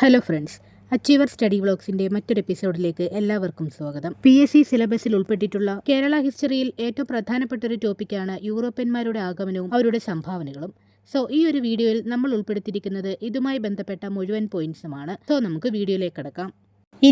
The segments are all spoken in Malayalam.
ഹലോ ഫ്രണ്ട്സ്, അച്ചീവർ സ്റ്റഡി വ്ളോഗ്സിന്റെ മറ്റൊരു എപ്പിസോഡിലേക്ക് എല്ലാവർക്കും സ്വാഗതം. PSC സിലബസിൽ ഉൾപ്പെട്ടിട്ടുള്ള കേരള ഹിസ്റ്ററിയിൽ ഏറ്റവും പ്രധാനപ്പെട്ട ഒരു ടോപ്പിക്കാണ് യൂറോപ്യന്മാരുടെ ആഗമനവും അവരുടെ സംഭാവനകളും. ഈ ഒരു വീഡിയോയിൽ നമ്മൾ ഉൾപ്പെടുത്തിയിരിക്കുന്നത് ഇതുമായി ബന്ധപ്പെട്ട മുഴുവൻ പോയിന്റ്സുമാണ്. നമുക്ക് വീഡിയോയിലേക്ക് കടക്കാം.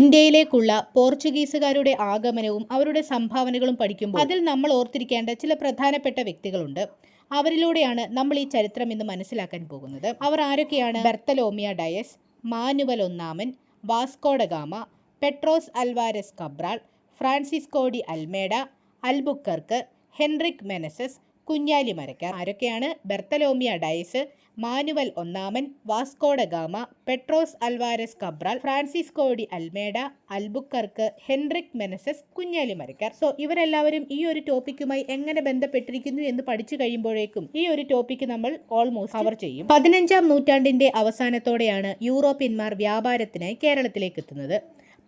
ഇന്ത്യയിലേക്കുള്ള പോർച്ചുഗീസുകാരുടെ ആഗമനവും അവരുടെ സംഭാവനകളും പഠിക്കുമ്പോൾ അതിൽ നമ്മൾ ഓർത്തിരിക്കേണ്ട ചില പ്രധാനപ്പെട്ട വ്യക്തികളുണ്ട്. അവരിലൂടെയാണ് നമ്മൾ ഈ ചരിത്രം ഇന്ന് മനസ്സിലാക്കാൻ പോകുന്നത്. അവർ ആരൊക്കെയാണ്? ബർത്തലോമിയ ഡയസ്, മാനുവൽ ഒന്നാമൻ, Vasco da Gama, Pedro Alvares Cabral, Francisco de Almeida, Albuquerque, Henrique Menezes, Kunjali Marakkar. ആരൊക്കെയാണ്? ബർത്തലോമിയ ഡയസ്, മാനുവൽ ഒന്നാമൻ, Vasco da Gama, Pedro Alvares Cabral, Francisco de Almeida, Albuquerque, Henrique Menezes, Kunjali Marakkar. ഇവരെല്ലാവരും ഈ ഒരു ടോപ്പിക്കുമായി എങ്ങനെ ബന്ധപ്പെട്ടിരിക്കുന്നു എന്ന് പഠിച്ചു കഴിയുമ്പോഴേക്കും ഈ ഒരു ടോപ്പിക്ക് നമ്മൾ ഓൾമോസ്റ്റ് കവർ ചെയ്യും. 15-ാം നൂറ്റാണ്ടിന്റെ അവസാനത്തോടെയാണ് യൂറോപ്യന്മാർ വ്യാപാരത്തിനായി കേരളത്തിലേക്ക് എത്തുന്നത്.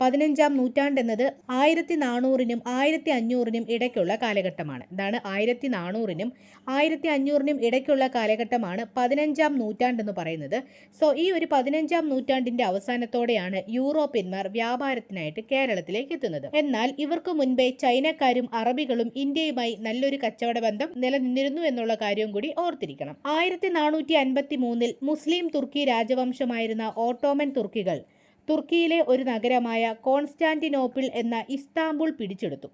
15-ാം നൂറ്റാണ്ട് എന്നത് 1400-നും 1500-നും ഇടയ്ക്കുള്ള കാലഘട്ടമാണ്. 1400-നും 1500-നും ഇടയ്ക്കുള്ള കാലഘട്ടമാണ് 15-ാം നൂറ്റാണ്ട് എന്ന് പറയുന്നത്. ഈ ഒരു 15-ാം നൂറ്റാണ്ടിന്റെ അവസാനത്തോടെയാണ് യൂറോപ്യന്മാർ വ്യാപാരത്തിനായിട്ട് കേരളത്തിലേക്ക് എത്തുന്നത്. എന്നാൽ ഇവർക്ക് മുൻപേ ചൈനക്കാരും അറബികളും ഇന്ത്യയുമായി നല്ലൊരു കച്ചവട ബന്ധം നിലനിന്നിരുന്നു എന്നുള്ള കാര്യവും കൂടി ഓർത്തിരിക്കണം. 1453-ൽ മുസ്ലിം തുർക്കി രാജവംശമായിരുന്ന ഓട്ടോമൻ തുർക്കികൾ തുർക്കിയിലെ ഒരു നഗരമായ കോൺസ്റ്റാന്റിനോപ്പിൾ എന്ന ഇസ്താംബുൾ പിടിച്ചെടുത്തു.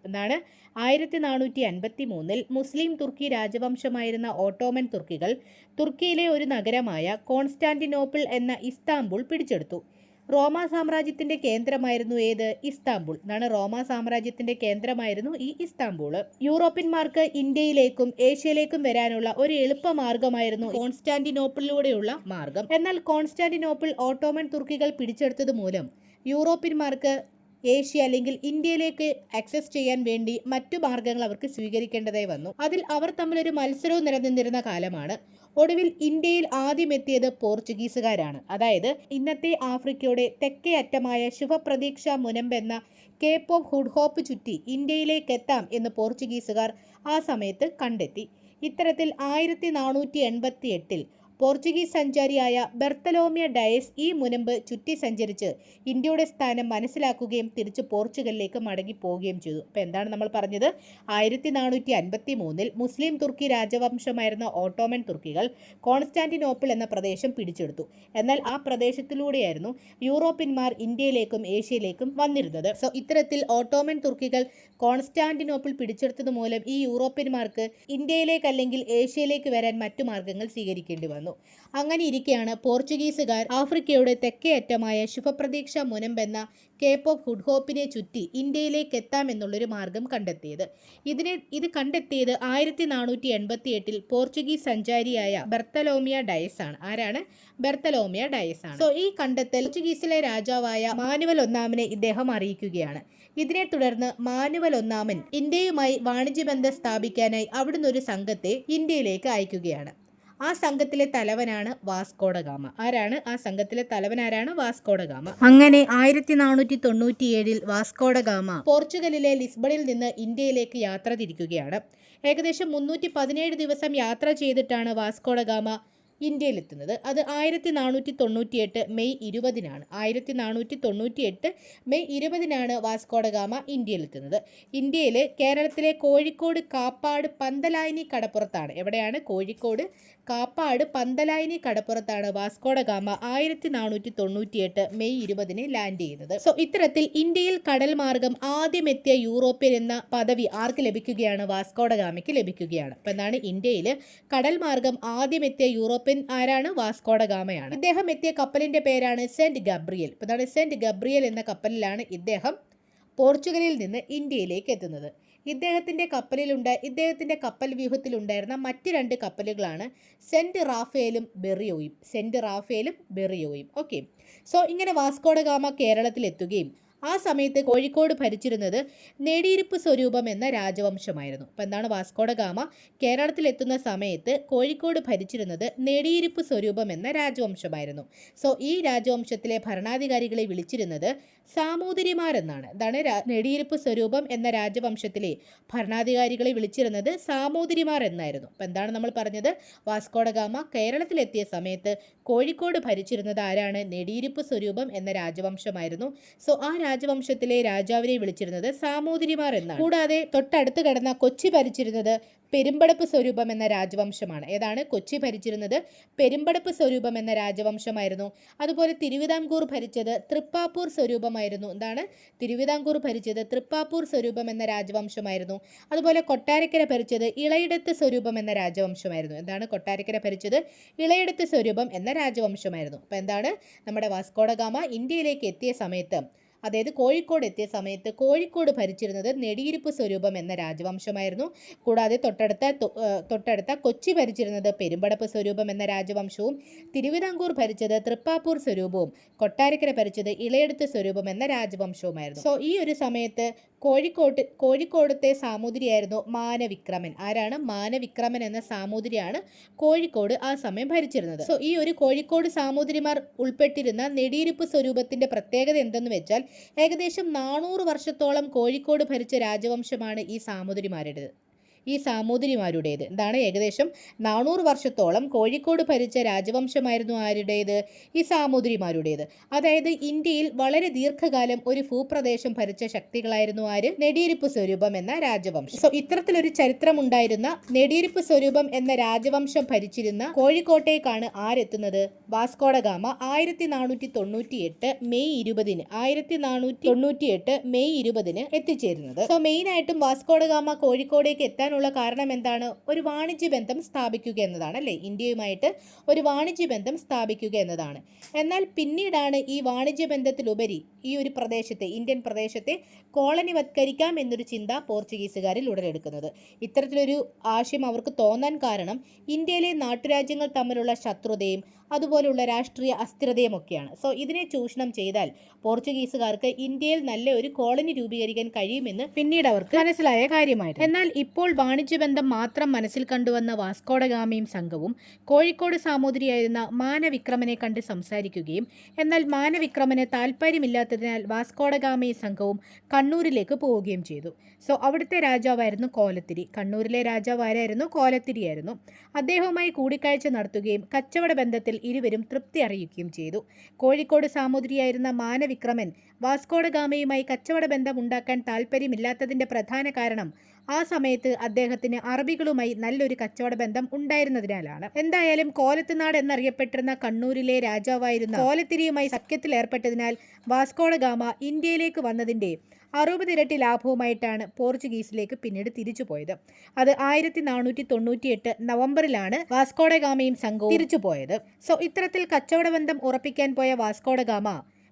1453-ൽ മുസ്ലിം തുർക്കി രാജവംശമായിരുന്ന ഓട്ടോമൻ തുർക്കികൾ തുർക്കിയിലെ ഒരു നഗരമായ കോൺസ്റ്റാന്റിനോപ്പിൾ എന്ന ഇസ്താംബുൾ പിടിച്ചെടുത്തു. റോമാ സാമ്രാജ്യത്തിന്റെ കേന്ദ്രമായിരുന്നു ഏത്? ഇസ്താംബുൾ. റോമാ സാമ്രാജ്യത്തിന്റെ കേന്ദ്രമായിരുന്നു ഈ ഇസ്താംബൂൾ. യൂറോപ്യന്മാർക്ക് ഇന്ത്യയിലേക്കും ഏഷ്യയിലേക്കും വരാനുള്ള ഒരു എളുപ്പ മാർഗമായിരുന്നു കോൺസ്റ്റാന്റിനോപ്പിളിലൂടെയുള്ള മാർഗം. എന്നാൽ കോൺസ്റ്റാന്റിനോപ്പിൾ ഓട്ടോമൻ തുർക്കികൾ പിടിച്ചെടുത്തത് മൂലം യൂറോപ്യന്മാർക്ക് ഏഷ്യ അല്ലെങ്കിൽ ഇന്ത്യയിലേക്ക് ആക്സസ് ചെയ്യാൻ വേണ്ടി മറ്റു മാർഗങ്ങൾ അവർക്ക് സ്വീകരിക്കേണ്ടതായി വന്നു. അതിൽ അവർ തമ്മിലൊരു മത്സരവും നിലനിന്നിരുന്ന കാലമാണ്. ഒടുവിൽ ഇന്ത്യയിൽ ആദ്യം എത്തിയത് പോർച്ചുഗീസുകാരാണ്. അതായത് ഇന്നത്തെ ആഫ്രിക്കയുടെ തെക്കേ അറ്റമായ ശുഭപ്രതീക്ഷ മുനമ്പ് എന്ന കേപ്പ് ഓഫ് ഗുഡ് ഹോപ്പ് ചുറ്റി ഇന്ത്യയിലേക്ക് എത്താം എന്ന് പോർച്ചുഗീസുകാർ ആ സമയത്ത് കണ്ടെത്തി. ഇത്തരത്തിൽ 1488-ൽ പോർച്ചുഗീസ് സഞ്ചാരിയായ ബർത്തലോമിയ ഡയസ് ഈ മുനമ്പ് ചുറ്റി സഞ്ചരിച്ച് ഇന്ത്യയുടെ സ്ഥാനം മനസ്സിലാക്കുകയും തിരിച്ച് പോർച്ചുഗലിലേക്ക് മടങ്ങി പോവുകയും ചെയ്തു. എന്താണ് നമ്മൾ പറഞ്ഞത്? 1453-ൽ മുസ്ലിം തുർക്കി രാജവംശമായിരുന്ന ഓട്ടോമൻ തുർക്കികൾ കോൺസ്റ്റാന്റിനോപ്പിൾ എന്ന പ്രദേശം പിടിച്ചെടുത്തു. എന്നാൽ ആ പ്രദേശത്തിലൂടെയായിരുന്നു യൂറോപ്യന്മാർ ഇന്ത്യയിലേക്കും ഏഷ്യയിലേക്കും വന്നിരുന്നത്. ഇത്തരത്തിൽ ഓട്ടോമൻ തുർക്കികൾ കോൺസ്റ്റാന്റിനോപ്പിൾ പിടിച്ചെടുത്തത് മൂലം ഈ യൂറോപ്യന്മാർക്ക് ഇന്ത്യയിലേക്ക് അല്ലെങ്കിൽ ഏഷ്യയിലേക്ക് വരാൻ മറ്റു മാർഗങ്ങൾ സ്വീകരിക്കേണ്ടി വന്നു. അങ്ങനെ ഇരിക്കെയാണ് പോർച്ചുഗീസുകാർ ആഫ്രിക്കയുടെ തെക്കേ അറ്റമായ ശുഭപ്രതീക്ഷ മുനമ്പ് എന്ന കേപ്പ് ഓഫ് ഗുഡ് ഹോപ്പിനെ ചുറ്റി ഇന്ത്യയിലേക്ക് എത്താമെന്നുള്ളൊരു മാർഗം കണ്ടെത്തിയത്. ഇത് കണ്ടെത്തിയത് 1488-ൽ പോർച്ചുഗീസ് സഞ്ചാരിയായ ബർത്തലോമിയ ഡയസ് ആണ്. ആരാണ്? ബർത്തലോമിയ ഡയസ് ആണ്. ഈ കണ്ടെത്തൽ പോർച്ചുഗീസിലെ രാജാവായ മാനുവൽ ഒന്നാമനെ ഇദ്ദേഹം അറിയിക്കുകയാണ്. ഇതിനെ തുടർന്ന് മാനുവൽ ഒന്നാമൻ ഇന്ത്യയുമായി വാണിജ്യബന്ധം സ്ഥാപിക്കാനായി അവിടുന്ന് ഒരു സംഘത്തെ ഇന്ത്യയിലേക്ക് അയക്കുകയാണ്. ആ സംഘത്തിലെ തലവനാണ് വാസ്കോ ഡ ഗാമ. ആരാണ് ആ സംഘത്തിലെ തലവൻ? Vasco da Gama. അങ്ങനെ 1497-ൽ വാസ്കോ ഡ ഗാമ പോർച്ചുഗലിലെ ലിസ്ബണിൽ നിന്ന് ഇന്ത്യയിലേക്ക് യാത്ര തിരിക്കുകയാണ്. ഏകദേശം 317 ദിവസം യാത്ര ചെയ്തിട്ടാണ് വാസ്കോ ഡ ഗാമ ഇന്ത്യയിലെത്തുന്നത്. അത് 1498 മെയ് 20-നാണ്. 1498 മെയ് 20-നാണ് വാസ്കോ ഡ ഗാമ ഇന്ത്യയിലെത്തുന്നത്. ഇന്ത്യയിൽ കേരളത്തിലെ കോഴിക്കോട് കാപ്പാട് പന്തലായനി കടപ്പുറത്താണ്. എവിടെയാണ്? കോഴിക്കോട് കാപ്പാട് പന്തലായനി കടപ്പുറത്താണ് വാസ്കോ ഡ ഗാമ 1498 മെയ് 20-ന് ലാൻഡ് ചെയ്യുന്നത്. ഇത്തരത്തിൽ ഇന്ത്യയിൽ കടൽ മാർഗം ആദ്യം എത്തിയ യൂറോപ്യൻ എന്ന പദവി ആർക്ക് ലഭിക്കുകയാണ്? വാസ്കോ ഡ ഗാമയ്ക്ക് ലഭിക്കുകയാണ്. ഇന്ത്യയിൽ കടൽ മാർഗം ആദ്യം എത്തിയ യൂറോപ്യൻ ആരാണ്? വാസ്കോ ഡ ഗാമയാണ്. ഇദ്ദേഹം എത്തിയ കപ്പലിന്റെ പേരാണ് സെന്റ് ഗബ്രിയൽ. സെന്റ് ഗബ്രിയൽ എന്ന കപ്പലിലാണ് ഇദ്ദേഹം പോർച്ചുഗലിൽ നിന്ന് ഇന്ത്യയിലേക്ക് എത്തുന്നത്. ഇദ്ദേഹത്തിന്റെ കപ്പൽ വ്യൂഹത്തിലുണ്ടായിരുന്ന മറ്റ് 2 കപ്പലുകളാണ് സെന്റ് റാഫേലും ബെറിയോയും. ഓക്കെ. ഇങ്ങനെ വാസ്കോ ഡ ഗാമ കേരളത്തിൽ എത്തുകയും ആ സമയത്ത് കോഴിക്കോട് ഭരിച്ചിരുന്നത് നെടിയിരുപ്പ് സ്വരൂപം എന്ന രാജവംശമായിരുന്നു. അപ്പം എന്താണ്, വാസ്കോഡ ഗാമ കേരളത്തിലെത്തുന്ന സമയത്ത് കോഴിക്കോട് ഭരിച്ചിരുന്നത് നെടിയിരുപ്പ് സ്വരൂപം എന്ന രാജവംശമായിരുന്നു. സോ ഈ രാജവംശത്തിലെ ഭരണാധികാരികളെ വിളിച്ചിരുന്നത് സാമൂതിരിമാരെന്നാണ്. എന്താണ്, നെടിയിരുപ്പ് സ്വരൂപം എന്ന രാജവംശത്തിലെ ഭരണാധികാരികളെ വിളിച്ചിരുന്നത് സാമൂതിരിമാർ എന്നായിരുന്നു. അപ്പം എന്താണ് നമ്മൾ പറഞ്ഞത്, വാസ്കോഡ ഗാമ കേരളത്തിലെത്തിയ സമയത്ത് കോഴിക്കോട് ഭരിച്ചിരുന്നത് ആരാണ്? നെടിയിരുപ്പ് സ്വരൂപം എന്ന രാജവംശമായിരുന്നു. സോ ആ രാജവംശത്തിലെ രാജാവിനെ വിളിച്ചിരുന്നത് സാമൂതിരിമാർ എന്നാണ്. കൂടാതെ തൊട്ടടുത്ത് കിടന്ന കൊച്ചി ഭരിച്ചിരുന്നത് പെരുമ്പടപ്പ് സ്വരൂപം എന്ന രാജവംശമാണ്. ഏതാണ്? കൊച്ചി ഭരിച്ചിരുന്നത് പെരുമ്പടപ്പ് സ്വരൂപം എന്ന രാജവംശമായിരുന്നു. അതുപോലെ തിരുവിതാംകൂർ ഭരിച്ചത് തൃപ്പാപ്പൂർ സ്വരൂപമായിരുന്നു. എന്താണ്? തിരുവിതാംകൂർ ഭരിച്ചത് തൃപ്പാപ്പൂർ സ്വരൂപം എന്ന രാജവംശമായിരുന്നു. അതുപോലെ കൊട്ടാരക്കര ഭരിച്ചത് ഇളയിടത്ത് സ്വരൂപം എന്ന രാജവംശമായിരുന്നു. എന്താണ്? കൊട്ടാരക്കര ഭരിച്ചത് ഇളയിടത്ത് സ്വരൂപം എന്ന രാജവംശമായിരുന്നു. അപ്പോൾ എന്താണ്, നമ്മുടെ വാസ്കോഡ ഗാമ ഇന്ത്യയിലേക്ക് എത്തിയ സമയത്ത്, അതായത് കോഴിക്കോട് എത്തിയ സമയത്ത് കോഴിക്കോട് ഭരിച്ചിരുന്നത് നെടിയിരുപ്പ് സ്വരൂപം എന്ന രാജവംശമായിരുന്നു. കൂടാതെ തൊട്ടടുത്ത കൊച്ചി ഭരിച്ചിരുന്നത് പെരുമ്പടപ്പ് സ്വരൂപം എന്ന രാജവംശവും, തിരുവിതാംകൂർ ഭരിച്ചത് തൃപ്പാപ്പൂർ സ്വരൂപവും, കൊട്ടാരക്കര ഭരിച്ചത് ഇളയെടുത്ത് സ്വരൂപം എന്ന രാജവംശവുമായിരുന്നു. സോ ഈ ഒരു സമയത്ത് കോഴിക്കോടത്തെ സാമൂതിരിയായിരുന്നു മാനവിക്രമൻ. ആരാണ്? മാനവിക്രമൻ എന്ന സാമൂതിരിയാണ് കോഴിക്കോട് ആ സമയം ഭരിച്ചിരുന്നത്. സോ ഈ ഒരു കോഴിക്കോട് സാമൂതിരിമാർ ഉൾപ്പെട്ടിരുന്ന നെടിയിരുപ്പ് സ്വരൂപത്തിന്റെ പ്രത്യേകത എന്തെന്ന് വെച്ചാൽ, ഏകദേശം 400 വർഷത്തോളം കോഴിക്കോട് ഭരിച്ച രാജവംശമാണ് ഈ സാമൂതിരിമാരുടേത്. എന്താണ്? ഏകദേശം 400 വർഷത്തോളം കോഴിക്കോട് ഭരിച്ച രാജവംശമായിരുന്നു ആരുടേത്? ഈ സാമൂതിരിമാരുടേത്. അതായത് ഇന്ത്യയിൽ വളരെ ദീർഘകാലം ഒരു ഭൂപ്രദേശം ഭരിച്ച ശക്തികളായിരുന്നു ആര്? നെടിയിരുപ്പ് സ്വരൂപം എന്ന രാജവംശം. സോ ഇത്തരത്തിലൊരു ചരിത്രമുണ്ടായിരുന്ന നെടിയിരുപ്പ് സ്വരൂപം എന്ന രാജവംശം ഭരിച്ചിരുന്ന കോഴിക്കോട്ടേക്കാണ് ആരെത്തുന്നത്? വാസ്കോഡ ഗാമ 1498 മെയ് 20 എത്തിച്ചേരുന്നത്. സോ മെയിനായിട്ടും വാസ്കോഡ ഗാമ കോഴിക്കോടേക്ക് എത്താൻ കാരണം എന്താണ്? ഒരു വാണിജ്യ ബന്ധം സ്ഥാപിക്കുക എന്നതാണ്, അല്ലേ? ഇന്ത്യയുമായിട്ട് ഒരു വാണിജ്യ ബന്ധം സ്ഥാപിക്കുക എന്നതാണ്. എന്നാൽ പിന്നീടാണ് ഈ വാണിജ്യ ബന്ധത്തിലുപരി ഈ ഒരു പ്രദേശത്തെ, ഇന്ത്യൻ പ്രദേശത്തെ കോളനിവത്കരിക്കാം എന്നൊരു ചിന്ത പോർച്ചുഗീസുകാരിൽ ഉടലെടുക്കുന്നത്. ഇത്തരത്തിലൊരു ആശയം അവർക്ക് തോന്നാൻ കാരണം ഇന്ത്യയിലെ നാട്ടുരാജ്യങ്ങൾ തമ്മിലുള്ള ശത്രുതയും അതുപോലുള്ള രാഷ്ട്രീയ അസ്ഥിരതയും ഒക്കെയാണ്. സോ ഇതിനെ ചൂഷണം ചെയ്താൽ പോർച്ചുഗീസുകാർക്ക് ഇന്ത്യയിൽ നല്ല ഒരു കോളനി രൂപീകരിക്കാൻ കഴിയുമെന്ന് പിന്നീട് അവർക്ക് മനസ്സിലായ കാര്യമായിരുന്നു. എന്നാൽ ഇപ്പോൾ വാണിജ്യബന്ധം മാത്രം മനസ്സിൽ കണ്ടുവന്ന വാസ്കോഡ ഗാമയും സംഘവും കോഴിക്കോട് സാമൂതിരിയായിരുന്ന മാനവിക്രമനെ കണ്ട് സംസാരിക്കുകയും, എന്നാൽ മാനവിക്രമന് താല്പര്യമില്ലാത്തതിനാൽ വാസ്കോഡ ഗാമയും സംഘവും കണ്ണൂരിലേക്ക് പോവുകയും ചെയ്തു. സോ അവിടുത്തെ രാജാവായിരുന്നു കോലത്തിരി. കണ്ണൂരിലെ രാജാവായിരുന്നു? കോലത്തിരിയായിരുന്നു. അദ്ദേഹവുമായി കൂടിക്കാഴ്ച നടത്തുകയും കച്ചവട ബന്ധത്തിൽ ഇരുവരും തൃപ്തി അറിയിക്കുകയും ചെയ്തു. കോഴിക്കോട് സാമൂതിരിയായിരുന്ന മാനവിക്രമൻ വാസ്കോഡ ഗാമയുമായി കച്ചവട ബന്ധം ഉണ്ടാക്കാൻ താല്പര്യമില്ലാത്തതിൻ്റെ പ്രധാന കാരണം ആ സമയത്ത് അദ്ദേഹത്തിന് അറബികളുമായി നല്ലൊരു കച്ചവട ബന്ധം ഉണ്ടായിരുന്നതിനാലാണ്. എന്തായാലും കോലത്തുനാട് എന്നറിയപ്പെട്ടിരുന്ന കണ്ണൂരിലെ രാജാവായിരുന്ന കോലത്തിരിയുമായി സഖ്യത്തിൽ ഏർപ്പെട്ടതിനാൽ വാസ്കോഡ ഗാമ ഇന്ത്യയിലേക്ക് വന്നതിൻ്റെ 60 ഇരട്ടി ലാഭവുമായിട്ടാണ് പോർച്ചുഗീസിലേക്ക് പിന്നീട് തിരിച്ചുപോയത്. അത് 1498 നവംബറിലാണ് വാസ്കോഡ ഗാമയും സംഘവും തിരിച്ചുപോയത്. സോ ഇത്തരത്തിൽ കച്ചവട ബന്ധം ഉറപ്പിക്കാൻ പോയ വാസ്കോഡ ഗാമ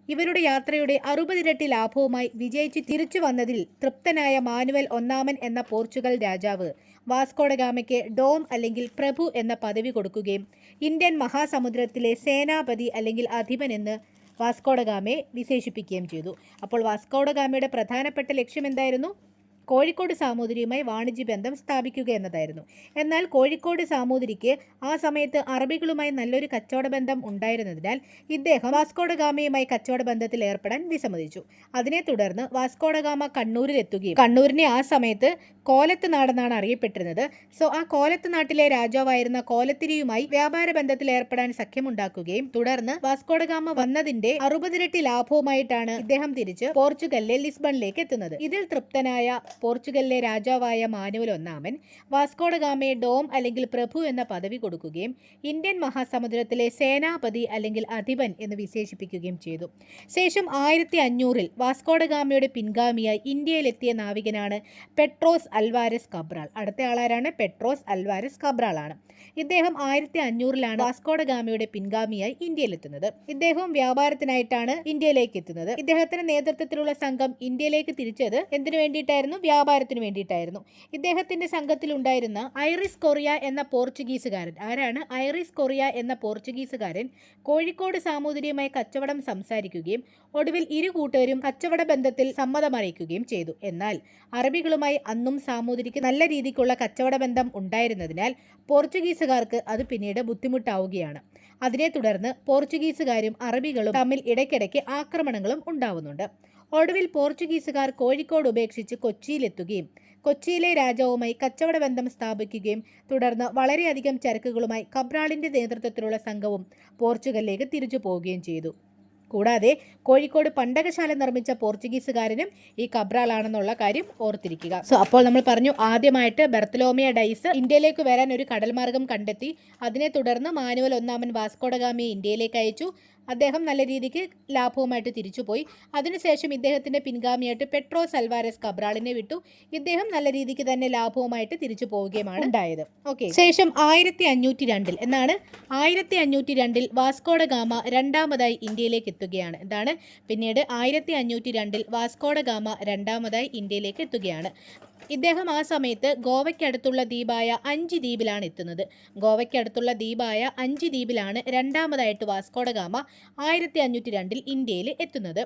ഇവരുടെ യാത്രയുടെ 60 ഇരട്ടി ലാഭവുമായി വിജയിച്ച് തിരിച്ചു വന്നതിൽ തൃപ്തനായ മാനുവൽ ഒന്നാമൻ എന്ന പോർച്ചുഗൽ രാജാവ് വാസ്കോഡ ഗാമയ്ക്ക് ഡോം അല്ലെങ്കിൽ പ്രഭു എന്ന പദവി കൊടുക്കുകയും ഇന്ത്യൻ മഹാസമുദ്രത്തിലെ സേനാപതി അല്ലെങ്കിൽ അധിപൻ എന്ന് വാസ്കോഡ ഗാമയെ വിശേഷിപ്പിക്കുകയും ചെയ്തു. അപ്പോൾ വാസ്കോഡ ഗാമയുടെ പ്രധാനപ്പെട്ട ലക്ഷ്യം എന്തായിരുന്നു? കോഴിക്കോട് സാമൂതിരിയുമായി വാണിജ്യ ബന്ധം സ്ഥാപിക്കുക എന്നതായിരുന്നു. എന്നാൽ കോഴിക്കോട് സാമൂതിരിക്ക് ആ സമയത്ത് അറബികളുമായി നല്ലൊരു കച്ചവട ബന്ധം ഉണ്ടായിരുന്നതിനാൽ ഇദ്ദേഹം വാസ്കോഡ ഗാമയുമായി കച്ചവട ബന്ധത്തിൽ ഏർപ്പെടാൻ വിസമ്മതിച്ചു. അതിനെ തുടർന്ന് വാസ്കോഡ ഗാമ കണ്ണൂരിലെത്തുകയും, കണ്ണൂരിനെ ആ സമയത്ത് കോലത്ത് നാടെന്നാണ് അറിയപ്പെട്ടിരുന്നത്. സോ ആ കോലത്ത് നാട്ടിലെ രാജാവായിരുന്ന കോലത്തിരിയുമായി വ്യാപാര ബന്ധത്തിൽ ഏർപ്പെടാൻ സഖ്യമുണ്ടാക്കുകയും തുടർന്ന് വാസ്കോഡ ഗാമ വന്നതിന്റെ 60 ഇരട്ടി ലാഭവുമായിട്ടാണ് ഇദ്ദേഹം തിരിച്ച് പോർച്ചുഗലിലെ ലിസ്ബണിലേക്ക് എത്തുന്നത്. ഇതിൽ തൃപ്തനായ പോർച്ചുഗലിലെ രാജാവായ മാനുവൽ ഒന്നാമൻ വാസ്കോഡ ഗാമയെ ഡോം അല്ലെങ്കിൽ പ്രഭു എന്ന പദവി കൊടുക്കുകയും ഇന്ത്യൻ മഹാസമുദ്രത്തിലെ സേനാപതി അല്ലെങ്കിൽ അധിപൻ എന്ന് വിശേഷിപ്പിക്കുകയും ചെയ്തു. ശേഷം 1500-ൽ വാസ്കോഡ ഗാമയുടെ പിൻഗാമിയായി ഇന്ത്യയിലെത്തിയ നാവികനാണ് പെട്രോസ് അൽവാരസ് കബ്രാൾ. അടുത്ത ആളാരാണ്? പെട്രോസ് അൽവാരസ് കബ്രാൾ ആണ്. ഇദ്ദേഹം 1500-ലാണ് വാസ്കോഡ ഗാമയുടെ പിൻഗാമിയായി ഇന്ത്യയിലെത്തുന്നത്. ഇദ്ദേഹം വ്യാപാരത്തിനായിട്ടാണ് ഇന്ത്യയിലേക്ക് എത്തുന്നത്. ഇദ്ദേഹത്തിന്റെ നേതൃത്വത്തിലുള്ള സംഘം ഇന്ത്യയിലേക്ക് തിരിച്ചത് എന്തിനു വേണ്ടിയിട്ടായിരുന്നു? വ്യാപാരത്തിന് വേണ്ടിയിട്ടായിരുന്നു. ഇദ്ദേഹത്തിൻ്റെ സംഘത്തിലുണ്ടായിരുന്ന ഐറിസ് കൊറിയ എന്ന പോർച്ചുഗീസുകാരൻ, ആരാണ് ഐറിസ് കൊറിയ എന്ന പോർച്ചുഗീസുകാരൻ, കോഴിക്കോട് സാമൂതിരിയുമായി കച്ചവടം സംസാരിക്കുകയും ഒടുവിൽ ഇരു കൂട്ടരും കച്ചവട ബന്ധത്തിൽ സമ്മതമറിയിക്കുകയും ചെയ്തു. എന്നാൽ അറബികളുമായി അന്നും സാമൂതിരിക്ക് നല്ല രീതിക്കുള്ള കച്ചവട ബന്ധം ഉണ്ടായിരുന്നതിനാൽ പോർച്ചുഗീസുകാർക്ക് അത് പിന്നീട് ബുദ്ധിമുട്ടാവുകയാണ്. അതിനെ തുടർന്ന് പോർച്ചുഗീസുകാരും അറബികളും തമ്മിൽ ഇടയ്ക്കിടയ്ക്ക് ആക്രമണങ്ങളും ഉണ്ടാവുന്നുണ്ട്. ഒടുവിൽ പോർച്ചുഗീസുകാർ കോഴിക്കോട് ഉപേക്ഷിച്ച് കൊച്ചിയിലെത്തുകയും കൊച്ചിയിലെ രാജാവുമായി കച്ചവട ബന്ധം സ്ഥാപിക്കുകയും തുടർന്ന് വളരെയധികം ചരക്കുകളുമായി കബ്രാളിൻ്റെ നേതൃത്വത്തിലുള്ള സംഘവും പോർച്ചുഗലിലേക്ക് തിരിച്ചു പോവുകയും ചെയ്തു. കൂടാതെ കോഴിക്കോട് പണ്ടകശാല നിർമ്മിച്ച പോർച്ചുഗീസുകാരനും ഈ കബ്രാളാണെന്നുള്ള കാര്യം ഓർത്തിരിക്കുക. അപ്പോൾ നമ്മൾ പറഞ്ഞു, ആദ്യമായിട്ട് ബർത്തലോമിയ ഡൈസ് ഇന്ത്യയിലേക്ക് വരാൻ ഒരു കടൽമാർഗം കണ്ടെത്തി. അതിനെ തുടർന്ന് മാനുവൽ ഒന്നാമൻ വാസ്കോഡഗാമയെ ഇന്ത്യയിലേക്ക് അയച്ചു. അദ്ദേഹം നല്ല രീതിക്ക് ലാഭവുമായിട്ട് തിരിച്ചുപോയി. അതിനുശേഷം ഇദ്ദേഹത്തിൻ്റെ പിൻഗാമിയായിട്ട് പെട്രോസ് അൽവാരസ് കബ്രാളിനെ വിട്ടു. ഇദ്ദേഹം നല്ല രീതിക്ക് തന്നെ ലാഭവുമായിട്ട് തിരിച്ചു പോവുകയുമാണ് ഉണ്ടായത്. ഓക്കെ, ശേഷം 1502 എന്നാണ് 1502 വാസ്കോഡഗാമ രണ്ടാമതായി ഇന്ത്യയിലേക്ക് എത്തുകയാണ്. എന്താണ്, പിന്നീട് 1502 വാസ്കോഡഗാമ രണ്ടാമതായി ഇന്ത്യയിലേക്ക് എത്തുകയാണ്. ഇദ്ദേഹം ആ സമയത്ത് ഗോവയ്ക്കടുത്തുള്ള ദ്വീപായ അഞ്ച് ദ്വീപിലാണ് എത്തുന്നത്. ഗോവയ്ക്കടുത്തുള്ള ദ്വീപായ അഞ്ച് ദ്വീപിലാണ് രണ്ടാമതായിട്ട് വാസ്കോഡഗാമ 1502 ഇന്ത്യയിൽ എത്തുന്നത്.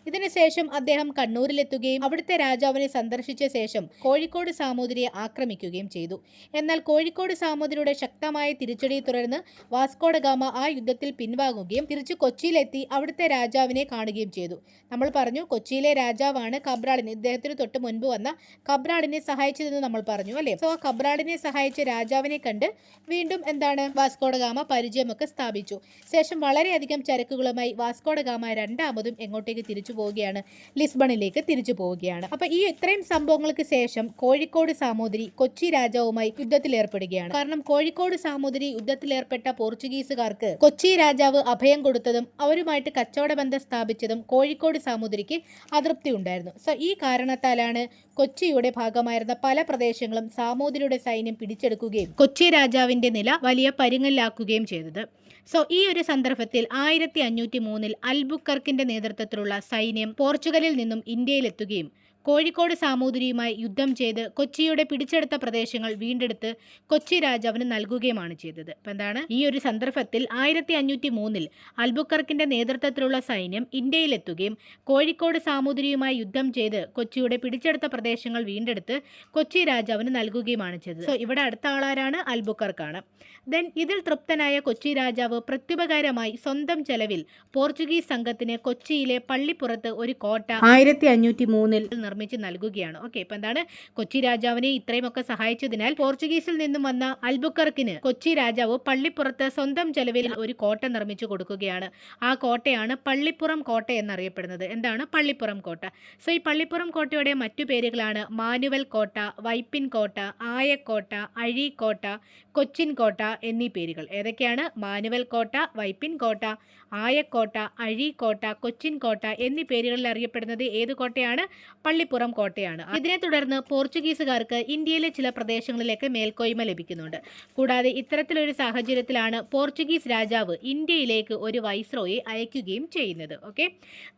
ഇതിനുശേഷം അദ്ദേഹം കണ്ണൂരിലെത്തുകയും അവിടുത്തെ രാജാവിനെ സന്ദർശിച്ച ശേഷം കോഴിക്കോട് സാമൂതിരിയെ ആക്രമിക്കുകയും ചെയ്തു. എന്നാൽ കോഴിക്കോട് സാമൂതിരിയുടെ ശക്തമായ തിരിച്ചടിയെ തുടർന്ന് വാസ്കോഡഗാമ ആ യുദ്ധത്തിൽ പിൻവാങ്ങുകയും തിരിച്ചു കൊച്ചിയിലെത്തി അവിടുത്തെ രാജാവിനെ കാണുകയും ചെയ്തു. നമ്മൾ പറഞ്ഞു, കൊച്ചിയിലെ രാജാവാണ് കബ്രാളിനെ, ഇദ്ദേഹത്തിന് തൊട്ട് മുൻപ് വന്ന കബ്രാളിനെ സഹായിച്ചതെന്ന് നമ്മൾ പറഞ്ഞു അല്ലേ. സോ ആ കബ്രാളിനെ സഹായിച്ച രാജാവിനെ കണ്ട് വീണ്ടും എന്താണ് വാസ്കോഡഗാമ പരിചയമൊക്കെ സ്ഥാപിച്ചു. ശേഷം വളരെയധികം ചരക്കുകളുമായി വാസ്കോഡഗാമ രണ്ടാമതും എങ്ങോട്ടേക്ക് തിരിച്ചു പോവുകയാണ്, ലിസ്ബണിലേക്ക് തിരിച്ചു പോവുകയാണ്. അപ്പൊ ഈ ഇത്രയും സംഭവങ്ങൾക്ക് ശേഷം കോഴിക്കോട് സാമൂതിരി കൊച്ചി രാജാവുമായി യുദ്ധത്തിൽ ഏർപ്പെടുകയാണ്. കാരണം കോഴിക്കോട് സാമൂതിരി യുദ്ധത്തിലേർപ്പെട്ട പോർച്ചുഗീസുകാർക്ക് കൊച്ചി രാജാവ് അഭയം കൊടുത്തതും അവരുമായിട്ട് കച്ചവട ബന്ധം സ്ഥാപിച്ചതും കോഴിക്കോട് സാമൂതിരിക്ക് അതൃപ്തി ഉണ്ടായിരുന്നു. സോ ഈ കാരണത്താലാണ് കൊച്ചിയുടെ ഭാഗമായിരുന്ന പല പ്രദേശങ്ങളും സാമൂതിരിയുടെ സൈന്യം പിടിച്ചെടുക്കുകയും കൊച്ചി രാജാവിന്റെ നില വലിയ പരുങ്ങലിലാക്കുകയും ചെയ്തത്. സോ ഈ ഒരു സന്ദർഭത്തിൽ 1503 അൽബുക്കർക്കിന്റെ നേതൃത്വത്തിലുള്ള സൈന്യം പോർച്ചുഗലിൽ നിന്നും ഇന്ത്യയിലെത്തുകയും കോഴിക്കോട് സാമൂതിരിയുമായി യുദ്ധം ചെയ്ത് കൊച്ചിയുടെ പിടിച്ചെടുത്ത പ്രദേശങ്ങൾ വീണ്ടെടുത്ത് കൊച്ചി രാജാവിന് നൽകുകയുമാണ് ചെയ്തത്. അപ്പം എന്താണ്, ഈ ഒരു സന്ദർഭത്തിൽ 1503 അൽബുക്കർക്കിന്റെ നേതൃത്വത്തിലുള്ള സൈന്യം ഇന്ത്യയിലെത്തുകയും കോഴിക്കോട് സാമൂതിരിയുമായി യുദ്ധം ചെയ്ത് കൊച്ചിയുടെ പിടിച്ചെടുത്ത പ്രദേശങ്ങൾ വീണ്ടെടുത്ത് കൊച്ചി രാജാവിന് നൽകുകയുമാണ് ചെയ്തത്. സോ ഇവിടെ അടുത്ത ആളാരാണ്, അൽബുക്കർക്കാണ്. ദെൻ ഇതിൽ തൃപ്തനായ കൊച്ചി രാജാവ് പ്രത്യുപകാരമായി സ്വന്തം ചെലവിൽ പോർച്ചുഗീസ് സംഘത്തിന് കൊച്ചിയിലെ പള്ളിപ്പുറത്ത് ഒരു കോട്ട 1503 നിർമ്മിച്ച് നൽകുകയാണ്. ഓക്കെ, ഇപ്പൊ എന്താണ്, കൊച്ചി രാജാവിനെ ഇത്രയുമൊക്കെ സഹായിച്ചതിനാൽ പോർച്ചുഗീസിൽ നിന്നും വന്ന അൽബുക്കർക്കിന് കൊച്ചി രാജാവ് പള്ളിപ്പുറത്ത് സ്വന്തം ചെലവിൽ ഒരു കോട്ട നിർമ്മിച്ചു കൊടുക്കുകയാണ്. ആ കോട്ടയാണ് പള്ളിപ്പുറം കോട്ട എന്നറിയപ്പെടുന്നത്. എന്താണ് പള്ളിപ്പുറം കോട്ട? സോ ഈ പള്ളിപ്പുറം കോട്ടയുടെ മറ്റു പേരുകളാണ് മാനുവൽ കോട്ട, വൈപ്പിൻ കോട്ട, ആയക്കോട്ട, അഴീക്കോട്ട, കൊച്ചിൻ കോട്ട എന്നീ പേരുകൾ. ഏതൊക്കെയാണ്? മാനുവൽ കോട്ട, വൈപ്പിൻ കോട്ട, ആയക്കോട്ട, അഴീക്കോട്ട, കൊച്ചിൻ കോട്ട എന്നീ പേരുകളിൽ അറിയപ്പെടുന്നത് ഏത് കോട്ടയാണ്? പള്ളിപ്പുറം കോട്ടയാണ്. ഇതിനെ തുടർന്ന് പോർച്ചുഗീസുകാർക്ക് ഇന്ത്യയിലെ ചില പ്രദേശങ്ങളിലേക്ക് മേൽക്കോയ്മ ലഭിക്കുന്നുണ്ട്. കൂടാതെ ഇത്തരത്തിലൊരു സാഹചര്യത്തിലാണ് പോർച്ചുഗീസ് രാജാവ് ഇന്ത്യയിലേക്ക് ഒരു വൈസ്രോയെ അയക്കുകയും ചെയ്യുന്നത്. ഓക്കെ,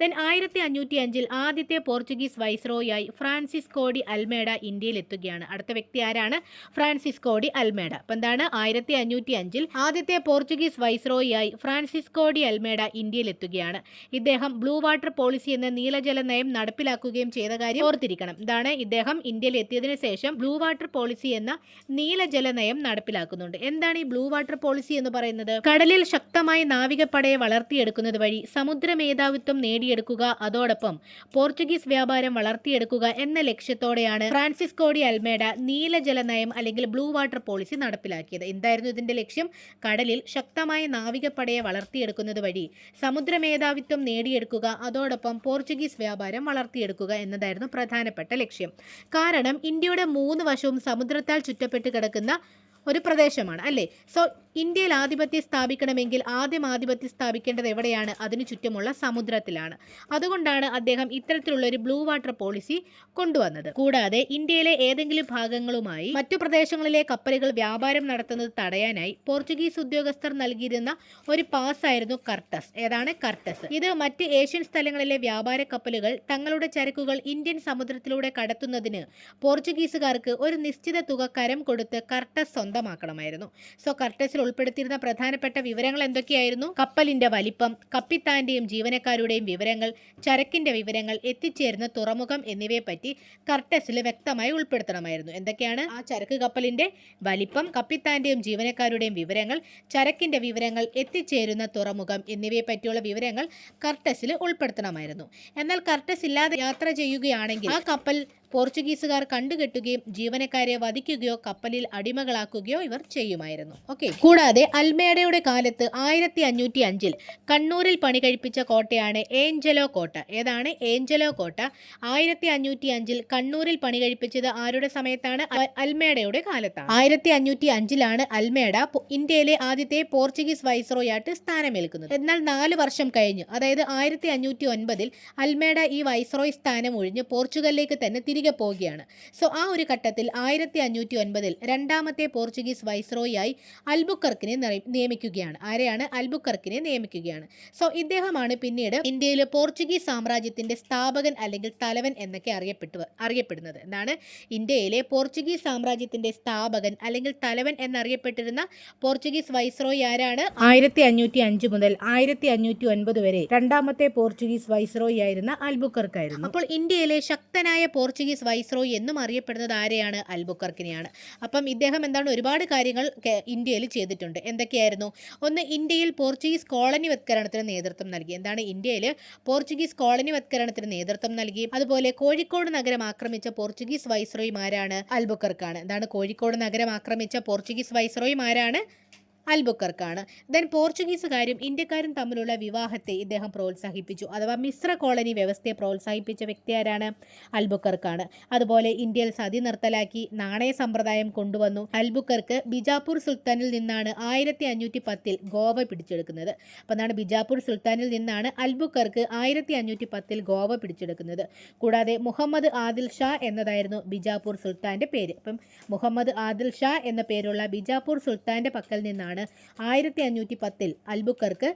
ദെൻ 1505 ആദ്യത്തെ പോർച്ചുഗീസ് വൈസ്രോയായി ഫ്രാൻസിസ്കോ ഡി അൽമേഡ ഇന്ത്യയിൽ എത്തുകയാണ്. അടുത്ത വ്യക്തി ആരാണ്? Francisco de Almeida. അപ്പം എന്താണ്, 1505 ആദ്യത്തെ പോർച്ചുഗീസ് വൈസ്രോയായി ഫ്രാൻസിസ്കോ ഡി അൽമേഡ ഇന്ത്യയിൽ എത്തുകയാണ്. ഇദ്ദേഹം ബ്ലൂ വാട്ടർ പോളിസി എന്ന നീലജല നയം നടപ്പിലാക്കുകയും ചെയ്ത കാര്യം ഓർത്തിരിക്കണം. ഇതാണ്, ഇദ്ദേഹം ഇന്ത്യയിൽ എത്തിയതിനു ശേഷം ബ്ലൂ വാട്ടർ പോളിസി എന്ന നീലജല നയം നടപ്പിലാക്കുന്നുണ്ട്. എന്താണ് ഈ ബ്ലൂ വാട്ടർ പോളിസി എന്ന് പറയുന്നത്? കടലിൽ ശക്തമായ നാവികപ്പടയെ വളർത്തിയെടുക്കുന്നത് വഴി സമുദ്ര മേധാവിത്വം നേടിയെടുക്കുക, അതോടൊപ്പം പോർച്ചുഗീസ് വ്യാപാരം വളർത്തിയെടുക്കുക എന്ന ലക്ഷ്യത്തോടെയാണ് ഫ്രാൻസിസ്കോ ഡി അൽമേഡ നീലജല നയം അല്ലെങ്കിൽ ബ്ലൂ വാട്ടർ പോളിസി നടപ്പിലാക്കിയത്. എന്തായിരുന്നു ഇതിന്റെ ലക്ഷ്യം? കടലിൽ ശക്തമായ നാവികപ്പടയെ വളർത്തിയെടുക്കുന്നത് വഴി സമുദ്ര മേധാവിത്വം നേടിയെടുക്കുക, അതോടൊപ്പം പോർച്ചുഗീസ് വ്യാപാരം വളർത്തിയെടുക്കുക എന്നതായിരുന്നു പ്രധാനപ്പെട്ട ലക്ഷ്യം. കാരണം ഇന്ത്യയുടെ 3 വശവും സമുദ്രത്താൽ ചുറ്റപ്പെട്ട് കിടക്കുന്ന ഒരു പ്രദേശമാണ് അല്ലേ. സോ ഇന്ത്യയിൽ ആധിപത്യം സ്ഥാപിക്കണമെങ്കിൽ ആദ്യം ആധിപത്യം സ്ഥാപിക്കേണ്ടത് എവിടെയാണ്? അതിനു ചുറ്റുമുള്ള സമുദ്രത്തിലാണ്. അതുകൊണ്ടാണ് അദ്ദേഹം ഇത്തരത്തിലുള്ള ഒരു ബ്ലൂ വാട്ടർ പോളിസി കൊണ്ടുവന്നത്. കൂടാതെ ഇന്ത്യയിലെ ഏതെങ്കിലും ഭാഗങ്ങളുമായി മറ്റു പ്രദേശങ്ങളിലെ കപ്പലുകൾ വ്യാപാരം നടത്തുന്നത് തടയാനായി പോർച്ചുഗീസ് ഉദ്യോഗസ്ഥർ നൽകിയിരുന്ന ഒരു പാസ്സായിരുന്നു കർട്ടസ്. ഏതാണ് കർട്ടസ്? ഇത് മറ്റ് ഏഷ്യൻ സ്ഥലങ്ങളിലെ വ്യാപാര കപ്പലുകൾ തങ്ങളുടെ ചരക്കുകൾ ഇന്ത്യൻ സമുദ്രത്തിലൂടെ കടത്തുന്നതിന് പോർച്ചുഗീസുകാർക്ക് ഒരു നിശ്ചിത തുക കരം കൊടുത്ത് കർട്ടസ് സ്വന്തമാക്കണമായിരുന്നു. സോ കർട്ടസിൽ ഉൾപ്പെടുത്തിയിരുന്ന പ്രധാനപ്പെട്ട വിവരങ്ങൾ എന്തൊക്കെയായിരുന്നു? കപ്പലിന്റെ വലിപ്പം, കപ്പിത്താന്റെയും ജീവനക്കാരുടെയും വിവരങ്ങൾ, ചരക്കിന്റെ വിവരങ്ങൾ, എത്തിച്ചേരുന്ന തുറമുഖം എന്നിവയെ പറ്റി കർട്ടസിൽ വ്യക്തമായി ഉൾപ്പെടുത്തണമായിരുന്നു. എന്തൊക്കെയാണ്? ആ ചരക്ക് കപ്പലിന്റെ വലിപ്പം, കപ്പിത്താന്റെയും ജീവനക്കാരുടെയും വിവരങ്ങൾ, ചരക്കിന്റെ വിവരങ്ങൾ, എത്തിച്ചേരുന്ന തുറമുഖം എന്നിവയെ പറ്റിയുള്ള വിവരങ്ങൾ കർട്ടസിൽ ഉൾപ്പെടുത്തണമായിരുന്നു. എന്നാൽ കർട്ടസ് ഇല്ലാതെ യാത്ര ചെയ്യുകയാണെങ്കിൽ ആ കപ്പൽ പോർച്ചുഗീസുകാർ കണ്ടുകെട്ടുകയും ജീവനക്കാരെ വധിക്കുകയോ കപ്പലിൽ അടിമകളാക്കുകയോ ഇവർ ചെയ്യുമായിരുന്നു. ഓക്കെ. കൂടാതെ അൽമേഡയുടെ കാലത്ത് 1505 കണ്ണൂരിൽ പണി കഴിപ്പിച്ച കോട്ടയാണ് ഏഞ്ചലോ കോട്ട. ഏതാണ്? ഏഞ്ചലോ കോട്ട 1505 കണ്ണൂരിൽ പണി കഴിപ്പിച്ചത് ആരുടെ സമയത്താണ്? അൽമേഡയുടെ കാലത്താണ്. 1505 അൽമേഡ ഇന്ത്യയിലെ ആദ്യത്തെ പോർച്ചുഗീസ് വൈസ്രോയായിട്ട് സ്ഥാനമേൽക്കുന്നത്. എന്നാൽ 4 വർഷം കഴിഞ്ഞു, അതായത് 1509 അൽമേഡ ഈ വൈസ്രോയ് സ്ഥാനം ഒഴിഞ്ഞ് പോർച്ചുഗലിലേക്ക് തന്നെ തിരികെ പോവുകയാണ്. സോ ആ ഒരു ഘട്ടത്തിൽ 1509 രണ്ടാമത്തെ പോർച്ചുഗീസ് വൈസ്രോയായി അൽബുക്കർക്കിനെ നിയമിക്കുകയാണ്. ആരെയാണ്? അൽബുക്കർക്കിനെ നിയമിക്കുകയാണ്. സോ ഇദ്ദേഹമാണ് പിന്നീട് ഇന്ത്യയിലെ പോർച്ചുഗീസ് സാമ്രാജ്യത്തിന്റെ സ്ഥാപകൻ അല്ലെങ്കിൽ തലവൻ എന്നൊക്കെ അറിയപ്പെടുന്നത്. എന്താണ്? ഇന്ത്യയിലെ പോർച്ചുഗീസ് സാമ്രാജ്യത്തിന്റെ സ്ഥാപകൻ അല്ലെങ്കിൽ തലവൻ എന്നറിയപ്പെട്ടിരുന്ന പോർച്ചുഗീസ് വൈസ്രോയി ആരാണ്? 1505 മുതൽ 1509 വരെ രണ്ടാമത്തെ പോർച്ചുഗീസ് വൈസ്രോയി ആയിരുന്ന അൽബുക്കർക്കായിരുന്നു. അപ്പോൾ ഇന്ത്യയിലെ ശക്തനായ പോർച്ചുഗീസ് വൈസ്രോയി എന്നും അറിയപ്പെടുന്നത് ആരെയാണ്? അൽബുക്കർക്കിനെയാണ്. അപ്പം ഇദ്ദേഹം എന്താണ് ഒരുപാട് കാര്യങ്ങൾ ഇന്ത്യയിൽ ചെയ്തിട്ടുണ്ട്. എന്തൊക്കെയായിരുന്നു? ഒന്ന്, ഇന്ത്യയിൽ പോർച്ചുഗീസ് കോളനിവത്കരണത്തിന് നേതൃത്വം നൽകി. എന്താണ്? ഇന്ത്യയിൽ പോർച്ചുഗീസ് കോളനിവത്കരണത്തിന് നേതൃത്വം നൽകി. അതുപോലെ കോഴിക്കോട് നഗരം ആക്രമിച്ച പോർച്ചുഗീസ് വൈസ്രോയിമാരാണ്? അൽബുക്കർക്കാണ്. എന്താണ്? കോഴിക്കോട് നഗരം ആക്രമിച്ച പോർച്ചുഗീസ് വൈസ്രോയിമാരാണ്? അൽബുക്കർക്കാണ്. ദെൻ പോർച്ചുഗീസുകാരും ഇന്ത്യക്കാരും തമ്മിലുള്ള വിവാഹത്തെ ഇദ്ദേഹം പ്രോത്സാഹിപ്പിച്ചു. അഥവാ മിശ്ര കോളനി വ്യവസ്ഥയെ പ്രോത്സാഹിപ്പിച്ച വ്യക്തി ആരാണ്? അൽബുക്കർക്കാണ്. അതുപോലെ ഇന്ത്യയിൽ സതി നിർത്തലാക്കി നാണയ സമ്പ്രദായം കൊണ്ടുവന്നു. അൽബുക്കർക്ക് ബിജാപൂർ സുൽത്താനിൽ നിന്നാണ് 1510 ഗോവ പിടിച്ചെടുക്കുന്നത്. അപ്പോൾ എന്താണ്? ബിജാപൂർ സുൽത്താനിൽ നിന്നാണ് അൽബുക്കർക്ക് 1510 ഗോവ പിടിച്ചെടുക്കുന്നത്. കൂടാതെ മുഹമ്മദ് ആദിൽ ഷാ എന്നതായിരുന്നു ബിജാപൂർ സുൽത്താന്റെ പേര്. അപ്പം മുഹമ്മദ് ആദിൽ ഷാ എന്ന പേരുള്ള ബിജാപൂർ സുൽത്താന്റെ പക്കൽ നിന്നാണ് 1510 അൽബുക്കർക്ക്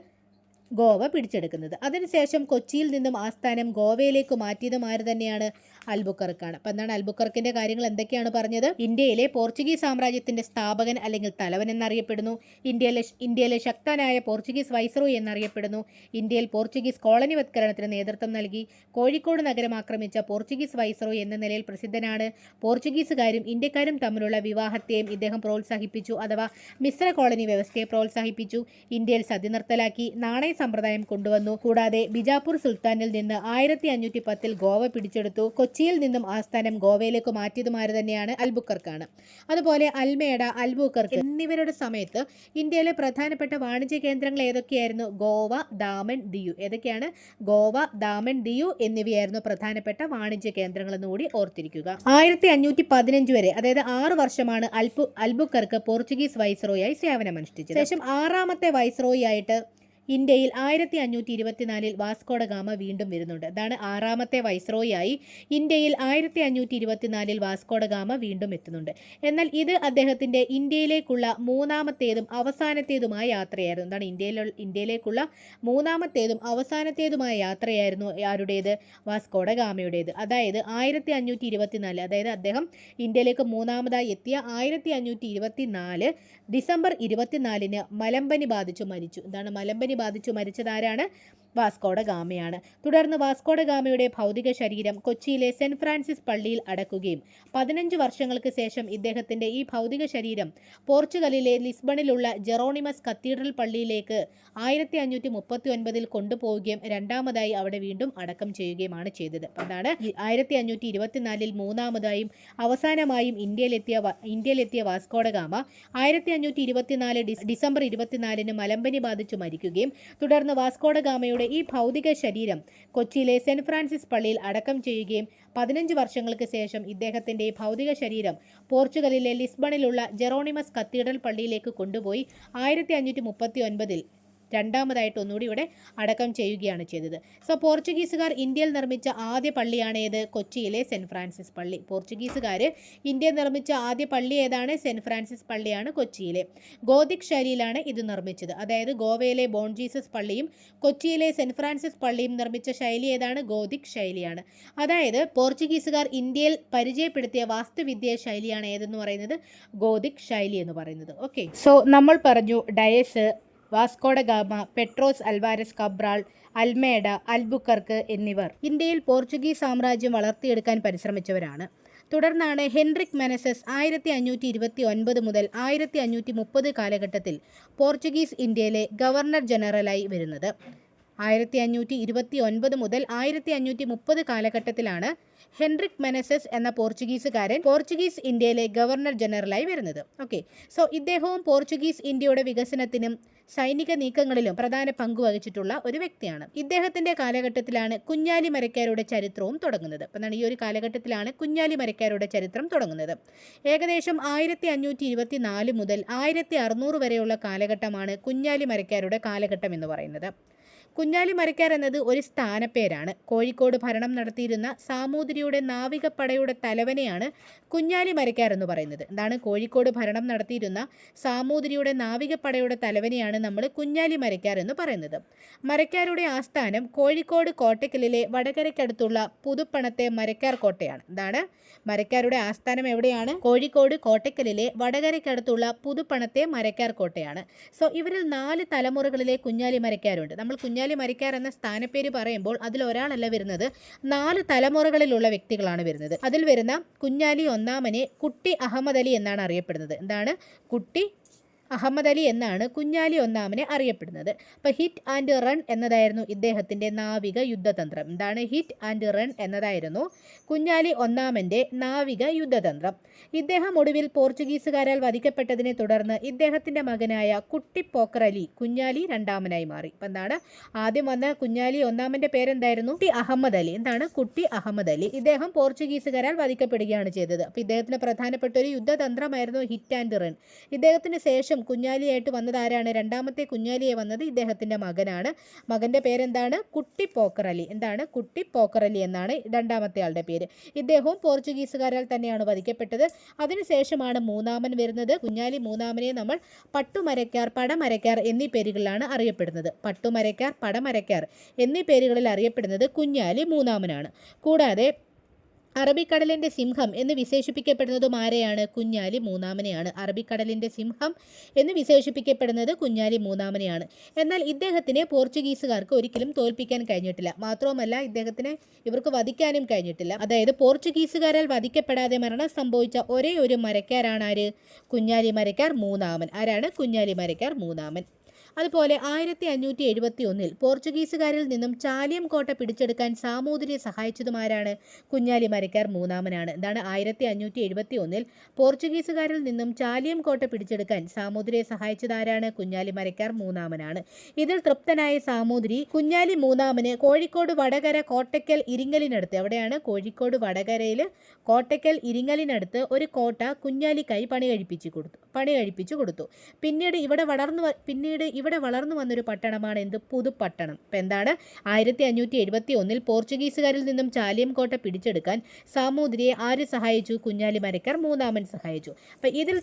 ഗോവ പിടിച്ചെടുക്കുന്നത്. അതിനുശേഷം കൊച്ചിയിൽ നിന്നും ആസ്ഥാനം ഗോവയിലേക്ക് മാറ്റിയതും ആര് തന്നെയാണ്? അൽബുക്കർക്കാണ്. അപ്പം എന്താണ്? അൽബുക്കർക്കിന്റെ കാര്യങ്ങൾ എന്തൊക്കെയാണ് പറഞ്ഞത്? ഇന്ത്യയിലെ പോർച്ചുഗീസ് സാമ്രാജ്യത്തിന്റെ സ്ഥാപകൻ അല്ലെങ്കിൽ തലവൻ എന്നറിയപ്പെടുന്നു. ഇന്ത്യയിലെ ശക്തനായ പോർച്ചുഗീസ് വൈസ്രോയി എന്നറിയപ്പെടുന്നു. ഇന്ത്യയിൽ പോർച്ചുഗീസ് കോളനിവത്കരണത്തിന് നേതൃത്വം നൽകി. കോഴിക്കോട് നഗരം ആക്രമിച്ച പോർച്ചുഗീസ് വൈസ്രോയി എന്ന നിലയിൽ പ്രസിദ്ധനാണ്. പോർച്ചുഗീസുകാരും ഇന്ത്യക്കാരും തമ്മിലുള്ള വിവാഹത്തെയും ഇദ്ദേഹം പ്രോത്സാഹിപ്പിച്ചു. അഥവാ മിശ്ര കോളനി വ്യവസ്ഥയെ പ്രോത്സാഹിപ്പിച്ചു. ഇന്ത്യയിൽ സതി നിർത്തലാക്കി നാണയ സമ്പ്രദായം കൊണ്ടുവന്നു. കൂടാതെ ബിജാപൂർ സുൽത്താനിൽ നിന്ന് 1510 ഗോവ പിടിച്ചെടുത്തു. കൊച്ചിയിൽ നിന്നും ആസ്ഥാനം ഗോവയിലേക്ക് മാറ്റിയതുമാര് തന്നെയാണ്? അൽബുക്കർക്കാണ്. അതുപോലെ അൽമേഡ, അൽബുക്കർക്ക് എന്നിവരുടെ സമയത്ത് ഇന്ത്യയിലെ പ്രധാനപ്പെട്ട വാണിജ്യ കേന്ദ്രങ്ങൾ ഏതൊക്കെയായിരുന്നു? ഗോവ, ദാമൻ, ദിയു. ഏതൊക്കെയാണ്? ഗോവ, ദാമൻ, ദിയു എന്നിവയായിരുന്നു പ്രധാനപ്പെട്ട വാണിജ്യ കേന്ദ്രങ്ങൾ എന്നുകൂടി ഓർത്തിരിക്കുക. 1515 വരെ, അതായത് 6 വർഷമാണ് അൽബുക്കർക്ക് പോർച്ചുഗീസ് വൈസ്രോയായി സേവനമനുഷ്ഠിച്ചത്. ശേഷം 6ാമത്തെ വൈസ്രോയി ആയിട്ട് ഇന്ത്യയിൽ 1524 വാസ്കോഡ ഗാമ വീണ്ടും വരുന്നുണ്ട്. അതാണ് 6ാമത്തെ വൈസ്രോയായി ഇന്ത്യയിൽ 1524 വാസ്കോഡ ഗാമ വീണ്ടും എത്തുന്നുണ്ട്. എന്നാൽ ഇത് അദ്ദേഹത്തിന്റെ ഇന്ത്യയിലേക്കുള്ള 3ാമത്തേതും അവസാനത്തേതുമായ യാത്രയായിരുന്നു. എന്താണ്? ഇന്ത്യയിലേക്കുള്ള 3ാമത്തേതും അവസാനത്തേതുമായ യാത്രയായിരുന്നു ആരുടേത്? വാസ്കോഡ ഗാമയുടേത്. അതായത് 1524, അതായത് അദ്ദേഹം ഇന്ത്യയിലേക്ക് 3ാമതായി എത്തിയ 1524 ഡിസംബർ 24 മലമ്പനി ബാധിച്ചു മരിച്ചു. എന്താണ്? മലമ്പനി ബാധിച്ചു മരിച്ചത് ആരാണ്? വാസ്കോഡ ഗാമയാണ്. തുടർന്ന് വാസ്കോഡ ഗാമയുടെ ഭൗതിക ശരീരം കൊച്ചിയിലെ സെന്റ് ഫ്രാൻസിസ് പള്ളിയിൽ അടക്കുകയും 15 വർഷങ്ങൾക്ക് ശേഷം ഇദ്ദേഹത്തിന്റെ ഈ ഭൗതിക ശരീരം പോർച്ചുഗലിലെ ലിസ്ബണിലുള്ള ജെറോണിമസ് കത്തീഡ്രൽ പള്ളിയിലേക്ക് 1539 കൊണ്ടുപോവുകയും രണ്ടാമതായി അവിടെ വീണ്ടും അടക്കം ചെയ്യുകയുമാണ് ചെയ്തത്. അതാണ് 1524 3ാമതായും അവസാനമായും ഇന്ത്യയിലെത്തിയ വാസ്കോഡ ഗാമ 1524 ഡിസംബർ 24 മലമ്പനി ബാധിച്ചു മരിക്കുകയും തുടർന്ന് വാസ്കോഡ ഗാമയുടെ ഈ ഭൗതിക ശരീരം കൊച്ചിയിലെ സെന്റ് ഫ്രാൻസിസ് പള്ളിയിൽ അടക്കം ചെയ്യുകയും 15 വർഷങ്ങൾക്ക് ശേഷം ഇദ്ദേഹത്തിൻ്റെ ഭൗതിക ശരീരം പോർച്ചുഗലിലെ ലിസ്ബണിലുള്ള ജെറോണിമസ് കത്തീഡ്രൽ പള്ളിയിലേക്ക് കൊണ്ടുപോയി 1539 രണ്ടാമതായിട്ട് ഒന്നുകൂടി ഇവിടെ അടക്കം ചെയ്യുകയാണ് ചെയ്തത്. സോ പോർച്ചുഗീസുകാർ ഇന്ത്യയിൽ നിർമ്മിച്ച ആദ്യ പള്ളിയാണ് ഏത്? കൊച്ചിയിലെ സെൻറ്റ് ഫ്രാൻസിസ് പള്ളി. പോർച്ചുഗീസുകാർ ഇന്ത്യയിൽ നിർമ്മിച്ച ആദ്യ പള്ളി ഏതാണ്? സെൻറ്റ് ഫ്രാൻസിസ് പള്ളിയാണ് കൊച്ചിയിലെ. ഗോതിക് ശൈലിയിലാണ് ഇത് നിർമ്മിച്ചത്. അതായത് ഗോവയിലെ ബോൺ ജീസസ് പള്ളിയും കൊച്ചിയിലെ സെൻറ്റ് ഫ്രാൻസിസ് പള്ളിയും നിർമ്മിച്ച ശൈലി ഏതാണ്? ഗോതിക് ശൈലിയാണ്. അതായത് പോർച്ചുഗീസുകാർ ഇന്ത്യയിൽ പരിചയപ്പെടുത്തിയ വാസ്തുവിദ്യ ശൈലിയാണ് ഏതെന്ന് പറയുന്നത്? ഗോതിക് ശൈലി എന്ന് പറയുന്നത്. ഓക്കെ, സോ നമ്മൾ പറഞ്ഞു Dias, Vasco da Gama, Pedro Alvares Cabral, Almeida, Albuquerque എന്നിവർ ഇന്ത്യയിൽ പോർച്ചുഗീസ് സാമ്രാജ്യം വളർത്തിയെടുക്കാൻ പരിശ്രമിച്ചവരാണ്. തുടർന്നാണ് ഹെൻറിക് മെനസസ് 1529 മുതൽ 1530 കാലഘട്ടത്തിൽ പോർച്ചുഗീസ് ഇന്ത്യയിലെ ഗവർണർ ജനറലായി വരുന്നത്. 1529 മുതൽ 1530 കാലഘട്ടത്തിലാണ് ഹെൻറിക് മെനസസ് എന്ന പോർച്ചുഗീസുകാരൻ പോർച്ചുഗീസ് ഇന്ത്യയിലെ ഗവർണർ ജനറലായി വരുന്നത്. ഓക്കെ, സോ ഇദ്ദേഹവും പോർച്ചുഗീസ് ഇന്ത്യയുടെ വികസനത്തിനും സൈനിക നീക്കങ്ങളിലും പ്രധാന പങ്ക് വഹിച്ചിട്ടുള്ള ഒരു വ്യക്തിയാണ്. ഇദ്ദേഹത്തിൻ്റെ കാലഘട്ടത്തിലാണ് കുഞ്ഞാലി മരക്കാരുടെ ചരിത്രവും തുടങ്ങുന്നത്. അപ്പം ഈ ഒരു കാലഘട്ടത്തിലാണ് കുഞ്ഞാലി മരക്കാരുടെ ചരിത്രം തുടങ്ങുന്നത്. ഏകദേശം 1524 മുതൽ 1600 വരെയുള്ള കാലഘട്ടമാണ് കുഞ്ഞാലി മരക്കാരുടെ കാലഘട്ടം എന്ന് പറയുന്നത്. കുഞ്ഞാലി മരക്കാർ എന്നത് ഒരു സ്ഥാനപ്പേരാണ്. കോഴിക്കോട് ഭരണം നടത്തിയിരുന്ന സാമൂതിരിയുടെ നാവികപ്പടയുടെ തലവനെയാണ് കുഞ്ഞാലി മരക്കാർ എന്ന് പറയുന്നത്. എന്താണ്? കോഴിക്കോട് ഭരണം നടത്തിയിരുന്ന സാമൂതിരിയുടെ നാവികപ്പടയുടെ തലവനെയാണ് നമ്മൾ കുഞ്ഞാലി മരക്കാർ എന്ന് പറയുന്നത്. മരക്കാരുടെ ആസ്ഥാനം കോഴിക്കോട് കോട്ടക്കലിലെ വടകരയ്ക്കടുത്തുള്ള പുതുപ്പണത്തെ മരക്കാർ കോട്ടയാണ്. എന്താണ്? മരക്കാരുടെ ആസ്ഥാനം എവിടെയാണ്? കോഴിക്കോട് കോട്ടക്കലിലെ വടകരയ്ക്കടുത്തുള്ള പുതുപ്പണത്തെ മരക്കാർ കോട്ടയാണ്. സോ ഇവരിൽ 4 തലമുറകളിലെ കുഞ്ഞാലി മരക്കാരുണ്ട്. നമ്മൾ കുഞ്ഞാലി മരക്കാർ എന്ന സ്ഥാനപ്പേര് പറയുമ്പോൾ അതിൽ ഒരാളല്ല വരുന്നത്, 4 തലമുറകളിലുള്ള വ്യക്തികളാണ് വരുന്നത്. അതിൽ വരുന്ന കുഞ്ഞാലി ഒന്നാമനെ കുട്ടി അഹമ്മദ് അലി എന്നാണ് അറിയപ്പെടുന്നത്. എന്താണ്? കുട്ടി അഹമ്മദ് അലി എന്നാണ് കുഞ്ഞാലി ഒന്നാമനെ അറിയപ്പെടുന്നത്. അപ്പോൾ ഹിറ്റ് ആൻഡ് റൺ എന്നതായിരുന്നു ഇദ്ദേഹത്തിൻ്റെ നാവിക യുദ്ധതന്ത്രം. എന്താണ്? ഹിറ്റ് ആൻഡ് റൺ എന്നതായിരുന്നു കുഞ്ഞാലി ഒന്നാമൻ്റെ നാവിക യുദ്ധതന്ത്രം. ഇദ്ദേഹം ഒടുവിൽ പോർച്ചുഗീസുകാരാൽ വധിക്കപ്പെട്ടതിനെ തുടർന്ന് ഇദ്ദേഹത്തിൻ്റെ മകനായ കുട്ടി പോക്കർ അലി കുഞ്ഞാലി രണ്ടാമനായി മാറി. അപ്പം എന്താണ്? ആദ്യം വന്ന കുഞ്ഞാലി ഒന്നാമൻ്റെ പേരെന്തായിരുന്നു? കുട്ടി അഹമ്മദ് അലി. എന്താണ്? കുട്ടി അഹമ്മദ് അലി. ഇദ്ദേഹം പോർച്ചുഗീസുകാരാൽ വധിക്കപ്പെടുകയാണ് ചെയ്തത്. അപ്പോൾ ഇദ്ദേഹത്തിന് പ്രധാനപ്പെട്ട ഒരു യുദ്ധതന്ത്രമായിരുന്നു ഹിറ്റ് ആൻഡ് റൺ. ഇദ്ദേഹത്തിന് ശേഷം കുഞ്ഞാലിയായിട്ട് വന്നത് ആരാണ്? രണ്ടാമത്തെ കുഞ്ഞാലിയെ വന്നത് ഇദ്ദേഹത്തിൻ്റെ മകനാണ്. മകൻ്റെ പേരെന്താണ്? കുട്ടി പോക്കർ അലി. എന്താണ്? കുട്ടി പോക്കർ അലി എന്നാണ് രണ്ടാമത്തെ ആളുടെ പേര്. ഇദ്ദേഹവും പോർച്ചുഗീസുകാരാൽ തന്നെയാണ് വധിക്കപ്പെട്ടത്. അതിനുശേഷമാണ് മൂന്നാമൻ വരുന്നത്. കുഞ്ഞാലി മൂന്നാമനെ നമ്മൾ പട്ടുമരക്കാർ, പടമരക്കാർ എന്നീ പേരുകളിലാണ് അറിയപ്പെടുന്നത്. പട്ടുമരക്കാർ, പടമരക്കാർ എന്നീ പേരുകളിൽ അറിയപ്പെടുന്നത് കുഞ്ഞാലി മൂന്നാമനാണ്. കൂടാതെ അറബിക്കടലിൻ്റെ സിംഹം എന്ന് വിശേഷിപ്പിക്കപ്പെടുന്നതും ആരെയാണ്? കുഞ്ഞാലി മൂന്നാമനെയാണ്. അറബിക്കടലിൻ്റെ സിംഹം എന്ന് വിശേഷിപ്പിക്കപ്പെടുന്നത് കുഞ്ഞാലി മൂന്നാമനെയാണ്. എന്നാൽ ഇദ്ദേഹത്തിനെ പോർച്ചുഗീസുകാർക്ക് ഒരിക്കലും തോൽപ്പിക്കാൻ കഴിഞ്ഞിട്ടില്ല. മാത്രവുമല്ല ഇവർക്ക് വധിക്കാനും കഴിഞ്ഞിട്ടില്ല. അതായത് പോർച്ചുഗീസുകാരാൽ വധിക്കപ്പെടാതെ മരണം സംഭവിച്ച ഒരേ ഒരു മരക്കാരാണ് ആര്? കുഞ്ഞാലി മരക്കാർ മൂന്നാമൻ. ആരാണ്? കുഞ്ഞാലി മരക്കാർ മൂന്നാമൻ. അതുപോലെ 1571 പോർച്ചുഗീസുകാരിൽ നിന്നും ചാലിയം കോട്ട പിടിച്ചെടുക്കാൻ സാമൂതിരിയെ സഹായിച്ചതുമാരാണ്? കുഞ്ഞാലി മരക്കാർ മൂന്നാമനാണ്. എന്താണ്? 1571 പോർച്ചുഗീസുകാരിൽ നിന്നും ചാലിയം കോട്ട പിടിച്ചെടുക്കാൻ സാമൂതിരിയെ സഹായിച്ചതാരാണ്? കുഞ്ഞാലി മരക്കാർ മൂന്നാമനാണ്. ഇതിൽ തൃപ്തനായ സാമൂതിരി കുഞ്ഞാലി മൂന്നാമന് കോഴിക്കോട് വടകര കോട്ടയ്ക്കൽ ഇരിങ്ങലിനടുത്ത്, എവിടെയാണ്? കോഴിക്കോട് വടകരയിൽ കോട്ടയ്ക്കൽ ഇരിങ്ങലിനടുത്ത് ഒരു കോട്ട കുഞ്ഞാലിക്കായി പണി കഴിപ്പിച്ചു കൊടുത്തു. പിന്നീട് ഇവിടെ വളർന്നു വന്നൊരു പട്ടണമാണ് എന്ത്? പുതുപ്പട്ടണം. അപ്പം എന്താണ്? 1571 പോർച്ചുഗീസുകാരിൽ നിന്നും ചാലിയം കോട്ട പിടിച്ചെടുക്കാൻ സാമൂതിരിയെ ആര് സഹായിച്ചു? കുഞ്ഞാലി മരക്കാർ മൂന്നാമൻ സഹായിച്ചു. അപ്പം ഇതിൽ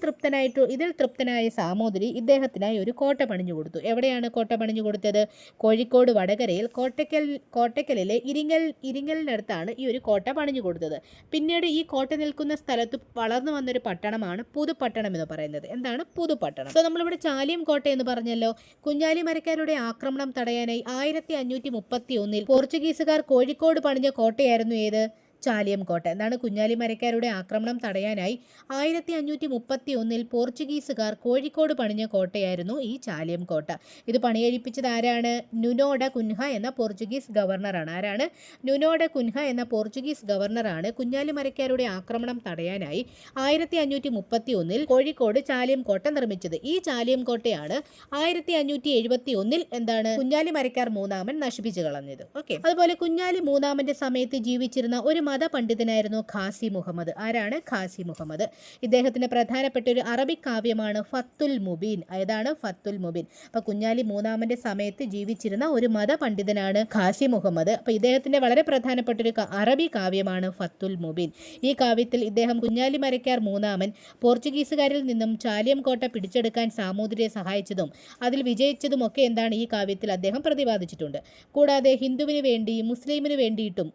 തൃപ്തനായ സാമൂതിരി ഇദ്ദേഹത്തിനായി ഒരു കോട്ട പണിഞ്ഞു കൊടുത്തു. എവിടെയാണ് കോട്ട പണിഞ്ഞു കൊടുത്തത്? കോഴിക്കോട് വടകരയിൽ കോട്ടയ്ക്കലിലെ ഇരിങ്ങലിനടുത്താണ് ഈ ഒരു കോട്ട പണിഞ്ഞു കൊടുത്തത്. പിന്നീട് ഈ കോട്ട നിൽക്കുന്ന സ്ഥലത്ത് വളർന്നു വന്നൊരു പട്ടണമാണ് പുതുപ്പട്ടണം എന്ന് പറയുന്നത്. എന്താണ്? പുതുപ്പട്ടണം. സോ നമ്മളിവിടെ ചാലിയം കോട്ട എന്ന് പറഞ്ഞല്ലോ. കുഞ്ഞാലി മരക്കാരുടെ ആക്രമണം തടയാനായി 1531 പോർച്ചുഗീസുകാർ കോഴിക്കോട് പണിഞ്ഞ കോട്ടയായിരുന്നു ഏത്? ചാലിയം കോട്ട. എന്താണ്? കുഞ്ഞാലി മരക്കാരുടെ ആക്രമണം തടയാനായി 1531 പോർച്ചുഗീസുകാർ കോഴിക്കോട് പണിഞ്ഞ കോട്ടയായിരുന്നു ഈ ചാലിയം കോട്ട. ഇത് പണിയഴിപ്പിച്ചത് ആരാണ്? നുനോ ഡ കുൻഹ എന്ന പോർച്ചുഗീസ് ഗവർണറാണ്. ആരാണ്? നുനോ ഡ കുൻഹ എന്ന പോർച്ചുഗീസ് ഗവർണറാണ് കുഞ്ഞാലി മരക്കാരുടെ ആക്രമണം തടയാനായി 1531 കോഴിക്കോട് ചാലിയം കോട്ട നിർമ്മിച്ചത്. ഈ ചാലിയം കോട്ടയാണ് 1571 എന്താണ്? കുഞ്ഞാലി മരക്കാർ മൂന്നാമൻ നശിപ്പിച്ചു കളഞ്ഞത്. ഓക്കെ. അതുപോലെ കുഞ്ഞാലി മൂന്നാമന്റെ സമയത്ത് ജീവിച്ചിരുന്ന ഒരു മതപണ്ഡിതനായിരുന്നു ഖാസി മുഹമ്മദ്. ആരാണ്? ഖാസി മുഹമ്മദ്. ഇദ്ദേഹത്തിന്റെ പ്രധാനപ്പെട്ട ഒരു അറബിക് കാവ്യമാണ് ഫത്തുൽ മുബീൻ. ഏതാണ്? ഫത്തുൽ മുബീൻ. അപ്പൊ കുഞ്ഞാലി മൂന്നാമന്റെ സമയത്ത് ജീവിച്ചിരുന്ന ഒരു മതപണ്ഡിതനാണ് ഖാസി മുഹമ്മദ്. അപ്പൊ ഇദ്ദേഹത്തിന്റെ വളരെ പ്രധാനപ്പെട്ട ഒരു അറബി കാവ്യമാണ് ഫത്തുൽ മുബീൻ. ഈ കാവ്യത്തിൽ ഇദ്ദേഹം കുഞ്ഞാലി മരക്കാർ മൂന്നാമൻ പോർച്ചുഗീസുകാരിൽ നിന്നും ചാലിയം കോട്ട പിടിച്ചെടുക്കാൻ സാമൂതിരിയെ സഹായിച്ചതും അതിൽ വിജയിച്ചതുമൊക്കെ എന്താണ്? ഈ കാവ്യത്തിൽ അദ്ദേഹം പ്രതിപാദിച്ചിട്ടുണ്ട്. കൂടാതെ ഹിന്ദുവിന് വേണ്ടിയും മുസ്ലിമിന് വേണ്ടിയിട്ടും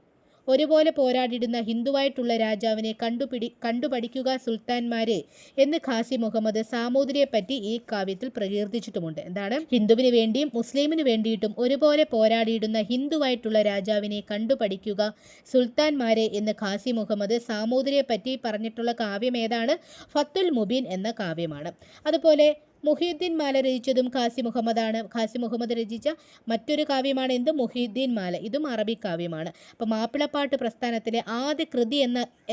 ഒരുപോലെ പോരാടിയിരുന്ന ഹിന്ദുവായിട്ടുള്ള രാജാവിനെ കണ്ടുപഠിക്കുക സുൽത്താൻമാരെ എന്ന് ഖാസി മുഹമ്മദ് സാമൂതിരിയെ പറ്റി ഈ കാവ്യത്തിൽ പ്രകീർത്തിച്ചിട്ടുമുണ്ട്. എന്താണ്? ഹിന്ദുവിന് വേണ്ടിയും മുസ്ലിമിന് വേണ്ടിയിട്ടും ഒരുപോലെ പോരാടിയിരുന്ന ഹിന്ദുവായിട്ടുള്ള രാജാവിനെ കണ്ടുപഠിക്കുക സുൽത്താൻമാരെ എന്ന് ഖാസി മുഹമ്മദ് സാമൂതിരിയെ പറ്റി പറഞ്ഞിട്ടുള്ള കാവ്യം ഏതാണ്? ഫത്തുൽ മുബീൻ എന്ന കാവ്യമാണ്. അതുപോലെ മുഹീദ്ദീൻ മാല രചിച്ചതും ഖാസി മുഹമ്മദാണ്. ഖാസി മുഹമ്മദ് രചിച്ച മറ്റൊരു കാവ്യമാണ് എന്ത്? മുഹീദ്ദീൻ മാല. ഇതും അറബിക് കാവ്യമാണ്. അപ്പോൾ മാപ്പിളപ്പാട്ട് പ്രസ്ഥാനത്തിലെ ആദ്യ കൃതി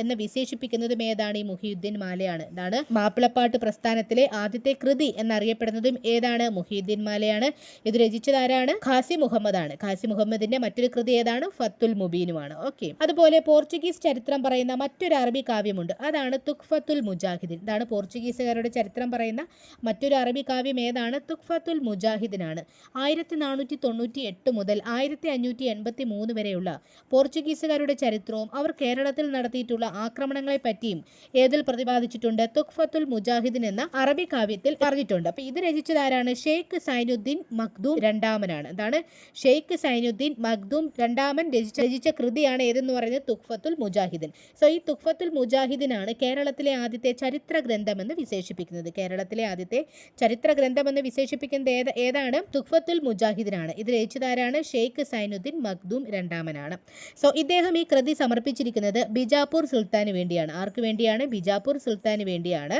എന്ന് വിശേഷിപ്പിക്കുന്നതും ഏതാണ്? ഈ മുഹീദ്ദീൻ മാലയാണ്. എന്താണ്? മാപ്പിളപ്പാട്ട് പ്രസ്ഥാനത്തിലെ ആദ്യത്തെ കൃതി എന്നറിയപ്പെടുന്നതും ഏതാണ്? മുഹീദ്ദീൻ മാലയാണ്. ഇത് രചിച്ചത് ആരാണ്? ഖാസി മുഹമ്മദാണ്. ഖാസി മുഹമ്മദിന്റെ മറ്റൊരു കൃതി ഏതാണ്? ഫത്തുൽ മുബീനുമാണ്. ഓക്കെ. അതുപോലെ പോർച്ചുഗീസ് ചരിത്രം പറയുന്ന മറ്റൊരു അറബി കാവ്യമുണ്ട്. അതാണ് തുഖ്ഫത്തുൽ മുജാഹിദീൻ. ഇതാണ് പോർച്ചുഗീസുകാരുടെ ചരിത്രം പറയുന്ന മറ്റൊരു അറബി കാവ്യം ഏതാണ്? തുഖ്ഫത്തുൽ മുജാഹിദിനാണ്. 1498 മുതൽ 1583 വരെയുള്ള പോർച്ചുഗീസുകാരുടെ ചരിത്രവും അവർ കേരളത്തിൽ നടത്തിയിട്ടുള്ള ആക്രമണങ്ങളെ പറ്റിയും ഏതിൽ പ്രതിപാദിച്ചിട്ടുണ്ട്? തുഖ്ഫത്തുൽ മുജാഹിദിൻ എന്ന അറബി കാവ്യത്തിൽ പറഞ്ഞിട്ടുണ്ട്. അപ്പൊ ഇത് രചിച്ചത് ആരാണ്? ഷെയ്ഖ് സൈനുദ്ദീൻ മഖ്ദൂം രണ്ടാമനാണ്. എന്താണ്? ഷെയ്ഖ് സൈനുദ്ദീൻ മഖ്ദൂം രണ്ടാമൻ രചിച്ച കൃതിയാണ് ഏതെന്ന് പറയുന്നത്? തുഖ്ഫത്തുൽ മുജാഹിദിൻ. സോ ഈ തുഖ്ഫത്തുൽ മുജാഹിദിനാണ് കേരളത്തിലെ ആദ്യത്തെ ചരിത്ര ഗ്രന്ഥമെന്ന് വിശേഷിപ്പിക്കുന്നത്. കേരളത്തിലെ ആദ്യത്തെ ചരിത്ര ഗ്രന്ഥമെന്ന് വിശേഷിപ്പിക്കുന്നത് ഏതാണ്? തുഖ്ഫത്തുൽ മുജാഹിദിനാണ്. ഇത് രചിച്ചതാരാണ്? ഷെയ്ഖ് സൈനുദ്ദീൻ മഖ്ദൂം രണ്ടാമനാണ്. സോ ഇദ്ദേഹം ഈ കൃതി സമർപ്പിച്ചിരിക്കുന്നത് ബിജാപൂർ സുൽത്താന് വേണ്ടിയാണ്. ആർക്ക് വേണ്ടിയാണ്? ബിജാപൂർ സുൽത്താന് വേണ്ടിയാണ്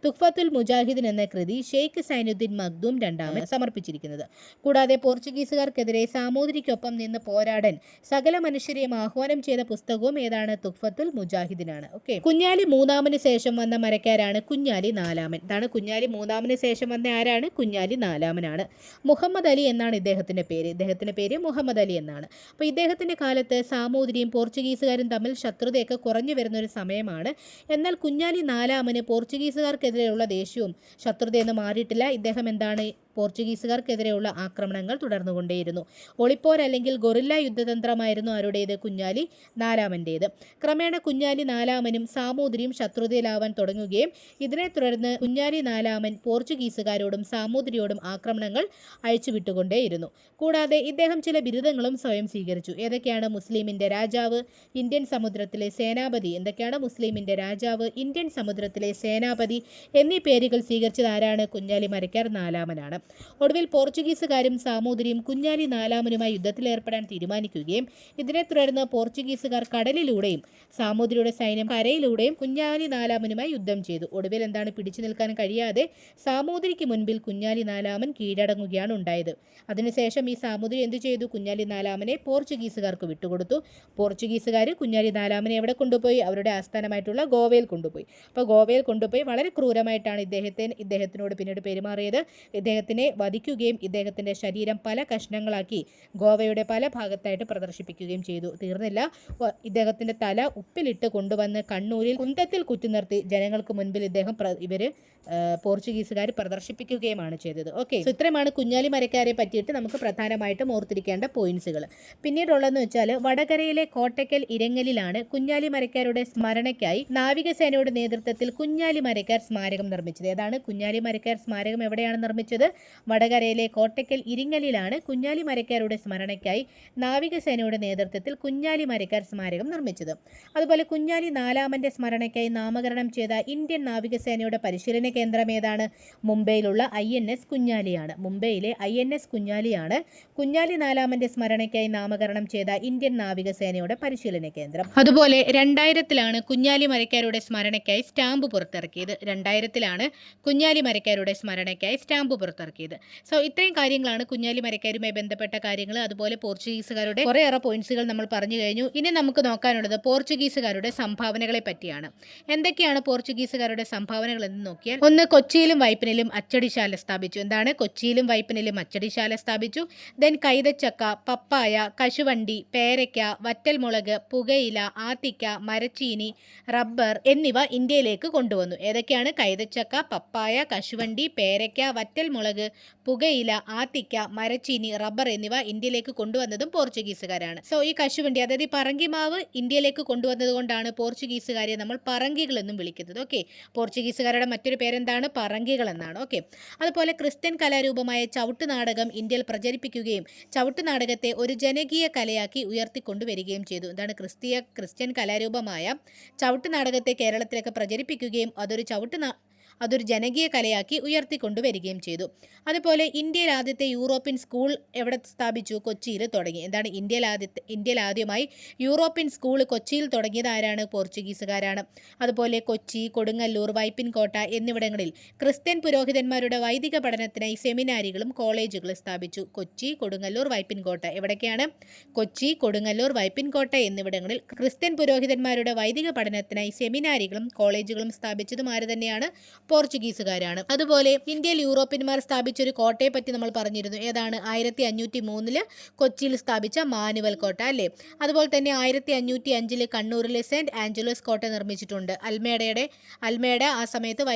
തുഖ്ഫത്തുൽ മുജാഹിദിൻ എന്ന കൃതി ഷെയ്ഖ് സൈനുദ്ദീൻ മഖ്ദൂം രണ്ടാമൻ സമർപ്പിച്ചിരിക്കുന്നത്. കൂടാതെ പോർച്ചുഗീസുകാർക്കെതിരെ സാമൂതിരിക്കൊപ്പം നിന്ന് പോരാടാൻ സകല മനുഷ്യരെയും ആഹ്വാനം ചെയ്ത പുസ്തകവും ഏതാണ്? തുഖ്ഫത്തുൽ മുജാഹിദിനാണ്. ഓക്കെ. കുഞ്ഞാലി മൂന്നാമന് ശേഷം വന്ന മരക്കാരാണ് കുഞ്ഞാലി നാലാമൻ. ഇതാണ് കുഞ്ഞാലി മൂന്നാമന് ശേഷം വന്ന ആരാണ്? കുഞ്ഞാലി നാലാമനാണ്. മുഹമ്മദ് അലി എന്നാണ് ഇദ്ദേഹത്തിന്റെ പേര്. ഇദ്ദേഹത്തിന്റെ പേര് മുഹമ്മദ് അലി എന്നാണ്. അപ്പോൾ ഇദ്ദേഹത്തിന്റെ കാലത്ത് സാമൂതിരിയും പോർച്ചുഗീസുകാരും തമ്മിൽ ശത്രുതയൊക്കെ കുറഞ്ഞു വരുന്ന ഒരു സമയമാണ്. എന്നാൽ കുഞ്ഞാലി നാലാമന് പോർച്ചുഗീസുകാർക്ക് െതിരെയുള്ള ദേഷ്യവും ശത്രുതയൊന്നും മാറിയിട്ടില്ല. ഇദ്ദേഹം എന്താണ്? പോർച്ചുഗീസുകാർക്കെതിരെയുള്ള ആക്രമണങ്ങൾ തുടർന്നുകൊണ്ടേയിരുന്നു. ഒളിപ്പോർ അല്ലെങ്കിൽ ഗൊറില്ല യുദ്ധതന്ത്രമായിരുന്നു ആരുടേത്? കുഞ്ഞാലി നാലാമൻ്റേത്. ക്രമേണ കുഞ്ഞാലി നാലാമനും സാമൂതിരിയും ശത്രുതയിലാവാൻ തുടങ്ങുകയും ഇതിനെ തുടർന്ന് കുഞ്ഞാലി നാലാമൻ പോർച്ചുഗീസുകാരോടും സാമൂതിരിയോടും ആക്രമണങ്ങൾ അയച്ചുവിട്ടുകൊണ്ടേയിരുന്നു. കൂടാതെ ഇദ്ദേഹം ചില ബിരുദങ്ങളും സ്വയം സ്വീകരിച്ചു. ഏതൊക്കെയാണ്? മുസ്ലിമിൻ്റെ രാജാവ്, ഇന്ത്യൻ സമുദ്രത്തിലെ സേനാപതി. എന്തൊക്കെയാണ്? മുസ്ലിമിൻ്റെ രാജാവ്, ഇന്ത്യൻ സമുദ്രത്തിലെ സേനാപതി എന്നീ പേരുകൾ സ്വീകരിച്ചത് ആരാണ്? കുഞ്ഞാലി മരക്കാർ നാലാമനാണ്. ഒടുവിൽ പോർച്ചുഗീസുകാരും സാമൂതിരിയും കുഞ്ഞാലി നാലാമനുമായി യുദ്ധത്തിലേർപ്പെടാൻ തീരുമാനിക്കുകയും ഇതിനെ തുടർന്ന് പോർച്ചുഗീസുകാർ കടലിലൂടെയും സാമൂതിരിയുടെ സൈന്യം കരയിലൂടെയും കുഞ്ഞാലി നാലാമനുമായി യുദ്ധം ചെയ്തു. ഒടുവിൽ എന്താണ്? പിടിച്ചു നിൽക്കാൻ കഴിയാതെ സാമൂതിരിക്ക് മുൻപിൽ കുഞ്ഞാലി നാലാമൻ കീഴടങ്ങുകയാണ് ഉണ്ടായത്. അതിനുശേഷം ഈ സാമൂതിരി എന്തു ചെയ്തു? കുഞ്ഞാലി നാലാമനെ പോർച്ചുഗീസുകാർക്ക് വിട്ടുകൊടുത്തു. പോർച്ചുഗീസുകാർ കുഞ്ഞാലി നാലാമനെ എവിടെ കൊണ്ടുപോയി? അവരുടെ ആസ്ഥാനമായിട്ടുള്ള ഗോവയിൽ കൊണ്ടുപോയി. അപ്പോൾ ഗോവയിൽ കൊണ്ടുപോയി വളരെ ക്രൂരമായിട്ടാണ് ഇദ്ദേഹത്തിനോട് പിന്നീട് പെരുമാറിയത്. ഇദ്ദേഹത്തിനെ വധിക്കുകയും ഇദ്ദേഹത്തിൻ്റെ ശരീരം പല കഷ്ണങ്ങളാക്കി ഗോവയുടെ പല ഭാഗത്തായിട്ട് പ്രദർശിപ്പിക്കുകയും ചെയ്തു. തീർന്നില്ല. ഇദ്ദേഹത്തിൻ്റെ തല ഉപ്പിലിട്ട് കൊണ്ടുവന്ന് കണ്ണൂരിൽ കുന്തത്തിൽ കുത്തിനിർത്തി ജനങ്ങൾക്ക് മുൻപിൽ പോർച്ചുഗീസുകാർ പ്രദർശിപ്പിക്കുകയുമാണ് ചെയ്തത്. ഓക്കെ. സോ ഇത്രയുമാണ് കുഞ്ഞാലി മരക്കാരെ പറ്റിയിട്ട് നമുക്ക് പ്രധാനമായിട്ടും ഓർത്തിരിക്കേണ്ട പോയിന്റ്സുകൾ. പിന്നീടുള്ളതെന്ന് വെച്ചാൽ വടകരയിലെ കോട്ടയ്ക്കൽ ഇരങ്ങലിലാണ് കുഞ്ഞാലി മരക്കാരുടെ സ്മരണയ്ക്കായി നാവികസേനയുടെ നേതൃത്വത്തിൽ കുഞ്ഞാലി മരക്കാർ സ്മാരകം നിർമ്മിച്ചത്. ഏതാണ്? കുഞ്ഞാലി മരക്കാർ സ്മാരകം എവിടെയാണ് നിർമ്മിച്ചത്? വടകരയിലെ കോട്ടയ്ക്കൽ ഇരിങ്ങലിലാണ് കുഞ്ഞാലി മരക്കാരുടെ സ്മരണയ്ക്കായി നാവികസേനയുടെ നേതൃത്വത്തിൽ കുഞ്ഞാലി മരക്കാർ സ്മാരകം നിർമ്മിച്ചത്. അതുപോലെ കുഞ്ഞാലി നാലാമന്റെ സ്മരണയ്ക്കായി നാമകരണം ചെയ്ത ഇന്ത്യൻ നാവികസേനയുടെ പരിശീലന കേന്ദ്രം ഏതാണ്? മുംബൈയിലുള്ള INS കുഞ്ഞാലിയാണ്. മുംബൈയിലെ INS കുഞ്ഞാലിയാണ് കുഞ്ഞാലി നാലാമന്റെ സ്മരണയ്ക്കായി നാമകരണം ചെയ്ത ഇന്ത്യൻ നാവികസേനയുടെ പരിശീലന കേന്ദ്രം. അതുപോലെ 2000-ലാണ് കുഞ്ഞാലി മരക്കാരുടെ സ്മരണയ്ക്കായി സ്റ്റാമ്പ് പുറത്തിറക്കിയത്. 2000-ലാണ് കുഞ്ഞാലി മരക്കാരുടെ സ്മരണയ്ക്കായി സ്റ്റാമ്പ് പുറത്തിറക്കിയത്. സോ ഇത്രയും കാര്യങ്ങളാണ് കുഞ്ഞാലി മരക്കാരുമായി ബന്ധപ്പെട്ട കാര്യങ്ങൾ. അതുപോലെ പോർച്ചുഗീസുകാരുടെ കുറേയേറെ പോയിന്റ്സുകൾ നമ്മൾ പറഞ്ഞു കഴിഞ്ഞു. ഇനി നമുക്ക് നോക്കാനുള്ളത് പോർച്ചുഗീസുകാരുടെ സംഭാവനകളെ പറ്റിയാണ്. എന്തൊക്കെയാണ് പോർച്ചുഗീസുകാരുടെ സംഭാവനകൾ എന്ന് നോക്കിയാൽ, ഒന്ന്, കൊച്ചിയിലും വൈപ്പിനിലും അച്ചടിശാല സ്ഥാപിച്ചു. എന്താണ്? കൊച്ചിയിലും വൈപ്പിനിലും അച്ചടിശാല സ്ഥാപിച്ചു. ദെൻ കൈതച്ചക്ക, പപ്പായ, കശുവണ്ടി, പേരയ്ക്ക, വറ്റൽമുളക്, പുകയില, ആത്തിക്ക, മരച്ചീനി, റബ്ബർ എന്നിവ ഇന്ത്യയിലേക്ക് കൊണ്ടുവന്നു. ഏതൊക്കെയാണ്? കൈതച്ചക്ക, പപ്പായ, കശുവണ്ടി, പേരയ്ക്ക, വറ്റൽമുളക്, പുകയില, ആത്തിക്ക, മരച്ചീനി, റബ്ബർ എന്നിവ ഇന്ത്യയിലേക്ക് കൊണ്ടുവന്നതും പോർച്ചുഗീസുകാരാണ്. സോ ഈ കശുവണ്ടി, അതായത് ഈ പറങ്കിമാവ് ഇന്ത്യയിലേക്ക് കൊണ്ടുവന്നത് കൊണ്ടാണ് പോർച്ചുഗീസുകാരെ നമ്മൾ പറങ്കികൾ എന്നും വിളിക്കുന്നത്. ഓക്കെ, പോർച്ചുഗീസുകാരുടെ മറ്റൊരു പേരെന്താണ്? പറങ്കികൾ എന്നാണ്. ഓക്കെ, അതുപോലെ ക്രിസ്ത്യൻ കലാരൂപമായ ചവിട്ട് നാടകം ഇന്ത്യയിൽ പ്രചരിപ്പിക്കുകയും ചവിട്ട് നാടകത്തെ ഒരു ജനകീയ കലയാക്കി ഉയർത്തിക്കൊണ്ടുവരികയും ചെയ്തു. എന്താണ്? ക്രിസ്ത്യൻ കലാരൂപമായ ചവിട്ട് നാടകത്തെ കേരളത്തിലേക്ക് പ്രചരിപ്പിക്കുകയും അതൊരു ജനകീയ കലയാക്കി ഉയർത്തിക്കൊണ്ടുവരികയും ചെയ്തു. അതുപോലെ ഇന്ത്യയിൽ ആദ്യത്തെ യൂറോപ്യൻ സ്കൂൾ എവിടെ സ്ഥാപിച്ചു? കൊച്ചിയിൽ തുടങ്ങി. എന്താണ്? ഇന്ത്യയിൽ ആദ്യമായി യൂറോപ്യൻ സ്കൂൾ കൊച്ചിയിൽ തുടങ്ങിയത് ആരാണ്? പോർച്ചുഗീസുകാരാണ്. അതുപോലെ കൊച്ചി, കൊടുങ്ങല്ലൂർ, വൈപ്പിൻകോട്ട എന്നിവിടങ്ങളിൽ ക്രിസ്ത്യൻ പുരോഹിതന്മാരുടെ വൈദിക പഠനത്തിനായി സെമിനാരികളും കോളേജുകളും സ്ഥാപിച്ചു. കൊച്ചി, കൊടുങ്ങല്ലൂർ, വൈപ്പിൻകോട്ട എവിടേക്കാണ്? കൊച്ചി, കൊടുങ്ങല്ലൂർ, വൈപ്പിൻകോട്ട എന്നിവിടങ്ങളിൽ ക്രിസ്ത്യൻ പുരോഹിതന്മാരുടെ വൈദിക പഠനത്തിനായി സെമിനാരികളും കോളേജുകളും സ്ഥാപിച്ചതും ആര് തന്നെയാണ്? പോർച്ചുഗീസുകാരാണ്. അതുപോലെ ഇന്ത്യയിൽ യൂറോപ്യന്മാർ സ്ഥാപിച്ച ഒരു കോട്ടയെ പറ്റി നമ്മൾ പറഞ്ഞിരുന്നു. ഏതാണ്? 1503 കൊച്ചിയിൽ സ്ഥാപിച്ച മാനുവൽ കോട്ട അല്ലേ. അതുപോലെ തന്നെ 1505 കണ്ണൂരിലെ സെന്റ് ആഞ്ചലോസ് കോട്ട നിർമ്മിച്ചിട്ടുണ്ട്. അൽമേഡ ആ സമയത്ത്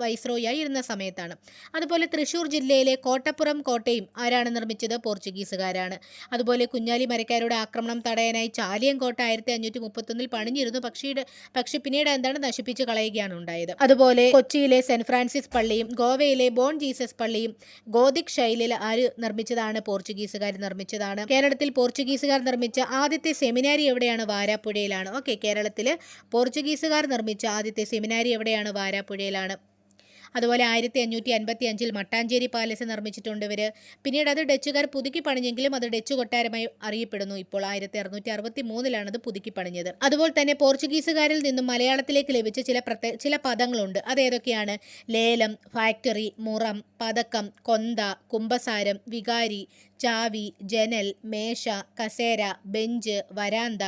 വൈസ്രോയി ഇരുന്ന സമയത്താണ്. അതുപോലെ തൃശ്ശൂർ ജില്ലയിലെ കോട്ടപ്പുറം കോട്ടയും ആരാണ് നിർമ്മിച്ചത്? പോർച്ചുഗീസുകാരാണ്. അതുപോലെ കുഞ്ഞാലി മരക്കാരുടെ ആക്രമണം തടയാനായി ചാലിയം കോട്ട 1531 പണിഞ്ഞിരുന്നു. പക്ഷേ പിന്നീട് എന്താണ്? നശിപ്പിച്ച് കളയുകയാണ് ഉണ്ടായത്. അതുപോലെ കൊച്ചിയിലെ സെന്റ് ഫ്രാൻസിസ് പള്ളിയും ഗോവയിലെ ബോൺ ജീസസ് പള്ളിയും ഗോതിക് ശൈലിയിൽ ആര് നിർമ്മിച്ചതാണ്? പോർച്ചുഗീസുകാർ നിർമ്മിച്ചതാണ്. കേരളത്തിൽ പോർച്ചുഗീസുകാർ നിർമ്മിച്ച ആദ്യത്തെ സെമിനാരി എവിടെയാണ്? വാരാപ്പുഴയിലാണ്. ഓക്കെ, കേരളത്തിൽ പോർച്ചുഗീസുകാർ നിർമ്മിച്ച ആദ്യത്തെ സെമിനാരി എവിടെയാണ്? വാരാപ്പുഴയിലാണ്. അതുപോലെ 1555 മട്ടാഞ്ചേരി പാലസ് നിർമ്മിച്ചിട്ടുണ്ട് ഇവർ. പിന്നീട് അത് ഡച്ചുകാർ പുതുക്കി പണിഞ്ഞെങ്കിലും അത് ഡച്ച് കൊട്ടാരമായി അറിയപ്പെടുന്നു. ഇപ്പോൾ 1663 അത് പുതുക്കി പണിഞ്ഞത്. അതുപോലെ തന്നെ പോർച്ചുഗീസുകാരിൽ നിന്നും മലയാളത്തിലേക്ക് ലഭിച്ച ചില പദങ്ങളുണ്ട്. അതേതൊക്കെയാണ്? ലേലം, ഫാക്ടറി, മുറം, പതക്കം, കൊന്ത, കുമ്പസാരം, വികാരി, ചാവി, ജനൽ, മേശ, കസേര, ബെഞ്ച്, വരാന്ത,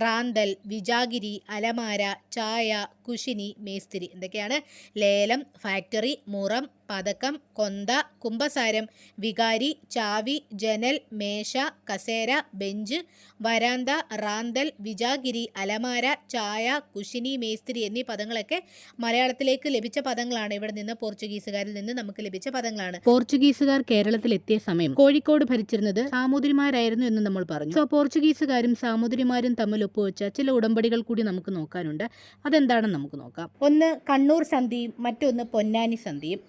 റാന്തൽ, വിജാഗിരി, അലമാര, ചായ, കുശിനി, മേസ്തിരി. എന്തൊക്കെയാണ്? ലേലം, ഫാക്ടറി, മുറം, പതക്കം, കൊന്ത, കുമ്പസാരം, വികാരി, ചാവി, ജനൽ, മേശ, കസേര, ബെഞ്ച്, വരാന്ത, റാന്തൽ, വിജാഗിരി, അലമാര, ചായ, കുശിനി, മേസ്തിരി എന്നീ പദങ്ങളൊക്കെ മലയാളത്തിലേക്ക് ലഭിച്ച പദങ്ങളാണ്. ഇവിടെ നിന്ന് പോർച്ചുഗീസുകാരിൽ നിന്ന് നമുക്ക് ലഭിച്ച പദങ്ങളാണ്. പോർച്ചുഗീസുകാർ കേരളത്തിൽ എത്തിയ സമയം കോഴിക്കോട് ഭരിച്ചിരുന്നത് സാമൂതിരിമാരായിരുന്നു എന്ന് നമ്മൾ പറഞ്ഞു. സോ പോർച്ചുഗീസുകാരും സാമൂതിരിമാരും തമ്മിൽ ഒപ്പുവെച്ച ചില ഉടമ്പടികൾ കൂടി നമുക്ക് നോക്കാനുണ്ട്. അതെന്താണെന്ന് നമുക്ക് നോക്കാം. ഒന്ന് കണ്ണൂർ സന്ധിയും മറ്റൊന്ന് പൊന്നാനി സന്ധിയും.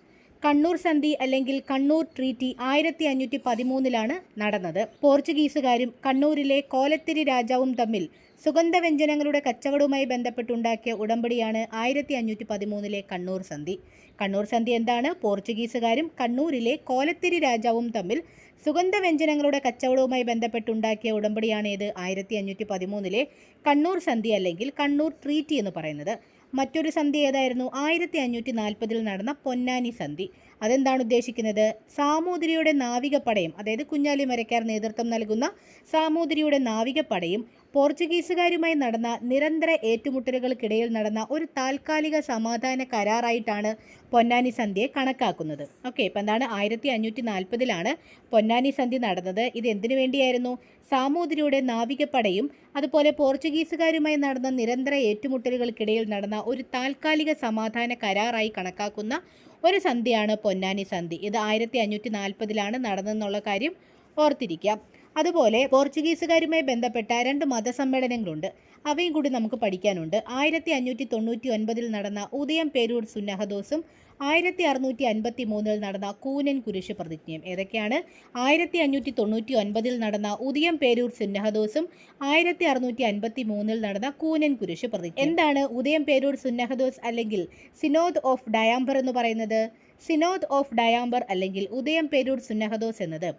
കണ്ണൂർ സന്ധി അല്ലെങ്കിൽ കണ്ണൂർ ട്രീറ്റി 1513 നടന്നത്. പോർച്ചുഗീസുകാരും കണ്ണൂരിലെ കോലത്തിരി രാജാവും തമ്മിൽ സുഗന്ധവ്യഞ്ജനങ്ങളുടെ കച്ചവടവുമായി ബന്ധപ്പെട്ടുണ്ടാക്കിയ ഉടമ്പടിയാണ് 1513 കണ്ണൂർ സന്ധി. കണ്ണൂർ സന്ധി എന്താണ്? പോർച്ചുഗീസുകാരും കണ്ണൂരിലെ കോലത്തിരി രാജാവും തമ്മിൽ സുഗന്ധവ്യഞ്ജനങ്ങളുടെ കച്ചവടവുമായി ബന്ധപ്പെട്ടുണ്ടാക്കിയ ഉടമ്പടിയാണ് ഇത് 1513 കണ്ണൂർ സന്ധി അല്ലെങ്കിൽ കണ്ണൂർ ട്രീറ്റി എന്ന് പറയുന്നത്. മറ്റൊരു സന്ധി ഏതായിരുന്നു? 1540 നടന്ന പൊന്നാനി സന്ധി. അതെന്താണ് ഉദ്ദേശിക്കുന്നത്? സാമൂതിരിയുടെ നാവികപ്പടയും, അതായത് കുഞ്ഞാലി മരക്കാർ നേതൃത്വം നൽകുന്ന സാമൂതിരിയുടെ നാവികപ്പടയും പോർച്ചുഗീസുകാരുമായി നടന്ന നിരന്തര ഏറ്റുമുട്ടലുകൾക്കിടയിൽ നടന്ന ഒരു താൽക്കാലിക സമാധാന കരാറായിട്ടാണ് പൊന്നാനി സന്ധിയെ കണക്കാക്കുന്നത്. ഓക്കെ, ഇപ്പം എന്താണ്? 1540 പൊന്നാനി സന്ധി നടന്നത്. ഇത് എന്തിനു വേണ്ടിയായിരുന്നു? സാമൂതിരിയുടെ നാവികപ്പടയും അതുപോലെ പോർച്ചുഗീസുകാരുമായി നടന്ന നിരന്തര ഏറ്റുമുട്ടലുകൾക്കിടയിൽ നടന്ന ഒരു താൽക്കാലിക സമാധാന കരാറായി കണക്കാക്കുന്ന ഒരു സന്ധിയാണ് പൊന്നാനി സന്ധി. ഇത് 1540 നടന്നെന്നുള്ള കാര്യം ഓർത്തിരിക്കാം. അതുപോലെ പോർച്ചുഗീസുകാരുമായി ബന്ധപ്പെട്ട 2 മതസമ്മേളനങ്ങളുണ്ട്. അവയും കൂടി നമുക്ക് പഠിക്കാനുണ്ട്. 1599 നടന്ന ഉദയം പേരൂർ സുന്നഹദോസും 1653 നടന്ന കൂനൻ കുരിശ് പ്രതിജ്ഞയും. ഏതൊക്കെയാണ്? 1599 നടന്ന ഉദയം പേരൂർ സുന്നഹദോസും 1653 നടന്ന കൂനൻ കുരിശ് പ്രതിജ്ഞ. എന്താണ് ഉദയം പേരൂർ സുന്നഹദോസ് അല്ലെങ്കിൽ സിനോദ് ഓഫ് ഡയാംബർ എന്ന് പറയുന്നത്? സിനോദ് ഓഫ് ഡയാംബർ അല്ലെങ്കിൽ ഉദയം പേരൂർ സുന്നഹദോസ് എന്നത്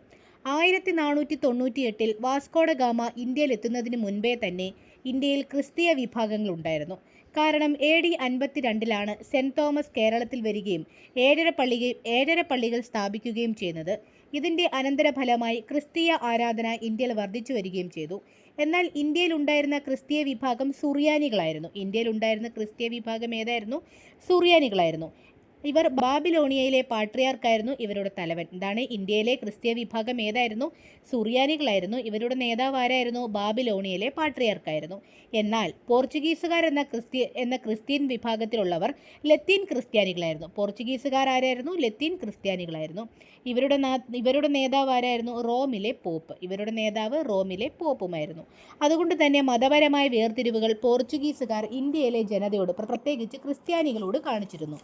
1498 വാസ്കോഡ ഗാമ ഇന്ത്യയിൽ എത്തുന്നതിന് മുൻപേ തന്നെ ഇന്ത്യയിൽ ക്രിസ്തീയ വിഭാഗങ്ങൾ ഉണ്ടായിരുന്നു. കാരണം AD 52 സെൻറ് തോമസ് കേരളത്തിൽ വരികയും ഏഴര പള്ളികൾ സ്ഥാപിക്കുകയും ചെയ്യുന്നത്. ഇതിൻ്റെ അനന്തരഫലമായി ക്രിസ്തീയ ആരാധന ഇന്ത്യയിൽ വർദ്ധിച്ചു വരികയും ചെയ്തു. എന്നാൽ ഇന്ത്യയിൽ ഉണ്ടായിരുന്ന ക്രിസ്തീയ വിഭാഗം സുറിയാനികളായിരുന്നു. സുറിയാനികളായിരുന്നു. ഇവർ ബാബിലോണിയയിലെ പാട്രിയാർക്കായിരുന്നു ഇവരുടെ തലവൻ. എന്താണ്? ഇന്ത്യയിലെ ക്രിസ്തീയ വിഭാഗം ഏതായിരുന്നു? സുറിയാനികളായിരുന്നു. ഇവരുടെ നേതാവ് ആരായിരുന്നു? ബാബിലോണിയയിലെ പാട്രിയാർക്കായിരുന്നു. എന്നാൽ പോർച്ചുഗീസുകാർ എന്ന ക്രിസ്ത്യൻ വിഭാഗത്തിലുള്ളവർ ലത്തീൻ ക്രിസ്ത്യാനികളായിരുന്നു. പോർച്ചുഗീസുകാർ ആരായിരുന്നു? ലത്തീൻ ക്രിസ്ത്യാനികളായിരുന്നു. ഇവരുടെ നേതാവ് ആരായിരുന്നു? റോമിലെ പോപ്പുമായിരുന്നു. അതുകൊണ്ട് തന്നെ മതപരമായ വേർതിരിവുകൾ പോർച്ചുഗീസുകാർ ഇന്ത്യയിലെ ജനതയോട്, പ്രത്യേകിച്ച് ക്രിസ്ത്യാനികളോട് കാണിച്ചിരുന്നു.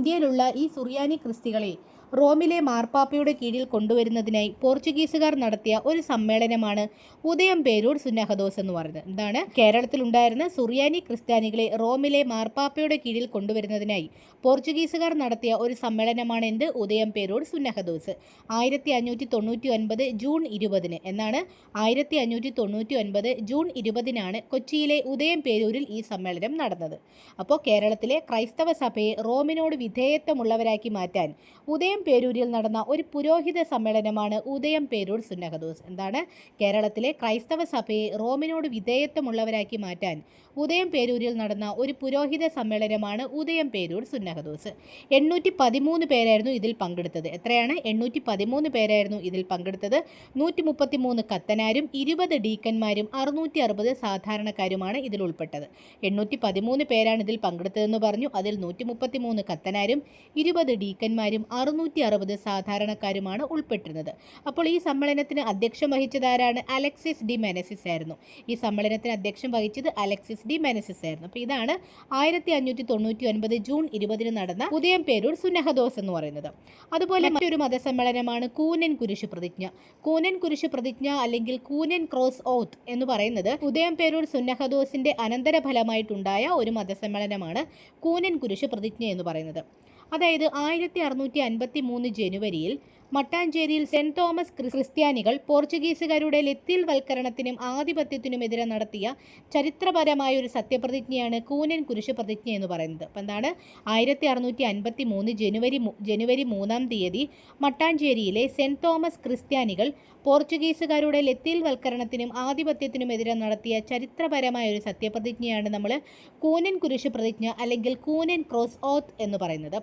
ഇന്ത്യയിലുള്ള ഈ സുറിയാനി ക്രിസ്തികളെ റോമിലെ മാർപ്പാപ്പയുടെ കീഴിൽ കൊണ്ടുവരുന്നതിനായി പോർച്ചുഗീസുകാർ നടത്തിയ ഒരു സമ്മേളനമാണ് ഉദയം പേരൂർ സുന്നഹദോസ് എന്ന് പറയുന്നത്. എന്താണ്? കേരളത്തിലുണ്ടായിരുന്ന സുറിയാനി ക്രിസ്ത്യാനികളെ റോമിലെ മാർപ്പാപ്പയുടെ കീഴിൽ കൊണ്ടുവരുന്നതിനായി പോർച്ചുഗീസുകാർ നടത്തിയ ഒരു സമ്മേളനമാണ് എന്ത്? ഉദയം പേരൂർ സുന്നഹദോസ്. 1599 ജൂൺ 20 എന്നാണ്. 1599 ജൂൺ 20 കൊച്ചിയിലെ ഉദയം പേരൂരിൽ ഈ സമ്മേളനം നടന്നത്. അപ്പോൾ കേരളത്തിലെ ക്രൈസ്തവ സഭയെ റോമിനോട് വിധേയത്വമുള്ളവരാക്കി മാറ്റാൻ ഉദയം പേരൂരിൽ നടന്ന ഒരു പുരോഹിത സമ്മേളനമാണ് ഉദയം പേരൂർ സുന്നഹദോസ്. എന്താണ്? കേരളത്തിലെ ക്രൈസ്തവ സഭയെ റോമിനോട് വിധേയത്വമുള്ളവരാക്കി മാറ്റാൻ ഉദയം പേരൂരിൽ നടന്ന ഒരു പുരോഹിത സമ്മേളനമാണ് ഉദയം പേരൂർ സുന്നഹദോസ്. 813 പേരായിരുന്നു ഇതിൽ പങ്കെടുത്തത്. എത്രയാണ്? 813 പേരായിരുന്നു ഇതിൽ പങ്കെടുത്തത്. 133 കത്തനാരും 20 ഡീക്കന്മാരും 660 സാധാരണക്കാരുമാണ് ഇതിൽ ഉൾപ്പെട്ടത്. 813 പേരാണ് ഇതിൽ പങ്കെടുത്തതെന്ന് പറഞ്ഞു. അതിൽ 133 കത്തനാരും 20 ഡീക്കന്മാരും 660 സാധാരണക്കാരുമാണ് ഉൾപ്പെട്ടിരുന്നത്. അപ്പോൾ ഈ സമ്മേളനത്തിന് അധ്യക്ഷം വഹിച്ചതാരാണ്? അലക്സിസ് ഡി മെനസിസ് ആയിരുന്നു. ഈ സമ്മേളനത്തിന് അധ്യക്ഷം വഹിച്ചത് അലക്സിസ് ഡി മെനസിസ് ആയിരുന്നു. അപ്പോൾ ഇതാണ് 1599 ജൂൺ 20 നടന്ന ഉദയം പേരൂർ സുന്നഹദോസ് എന്ന് പറയുന്നത്. അതുപോലെ മറ്റൊരു മതസമ്മേളനമാണ് കൂനൻ കുരിശ് പ്രതിജ്ഞ. കൂനൻ കുരിശ് പ്രതിജ്ഞ അല്ലെങ്കിൽ കൂനൻ ക്രോസ് ഓത്ത് എന്ന് പറയുന്നത് ഉദയം പേരൂർ സുന്നഹദോസിന്റെ അനന്തരഫലമായിട്ടുണ്ടായ ഒരു മതസമ്മേളനമാണ് കൂനൻ കുരിശ് പ്രതിജ്ഞ എന്ന് പറയുന്നത്. അതായത് 1653 ജനുവരിയിൽ മട്ടാഞ്ചേരിയിൽ സെന്റ് തോമസ് ക്രിസ്ത്യാനികൾ പോർച്ചുഗീസുകാരുടെ ലത്തീൻ വൽക്കരണത്തിനും ആധിപത്യത്തിനുമെതിരെ നടത്തിയ ചരിത്രപരമായ ഒരു സത്യപ്രതിജ്ഞയാണ് കൂനൻ കുരിശ് പ്രതിജ്ഞ എന്ന് പറയുന്നത്. അപ്പം എന്താണ്? 1653 ജനുവരി 3 മട്ടാഞ്ചേരിയിലെ സെന്റ് തോമസ് ക്രിസ്ത്യാനികൾ പോർച്ചുഗീസുകാരുടെ ലത്തീൻ വൽക്കരണത്തിനും ആധിപത്യത്തിനുമെതിരെ നടത്തിയ ചരിത്രപരമായ ഒരു സത്യപ്രതിജ്ഞയാണ് നമ്മൾ കൂനൻ കുരിശ് പ്രതിജ്ഞ അല്ലെങ്കിൽ കൂനൻ ക്രോസ് ഓത്ത് എന്ന് പറയുന്നത്.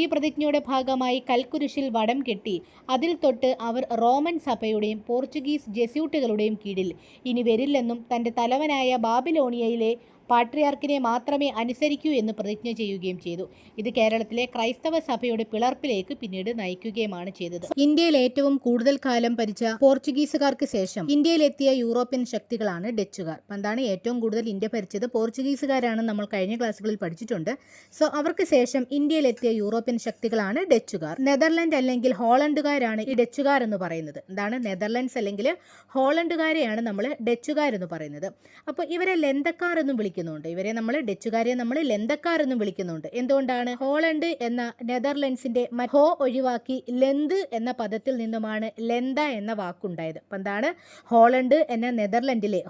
ഈ പ്രതിജ്ഞയുടെ ഭാഗമായി കൽക്കുരിശിൽ വടം കെട്ടി അതിൽ തൊട്ട് അവർ റോമൻ സഭയുടെയും പോർച്ചുഗീസ് ജെസ്യൂട്ടുകളുടെയും കീഴിൽ ഇനി വരില്ലെന്നും തൻ്റെ തലവനായ ബാബിലോണിയയിലെ പാട്രിയാർക്കിനെ മാത്രമേ അനുസരിക്കൂ എന്ന് പ്രതിജ്ഞ ചെയ്യുകയും ചെയ്തു. ഇത് കേരളത്തിലെ ക്രൈസ്തവ സഭയുടെ പിളർപ്പിലേക്ക് പിന്നീട് നയിക്കുകയുമാണ് ചെയ്തത്. ഇന്ത്യയിൽ ഏറ്റവും കൂടുതൽ കാലം ഭരിച്ച പോർച്ചുഗീസുകാർക്ക് ശേഷം ഇന്ത്യയിലെത്തിയ യൂറോപ്യൻ ശക്തികളാണ് ഡച്ചുകാർ. എന്താണ്? ഏറ്റവും കൂടുതൽ ഇന്ത്യ ഭരിച്ചത് പോർച്ചുഗീസുകാരാണ്, നമ്മൾ കഴിഞ്ഞ ക്ലാസ്സുകളിൽ പഠിച്ചിട്ടുണ്ട്. സോ അവർക്ക് ശേഷം ഇന്ത്യയിലെത്തിയ യൂറോപ്യൻ ശക്തികളാണ് ഡച്ചുകാർ. നെതർലൻഡ് അല്ലെങ്കിൽ ഹോളണ്ടുകാരാണ് ഈ ഡച്ചുകാർ എന്ന് പറയുന്നത്. എന്താണ്? നെതർലൻഡ്സ് അല്ലെങ്കിൽ ഹോളണ്ടുകാരെയാണ് നമ്മൾ ഡച്ചുകാർ എന്ന് പറയുന്നത്. അപ്പോൾ ഇവരെ ലെന്തക്കാർ എന്നും വിളിക്കുന്നുണ്ട്. ഇവരെ നമ്മൾ ഡച്ചുകാരെ നമ്മൾ ലെന്തക്കാർ എന്നും വിളിക്കുന്നുണ്ട്. എന്തുകൊണ്ടാണ്? ഹോളണ്ട് എന്ന നെതർലൻഡ്സിന്റെ ഹോ ഒഴിവാക്കി ലെന്ത് എന്ന പദത്തിൽ നിന്നുമാണ് ലെന്ത എന്ന വാക്കുണ്ടായത്. അപ്പം എന്താണ്? ഹോളണ്ട് എന്ന നെതർലൻഡിലെ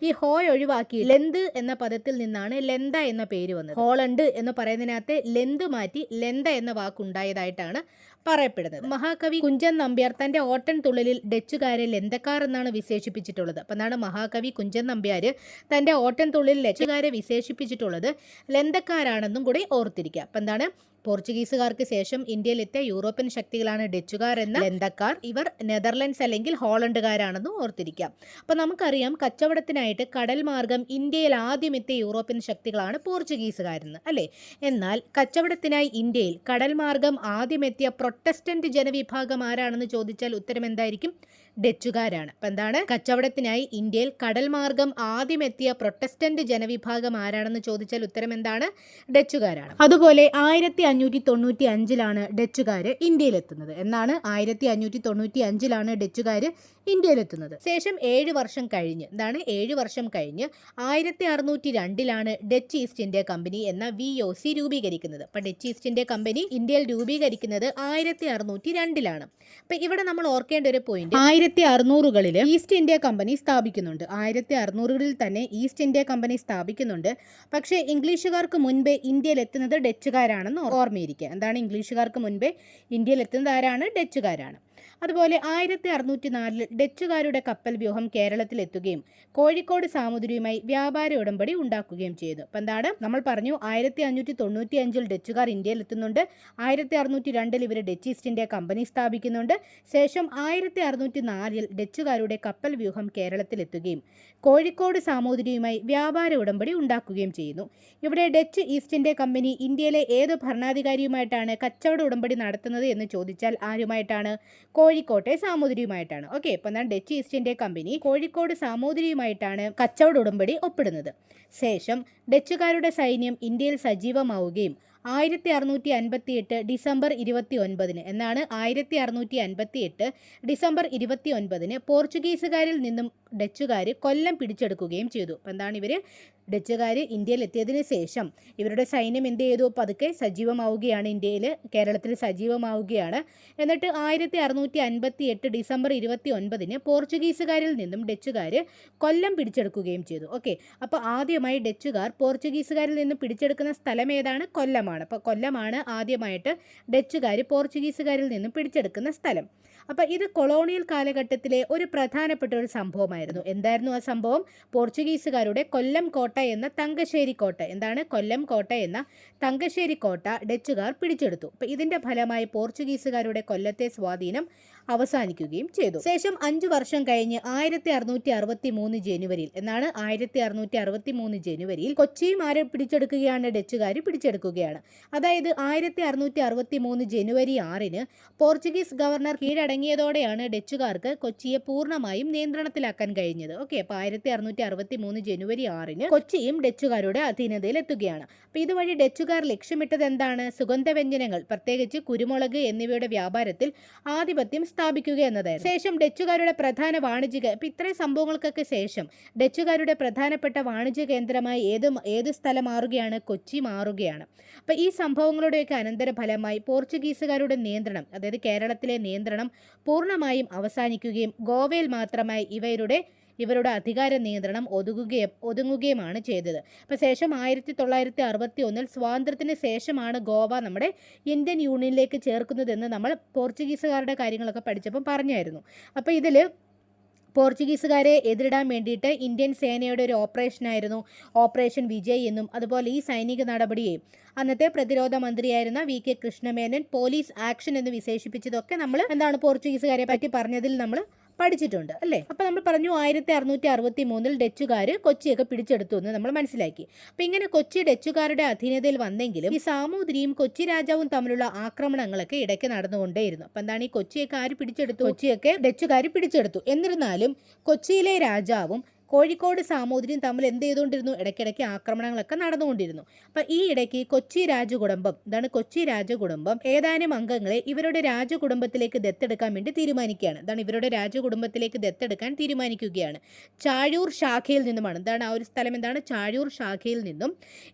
ഈ ഹോ ഒഴിവാക്കി ലെന്ത് എന്ന പദത്തിൽ നിന്നാണ് ലെന്ത എന്ന പേര് വന്നത്. ഹോളണ്ട് എന്ന് പറയുന്നതിനകത്ത് ലെന്ത് മാറ്റി ലെന്ത എന്ന വാക്കുണ്ടായതായിട്ടാണ് പറയപ്പെടുന്നത്. മഹാകവി കുഞ്ചൻ നമ്പ്യാർ തന്റെ ഓട്ടൻ തുള്ളലിൽ ഡച്ചുകാരെ ലെന്തക്കാർ എന്നാണ് വിശേഷിപ്പിച്ചിട്ടുള്ളത്. അപ്പം എന്താണ്? മഹാകവി കുഞ്ചൻ നമ്പ്യാർ തന്റെ ഓട്ടൻ തുള്ളിൽ ഡച്ചുകാരെ വിശേഷിപ്പിച്ചിട്ടുള്ളത് ലെന്തക്കാരാണെന്നും കൂടി ഓർത്തിരിക്കുക. അപ്പം എന്താണ്? പോർച്ചുഗീസുകാർക്ക് ശേഷം ഇന്ത്യയിലെത്തിയ യൂറോപ്യൻ ശക്തികളാണ് ഡച്ചുകാർ എന്ന ലെന്തക്കാർ. ഇവർ നെതർലൻഡ്സ് അല്ലെങ്കിൽ ഹോളണ്ടുകാരാണെന്ന് ഓർത്തിരിക്കാം. അപ്പോൾ നമുക്കറിയാം, കച്ചവടത്തിനായിട്ട് കടൽ മാർഗം ഇന്ത്യയിൽ ആദ്യമെത്തിയ യൂറോപ്യൻ ശക്തികളാണ് പോർച്ചുഗീസുകാരെന്ന്, അല്ലേ? എന്നാൽ കച്ചവടത്തിനായി ഇന്ത്യയിൽ കടൽ മാർഗം ആദ്യമെത്തിയ പ്രൊട്ടസ്റ്റന്റ് ജനവിഭാഗം ആരാണെന്ന് ചോദിച്ചാൽ ഉത്തരം എന്തായിരിക്കും? ഡച്ചുകാരാണ്. അപ്പം എന്താണ്, കച്ചവടത്തിനായി ഇന്ത്യയിൽ കടൽ മാർഗം ആദ്യം എത്തിയ പ്രൊട്ടസ്റ്റന്റ് ജനവിഭാഗം ആരാണെന്ന് ചോദിച്ചാൽ ഉത്തരം എന്താണ്, ഡച്ചുകാരാണ്. അതുപോലെ 1595 ഡച്ചുകാര് ഇന്ത്യയിലെത്തുന്നത്. എന്നാണ് 1595 ഡച്ചുകാര് ഇന്ത്യയിലെത്തുന്നത്. ശേഷം 7 വർഷം കഴിഞ്ഞ്, എന്താണ് 7 വർഷം കഴിഞ്ഞ് 1602 ഡച്ച് ഈസ്റ്റ് ഇന്ത്യ കമ്പനി എന്ന VOC രൂപീകരിക്കുന്നത്. അപ്പൊ ഡച്ച് ഈസ്റ്റ് ഇന്ത്യ കമ്പനി ഇന്ത്യയിൽ രൂപീകരിക്കുന്നത് 1602. അപ്പൊ ഇവിടെ നമ്മൾ ഓർക്കേണ്ട ഒരു പോയിന്റ്, 1600-കളിൽ ഈസ്റ്റ് ഇന്ത്യ കമ്പനി സ്ഥാപിക്കുന്നുണ്ട്. 1600-കളിൽ തന്നെ ഈസ്റ്റ് ഇന്ത്യ കമ്പനി സ്ഥാപിക്കുന്നുണ്ട്. പക്ഷേ ഇംഗ്ലീഷുകാർക്ക് മുൻപേ ഇന്ത്യയിൽ എത്തുന്നത് ഡച്ചുകാരാണെന്ന് ഓർമ്മയിരിക്കുക. എന്താണ്, ഇംഗ്ലീഷുകാർക്ക് മുൻപേ ഇന്ത്യയിൽ എത്തുന്നത് ആരാണ്, ഡച്ചുകാരാണ്. അതുപോലെ 1604 ഡച്ചുകാരുടെ കപ്പൽ വ്യൂഹം കേരളത്തിലെത്തുകയും കോഴിക്കോട് സാമുദ്രിയുമായി വ്യാപാര ഉടമ്പടി ഉണ്ടാക്കുകയും ചെയ്തു. അപ്പം എന്താണ്, നമ്മൾ പറഞ്ഞു 1595 ഡച്ചുകാർ ഇന്ത്യയിൽ എത്തുന്നുണ്ട്. 1602 ഇവർ ഡച്ച് ഈസ്റ്റ് ഇന്ത്യ കമ്പനി സ്ഥാപിക്കുന്നുണ്ട്. ശേഷം 1604 ഡച്ചുകാരുടെ കപ്പൽ വ്യൂഹം കേരളത്തിലെത്തുകയും കോഴിക്കോട് സാമുദ്രിയുമായി വ്യാപാര ഉടമ്പടി ഉണ്ടാക്കുകയും ചെയ്യുന്നു. ഇവിടെ ഡച്ച് ഈസ്റ്റ് ഇന്ത്യ കമ്പനി ഇന്ത്യയിലെ ഏത് ഭരണാധികാരിയുമായിട്ടാണ് കച്ചവട ഉടമ്പടി നടത്തുന്നത് എന്ന് ചോദിച്ചാൽ ആരുമായിട്ടാണ്, കോഴിക്കോട്ടെ സാമൂതിരിയുമായിട്ടാണ്. ഓക്കെ, അപ്പം എന്താണ്, Dutch East India company Kozhikode സാമൂതിരിയുമായിട്ടാണ് കച്ചവട ഉടമ്പടി ഒപ്പിടുന്നത്. ശേഷം ഡച്ചുകാരുടെ സൈന്യം ഇന്ത്യയിൽ സജീവമാവുകയും 1658 ഡിസംബർ 29 എന്നാണ് 1658 ഡിസംബർ 29 പോർച്ചുഗീസുകാരിൽ നിന്നും ഡച്ചുകാർ കൊല്ലം പിടിച്ചെടുക്കുകയും ചെയ്തു. അപ്പം എന്താണ്, ഇവർ ഡച്ചുകാർ ഇന്ത്യയിൽ എത്തിയതിന് ശേഷം ഇവരുടെ സൈന്യം എന്ത് ചെയ്തു, പതുക്കെ സജീവമാവുകയാണ്, ഇന്ത്യയിൽ കേരളത്തിൽ സജീവമാവുകയാണ്. എന്നിട്ട് 1658 ഡിസംബർ 29 പോർച്ചുഗീസുകാരിൽ നിന്നും ഡച്ചുകാർ കൊല്ലം പിടിച്ചെടുക്കുകയും ചെയ്തു. ഓക്കെ, അപ്പോൾ ആദ്യമായി ഡച്ചുകാർ പോർച്ചുഗീസുകാരിൽ നിന്നും പിടിച്ചെടുക്കുന്ന സ്ഥലം ഏതാണ്, കൊല്ലമാണ്. അപ്പോൾ കൊല്ലമാണ് ആദ്യമായിട്ട് ഡച്ചുകാർ പോർച്ചുഗീസുകാരിൽ നിന്നും പിടിച്ചെടുക്കുന്ന സ്ഥലം. അപ്പോൾ ഇത് കൊളോണിയൽ കാലഘട്ടത്തിലെ ഒരു പ്രധാനപ്പെട്ട ഒരു സംഭവമായിരുന്നു. എന്തായിരുന്നു ആ സംഭവം, പോർച്ചുഗീസുകാരുടെ കൊല്ലം കോട്ട എന്ന തങ്കശ്ശേരി കോട്ട, എന്താണ്, കൊല്ലം കോട്ട എന്ന തങ്കശ്ശേരി കോട്ട ഡച്ചുകാർ പിടിച്ചെടുത്തു. അപ്പോൾ ഇതിന്റെ ഫലമായി പോർച്ചുഗീസുകാരുടെ കൊല്ലത്തെ സ്വാധീനം അവസാനിക്കുകയും ചെയ്തു. ശേഷം 5 വർഷം കഴിഞ്ഞ് 1663 ജനുവരിയിൽ, എന്നാണ് 1663 ജനുവരിയിൽ കൊച്ചിയും ആരെ പിടിച്ചെടുക്കുകയാണ്, ഡച്ചുകാർ പിടിച്ചെടുക്കുകയാണ്. അതായത് 1663 ജനുവരി 6 പോർച്ചുഗീസ് ഗവർണർ കീഴടങ്ങിയതോടെയാണ് ഡച്ചുകാർക്ക് കൊച്ചിയെ പൂർണ്ണമായും നിയന്ത്രണത്തിലാക്കാൻ കഴിഞ്ഞത്. ഓക്കെ, അപ്പോൾ 1663 ജനുവരി 6 കൊച്ചിയും ഡച്ചുകാരുടെ അധീനതയിൽ എത്തുകയാണ്. അപ്പോൾ ഇതുവഴി ഡച്ചുകാർ ലക്ഷ്യമിട്ടത് എന്താണ്, സുഗന്ധവ്യഞ്ജനങ്ങൾ പ്രത്യേകിച്ച് കുരുമുളക് എന്നിവയുടെ വ്യാപാരത്തിൽ ആധിപത്യം സ്ഥാപിക്കുക എന്നതായിരുന്നു. ശേഷം ഡച്ചുകാരുടെ പ്രധാന വാണിജ്യ, ഇപ്പം ഇത്രയും സംഭവങ്ങൾക്കൊക്കെ ശേഷം ഡച്ചുകാരുടെ പ്രധാനപ്പെട്ട വാണിജ്യ കേന്ദ്രമായി ഏത് സ്ഥലം മാറുകയാണ്, കൊച്ചി മാറുകയാണ്. അപ്പം ഈ സംഭവങ്ങളുടെയൊക്കെ അനന്തരഫലമായി പോർച്ചുഗീസുകാരുടെ നിയന്ത്രണം, അതായത് കേരളത്തിലെ നിയന്ത്രണം പൂർണ്ണമായും അവസാനിക്കുകയും ഗോവയിൽ മാത്രമായി ഇവരുടെ അധികാര നിയന്ത്രണം ഒതുങ്ങുകയുമാണ് ചെയ്തത്. അപ്പോൾ ശേഷം 1961 സ്വാതന്ത്ര്യത്തിന് ശേഷമാണ് ഗോവ നമ്മുടെ ഇന്ത്യൻ യൂണിയനിലേക്ക് ചേർക്കുന്നതെന്ന് നമ്മൾ പോർച്ചുഗീസുകാരുടെ കാര്യങ്ങളൊക്കെ പഠിച്ചപ്പോൾ പറഞ്ഞായിരുന്നു. അപ്പോൾ ഇതിൽ പോർച്ചുഗീസുകാരെ എതിരിടാൻ വേണ്ടിയിട്ട് ഇന്ത്യൻ സേനയുടെ ഒരു ഓപ്പറേഷനായിരുന്നു ഓപ്പറേഷൻ വിജയ് എന്നും, അതുപോലെ ഈ സൈനിക നടപടിയെ അന്നത്തെ പ്രതിരോധ മന്ത്രിയായിരുന്ന VK കൃഷ്ണമേനോൻ പോലീസ് ആക്ഷൻ എന്ന് വിശേഷിപ്പിച്ചതൊക്കെ നമ്മൾ എന്താണ്, പോർച്ചുഗീസുകാരെ പറ്റി പറഞ്ഞതിൽ നമ്മൾ പഠിച്ചിട്ടുണ്ട് അല്ലേ. അപ്പോൾ നമ്മൾ പറഞ്ഞു 1663 ഡച്ചുകാർ കൊച്ചിയൊക്കെ പിടിച്ചെടുത്തു എന്ന് നമ്മൾ മനസ്സിലാക്കി. അപ്പോൾ ഇങ്ങനെ കൊച്ചി ഡച്ചുകാരുടെ അധീനതയിൽ വന്നെങ്കിലും ഈ സാമൂതിരിയും കൊച്ചി രാജാവും തമ്മിലുള്ള ആക്രമണങ്ങളൊക്കെ ഇടയ്ക്ക് നടന്നുകൊണ്ടേയിരുന്നു. അപ്പോൾ എന്താണ്, ഈ കൊച്ചിയൊക്കെ ആര് പിടിച്ചെടുത്തു, കൊച്ചിയൊക്കെ ഡച്ചുകാർ പിടിച്ചെടുത്തു. എന്നിരുന്നാലും കൊച്ചിയിലെ രാജാവും കോഴിക്കോട് സാമൂതിരിയും തമ്മിൽ എന്ത് ചെയ്തുകൊണ്ടിരുന്നു, ഇടയ്ക്കിടയ്ക്ക് ആക്രമണങ്ങളൊക്കെ നടന്നുകൊണ്ടിരുന്നു. അപ്പം ഈ ഇടയ്ക്ക് കൊച്ചി രാജകുടുംബം, ഇതാണ് കൊച്ചി രാജകുടുംബം, ഏതാനും അംഗങ്ങളെ ഇവരുടെ രാജകുടുംബത്തിലേക്ക് ദത്തെടുക്കാൻ വേണ്ടി തീരുമാനിക്കുകയാണ്. ഇതാണ് ഇവരുടെ രാജകുടുംബത്തിലേക്ക് ദത്തെടുക്കാൻ തീരുമാനിക്കുകയാണ്. ചാഴൂർ ശാഖയിൽ നിന്നുമാണ്, എന്താണ് ആ ഒരു സ്ഥലം, എന്താണ് ചാഴൂർ ശാഖയിൽ നിന്നും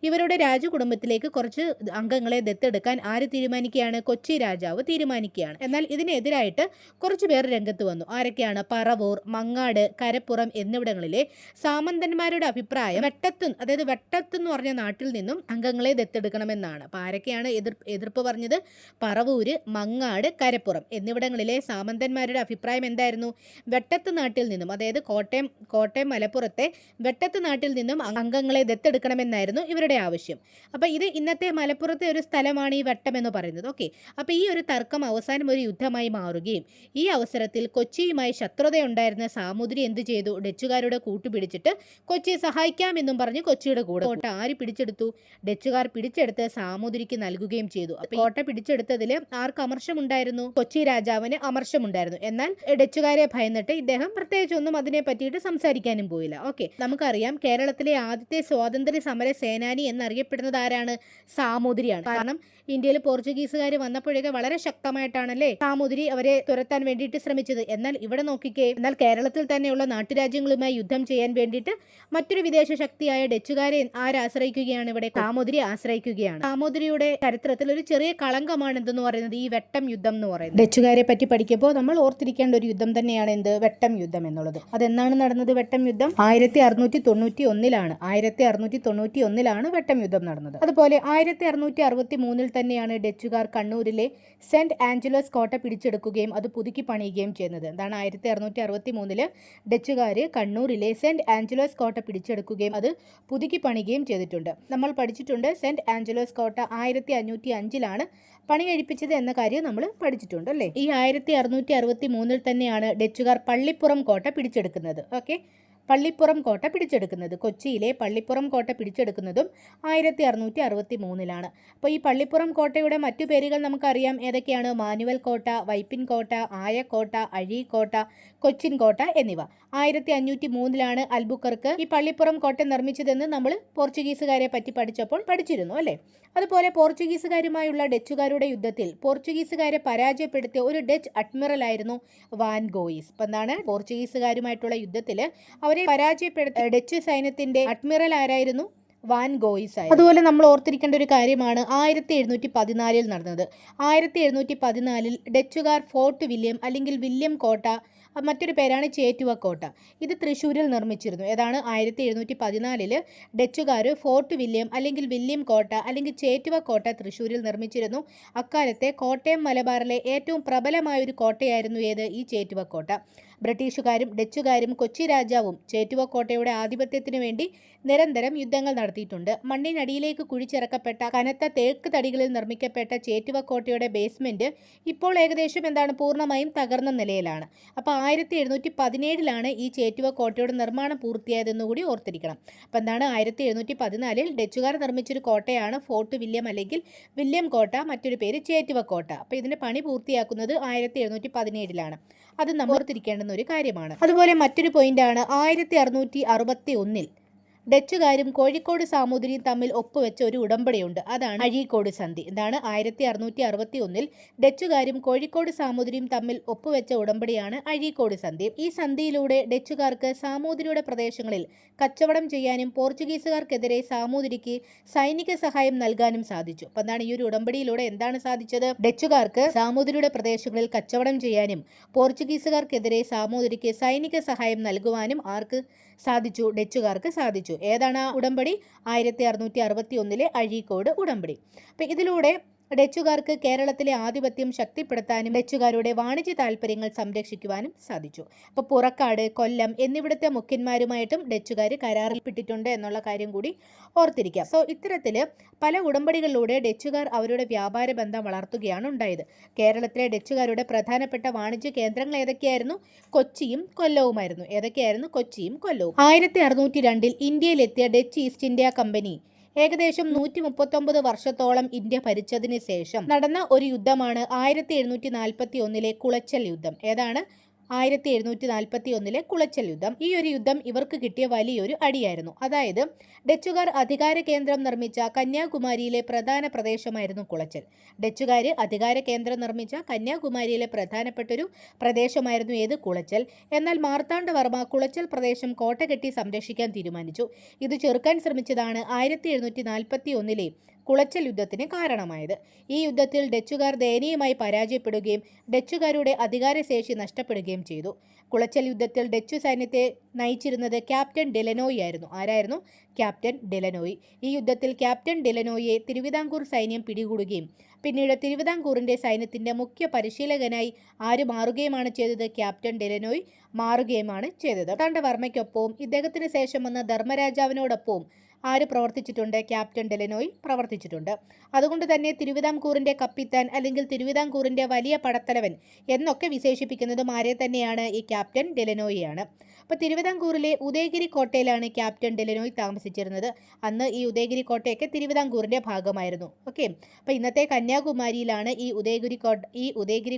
ഇവരുടെ രാജകുടുംബത്തിലേക്ക് കുറച്ച് അംഗങ്ങളെ ദത്തെടുക്കാൻ ആര് തീരുമാനിക്കുകയാണ്, കൊച്ചി രാജാവ് തീരുമാനിക്കുകയാണ്. എന്നാൽ ഇതിനെതിരായിട്ട് കുറച്ച് പേർ രംഗത്ത് വന്നു. ആരൊക്കെയാണ്, പറവൂർ, മങ്ങാട്, കരപ്പുറം എന്നിവിടങ്ങളിലെ സാമന്തന്മാരുടെ അഭിപ്രായം വെട്ടത്ത് എന്ന് പറഞ്ഞ നാട്ടിൽ നിന്നും അംഗങ്ങളെ ദത്തെടുക്കണമെന്നാണ്. അപ്പോൾ ആരൊക്കെയാണ് എതിർപ്പ് പറഞ്ഞത്, പറവൂര്, മങ്ങാട്, കരപ്പുറം എന്നിവിടങ്ങളിലെ സാമന്തന്മാരുടെ അഭിപ്രായം എന്തായിരുന്നു, വെട്ടത്ത് നാട്ടിൽ നിന്നും, അതായത് കോട്ടയം മലപ്പുറത്തെ വെട്ടത്ത് നാട്ടിൽ നിന്നും അംഗങ്ങളെ ദത്തെടുക്കണമെന്നായിരുന്നു ഇവരുടെ ആവശ്യം. അപ്പോൾ ഇത് ഇന്നത്തെ മലപ്പുറത്തെ ഒരു സ്ഥലമാണ് ഈ വെട്ടം എന്ന് പറയുന്നത്. ഓക്കെ, അപ്പോൾ ഈ ഒരു തർക്കം അവസാനം ഒരു യുദ്ധമായി മാറുകയും ഈ അവസരത്തിൽ കൊച്ചിയുമായി ശത്രുതയുണ്ടായിരുന്ന സാമൂതിരി എന്ത് ചെയ്തു, ഡച്ചുകാരുടെ കൂട്ടുപിടിച്ചിട്ട് കൊച്ചിയെ സഹായിക്കാമെന്നും പറഞ്ഞ് കൊച്ചിയുടെ കൂടെ കോട്ട ആര് പിടിച്ചെടുത്തു? ഡച്ചുകാർ പിടിച്ചെടുത്ത് സാമൂതിരിക്ക് നൽകുകയും ചെയ്തു. കോട്ട പിടിച്ചെടുത്തതിൽ ആർക്ക് അമർഷമുണ്ടായിരുന്നു? കൊച്ചി രാജാവിന് അമർഷമുണ്ടായിരുന്നു. എന്നാൽ ഡച്ചുകാരെ ഭയന്നിട്ട് ഇദ്ദേഹം പ്രത്യേകിച്ചൊന്നും അതിനെ പറ്റിയിട്ട് സംസാരിക്കാനും പോയില്ല. ഓക്കെ, നമുക്കറിയാം കേരളത്തിലെ ആദ്യത്തെ സ്വാതന്ത്ര്യ സമര സേനാനി എന്നറിയപ്പെടുന്നത് ആരാണ്? സാമൂതിരിയാണ്. കാരണം ഇന്ത്യയിൽ പോർച്ചുഗീസുകാർ വന്നപ്പോഴേക്ക് വളരെ ശക്തമായിട്ടാണല്ലേ സാമൂതിരി അവരെ തുരത്താൻ വേണ്ടിയിട്ട് ശ്രമിച്ചത്. എന്നാൽ ഇവിടെ നോക്കിക്കേ, എന്നാൽ കേരളത്തിൽ തന്നെയുള്ള നാട്ടുരാജ്യങ്ങളുമായി യുദ്ധം ചെയ്യാൻ വേണ്ടിയിട്ട് മറ്റൊരു വിദേശ ശക്തിയായ ഡച്ചുകാരെ ആശ്രയിക്കുകയാണ് ഇവിടെ? സാമൂതിരി ആശ്രയിക്കുകയാണ്. സാമൂതിരിയുടെ ചരിത്രത്തിൽ ഒരു ചെറിയ കളങ്കമാണ് എന്തെന്ന് പറയുന്നത് ഈ വെട്ടം യുദ്ധം എന്ന് പറയുന്നത്. ഡച്ചുകാരെ പറ്റി പഠിക്കുമ്പോൾ നമ്മൾ ഓർത്തിരിക്കേണ്ട ഒരു യുദ്ധം തന്നെയാണ് എന്ത്? വെട്ടം യുദ്ധം എന്നുള്ളത്. അതെന്നാണ് നടന്നത് വെട്ടം യുദ്ധം? 1691 1691 വെട്ടം യുദ്ധം നടന്നത്. അതുപോലെ 1663 തന്നെയാണ് ഡച്ചുകാർ കണ്ണൂരിലെ സെന്റ് ആഞ്ചലോസ് കോട്ട പിടിച്ചെടുക്കുകയും അത് പുതുക്കി പണിയുകയും ചെയ്യുന്നത്. എന്താണ് 1663 ഡച്ചുകാർ കണ്ണൂരിലെ സെന്റ് ആഞ്ചലോസ് കോട്ട പിടിച്ചെടുക്കുകയും അത് പുതുക്കി പണിയുകയും ചെയ്തിട്ടുണ്ട്. നമ്മൾ പഠിച്ചിട്ടുണ്ട് സെന്റ് ആഞ്ചലോസ് കോട്ട 1505 പണി കഴിപ്പിച്ചത് എന്ന കാര്യം നമ്മൾ പഠിച്ചിട്ടുണ്ട് അല്ലേ. ഈ 1663 തന്നെയാണ് ഡച്ചുകാർ പള്ളിപ്പുറം കോട്ട പിടിച്ചെടുക്കുന്നത്. ഓക്കെ, പള്ളിപ്പുറം കോട്ട പിടിച്ചെടുക്കുന്നത്, കൊച്ചിയിലെ പള്ളിപ്പുറം കോട്ട പിടിച്ചെടുക്കുന്നതും 1663 അപ്പോൾ ഈ പള്ളിപ്പുറം കോട്ടയുടെ മറ്റു പേരുകൾ നമുക്കറിയാം. ഏതൊക്കെയാണ്? മാനുവൽ കോട്ട, വൈപ്പിൻ കോട്ട, ആയക്കോട്ട, അഴീക്കോട്ട, കൊച്ചിൻ കോട്ട എന്നിവ. 1503 അൽബുക്കർക്ക് ഈ പള്ളിപ്പുറം കോട്ട നിർമ്മിച്ചതെന്ന് നമ്മൾ പോർച്ചുഗീസുകാരെ പറ്റി പഠിച്ചപ്പോൾ പഠിച്ചിരുന്നു അല്ലേ. അതുപോലെ പോർച്ചുഗീസുകാരുമായുള്ള ഡച്ചുകാരുടെ യുദ്ധത്തിൽ പോർച്ചുഗീസുകാരെ പരാജയപ്പെടുത്തിയ ഒരു ഡച്ച് അഡ്മിറൽ ആയിരുന്നു വാൻ ഗോയിസ്. അപ്പം എന്താണ്? പോർച്ചുഗീസുകാരുമായിട്ടുള്ള യുദ്ധത്തിൽ അവരെ പരാജയപ്പെടുത്തിയ ഡച്ച് സൈന്യത്തിന്റെ അഡ്മിറൽ ആരായിരുന്നു? വാൻ ഗോയിസ് ആയിരുന്നു. അതുപോലെ നമ്മൾ ഓർത്തിരിക്കേണ്ട ഒരു കാര്യമാണ് 1714 നടന്നത്. 1714 ഡച്ചുകാർ ഫോർട്ട് വില്യം അല്ലെങ്കിൽ വില്യം കോട്ട, മറ്റൊരു പേരാണ് ചേറ്റുവ കോട്ട, ഇത് തൃശ്ശൂരിൽ നിർമ്മിച്ചിരുന്നു. ഏതാണ്? 1714 ഡച്ചുകാർ ഫോർട്ട് വില്യം അല്ലെങ്കിൽ വില്യം കോട്ട അല്ലെങ്കിൽ ചേറ്റുവ കോട്ട തൃശ്ശൂരിൽ നിർമ്മിച്ചിരുന്നു. അക്കാലത്തെ കോട്ടയം മലബാറിലെ ഏറ്റവും പ്രബലമായ ഒരു കോട്ടയായിരുന്നു ഏത്? ഈ ചേറ്റുവ കോട്ട. ബ്രിട്ടീഷുകാരും ഡച്ചുകാരും കൊച്ചി രാജാവും ചേറ്റുവ കോട്ടയുടെ ആധിപത്യത്തിനു വേണ്ടി നിരന്തരം യുദ്ധങ്ങൾ നടത്തിയിട്ടുണ്ട്. മണ്ണിനടിയിലേക്ക് കുഴിച്ചിറക്കപ്പെട്ട കനത്ത തേക്ക് തടികളിൽ നിർമ്മിക്കപ്പെട്ട ചേറ്റുവ കോട്ടയുടെ ബേസ്മെന്റ് ഇപ്പോൾ ഏകദേശം എന്താണ്? പൂർണ്ണമായും തകർന്ന നിലയിലാണ്. അപ്പോൾ 1717 ഈ ചേറ്റുവ കോട്ടയുടെ നിർമ്മാണം പൂർത്തിയായതെന്നുകൂടി ഓർത്തിരിക്കണം. അപ്പോൾ എന്താണ്? 1714 ഡച്ചുകാർ നിർമ്മിച്ചൊരു കോട്ടയാണ് ഫോർട്ട് വില്യം അല്ലെങ്കിൽ വില്യം കോട്ട, മറ്റൊരു പേര് ചേറ്റുവ കോട്ട. അപ്പോൾ ഇതിന്റെ പണി പൂർത്തിയാക്കുന്നത് 1717 അത് നമ്മൾ ഓർത്തിരിക്കേണ്ടുന്ന ഒരു കാര്യമാണ്. അതുപോലെ മറ്റൊരു പോയിന്റാണ് 1661 ഡച്ചുകാരും കോഴിക്കോട് സാമൂതിരിയും തമ്മിൽ ഒപ്പുവെച്ച ഒരു ഉടമ്പടിയുണ്ട്. അതാണ് അഴീക്കോട് സന്ധി. എന്താണ്? 1661 ഡച്ചുകാരും കോഴിക്കോട് സാമൂതിരിയും തമ്മിൽ ഒപ്പുവെച്ച ഉടമ്പടിയാണ് അഴീക്കോട് സന്ധി. ഈ സന്ധിയിലൂടെ ഡച്ചുകാർക്ക് സാമൂതിരിയുടെ പ്രദേശങ്ങളിൽ കച്ചവടം ചെയ്യാനും പോർച്ചുഗീസുകാർക്കെതിരെ സാമൂതിരിക്ക് സൈനിക സഹായം നൽകാനും സാധിച്ചു. അപ്പം എന്താണ്? ഈ ഒരു ഉടമ്പടിയിലൂടെ എന്താണ് സാധിച്ചത്? ഡച്ചുകാർക്ക് സാമൂതിരിയുടെ പ്രദേശങ്ങളിൽ കച്ചവടം ചെയ്യാനും പോർച്ചുഗീസുകാർക്കെതിരെ സാമൂതിരിക്ക് സൈനിക സഹായം നൽകുവാനും ആർക്ക് സാധിച്ചു? ഡച്ചുകാർക്ക് സാധിച്ചു. ഏതാണ് ആ ഉടമ്പടി? 1661 അഴീക്കോട് ഉടമ്പടി. അപ്പം ഇതിലൂടെ ഡച്ചുകാർക്ക് കേരളത്തിലെ ആധിപത്യം ശക്തിപ്പെടുത്താനും ഡച്ചുകാരുടെ വാണിജ്യ താല്പര്യങ്ങൾ സംരക്ഷിക്കുവാനും സാധിച്ചു. അപ്പോൾ പുറക്കാട്, കൊല്ലം എന്നിവിടുത്തെ മുഖ്യന്മാരുമായിട്ടും ഡച്ചുകാർ കരാറിൽപ്പെട്ടിട്ടുണ്ട് എന്നുള്ള കാര്യം കൂടി ഓർത്തിരിക്കാം. സോ ഇത്തരത്തിൽ പല ഉടമ്പടികളിലൂടെ ഡച്ചുകാർ അവരുടെ വ്യാപാര ബന്ധം വളർത്തുകയാണ് ഉണ്ടായത്. കേരളത്തിലെ ഡച്ചുകാരുടെ പ്രധാനപ്പെട്ട വാണിജ്യ കേന്ദ്രങ്ങൾ ഏതൊക്കെയായിരുന്നു? കൊച്ചിയും കൊല്ലവുമായിരുന്നു. ഏതൊക്കെയായിരുന്നു? കൊച്ചിയും കൊല്ലവും. 1602 ഇന്ത്യയിലെത്തിയ ഡച്ച് ഈസ്റ്റ് ഇന്ത്യ കമ്പനി ഏകദേശം 139 വർഷത്തോളം ഇന്ത്യ ഭരിച്ചതിന് ശേഷം നടന്ന ഒരു യുദ്ധമാണ് 1741 കുളച്ചൽ യുദ്ധം. ഏതാണ്? 1741 കുളച്ചൽ യുദ്ധം. ഈ ഒരു യുദ്ധം ഇവർക്ക് കിട്ടിയ വലിയൊരു അടിയായിരുന്നു. അതായത് ഡച്ചുകാർ അധികാര കേന്ദ്രം നിർമ്മിച്ച കന്യാകുമാരിയിലെ പ്രധാന പ്രദേശമായിരുന്നു കുളച്ചൽ. ഡച്ചുകാർ അധികാര കേന്ദ്രം നിർമ്മിച്ച കന്യാകുമാരിയിലെ പ്രധാനപ്പെട്ടൊരു പ്രദേശമായിരുന്നു ഏത്? കുളച്ചൽ. എന്നാൽ മാർത്താണ്ഡവർമ്മ കുളച്ചൽ പ്രദേശം കോട്ട കെട്ടി സംരക്ഷിക്കാൻ തീരുമാനിച്ചു. ഇത് ചെറുക്കാൻ ശ്രമിച്ചതാണ് 1741 കുളച്ചൽ യുദ്ധത്തിന് കാരണമായത്. ഈ യുദ്ധത്തിൽ ഡച്ചുകാർ ദയനീയമായി പരാജയപ്പെടുകയും ഡച്ചുകാരുടെ അധികാരശേഷി നഷ്ടപ്പെടുകയും ചെയ്തു. കുളച്ചൽ യുദ്ധത്തിൽ ഡച്ചു സൈന്യത്തെ നയിച്ചിരുന്നത് ക്യാപ്റ്റൻ ഡെലനോയി ആയിരുന്നു. ആരായിരുന്നു? ക്യാപ്റ്റൻ ഡെലനോയി. ഈ യുദ്ധത്തിൽ ക്യാപ്റ്റൻ ഡെലനോയിയെ തിരുവിതാംകൂർ സൈന്യം പിടികൂടുകയും പിന്നീട് തിരുവിതാംകൂറിന്റെ സൈന്യത്തിന്റെ മുഖ്യ പരിശീലകനായി ആര് മാറുകയുമാണ് ചെയ്തത്? ക്യാപ്റ്റൻ ഡെലനോയി മാറുകയുമാണ് ചെയ്തത്. മാർത്താണ്ഡവർമ്മയ്ക്കൊപ്പവും ഇദ്ദേഹത്തിന് ശേഷം വന്ന ധർമ്മരാജാവിനോടൊപ്പവും ആര് പ്രവർത്തിച്ചിട്ടുണ്ട്? ക്യാപ്റ്റൻ ഡെലനോയ് പ്രവർത്തിച്ചിട്ടുണ്ട്. അതുകൊണ്ട് തന്നെ തിരുവിതാംകൂറിൻ്റെ കപ്പിത്താൻ അല്ലെങ്കിൽ തിരുവിതാംകൂറിൻ്റെ വലിയ പടത്തലവൻ എന്നൊക്കെ വിശേഷിപ്പിക്കുന്നതും ആരെ തന്നെയാണ്? ഈ ക്യാപ്റ്റൻ ഡെലനോയിയാണ്. അപ്പോൾ തിരുവിതാംകൂറിലെ ഉദയഗിരി കോട്ടയിലാണ് ക്യാപ്റ്റൻ ഡെലനോയ് താമസിച്ചിരുന്നത്. അന്ന് ഈ ഉദയഗിരി കോട്ടയൊക്കെ തിരുവിതാംകൂറിൻ്റെ ഭാഗമായിരുന്നു. ഓക്കെ, അപ്പോൾ ഇന്നത്തെ കന്യാകുമാരിയിലാണ് ഈ ഉദയഗിരി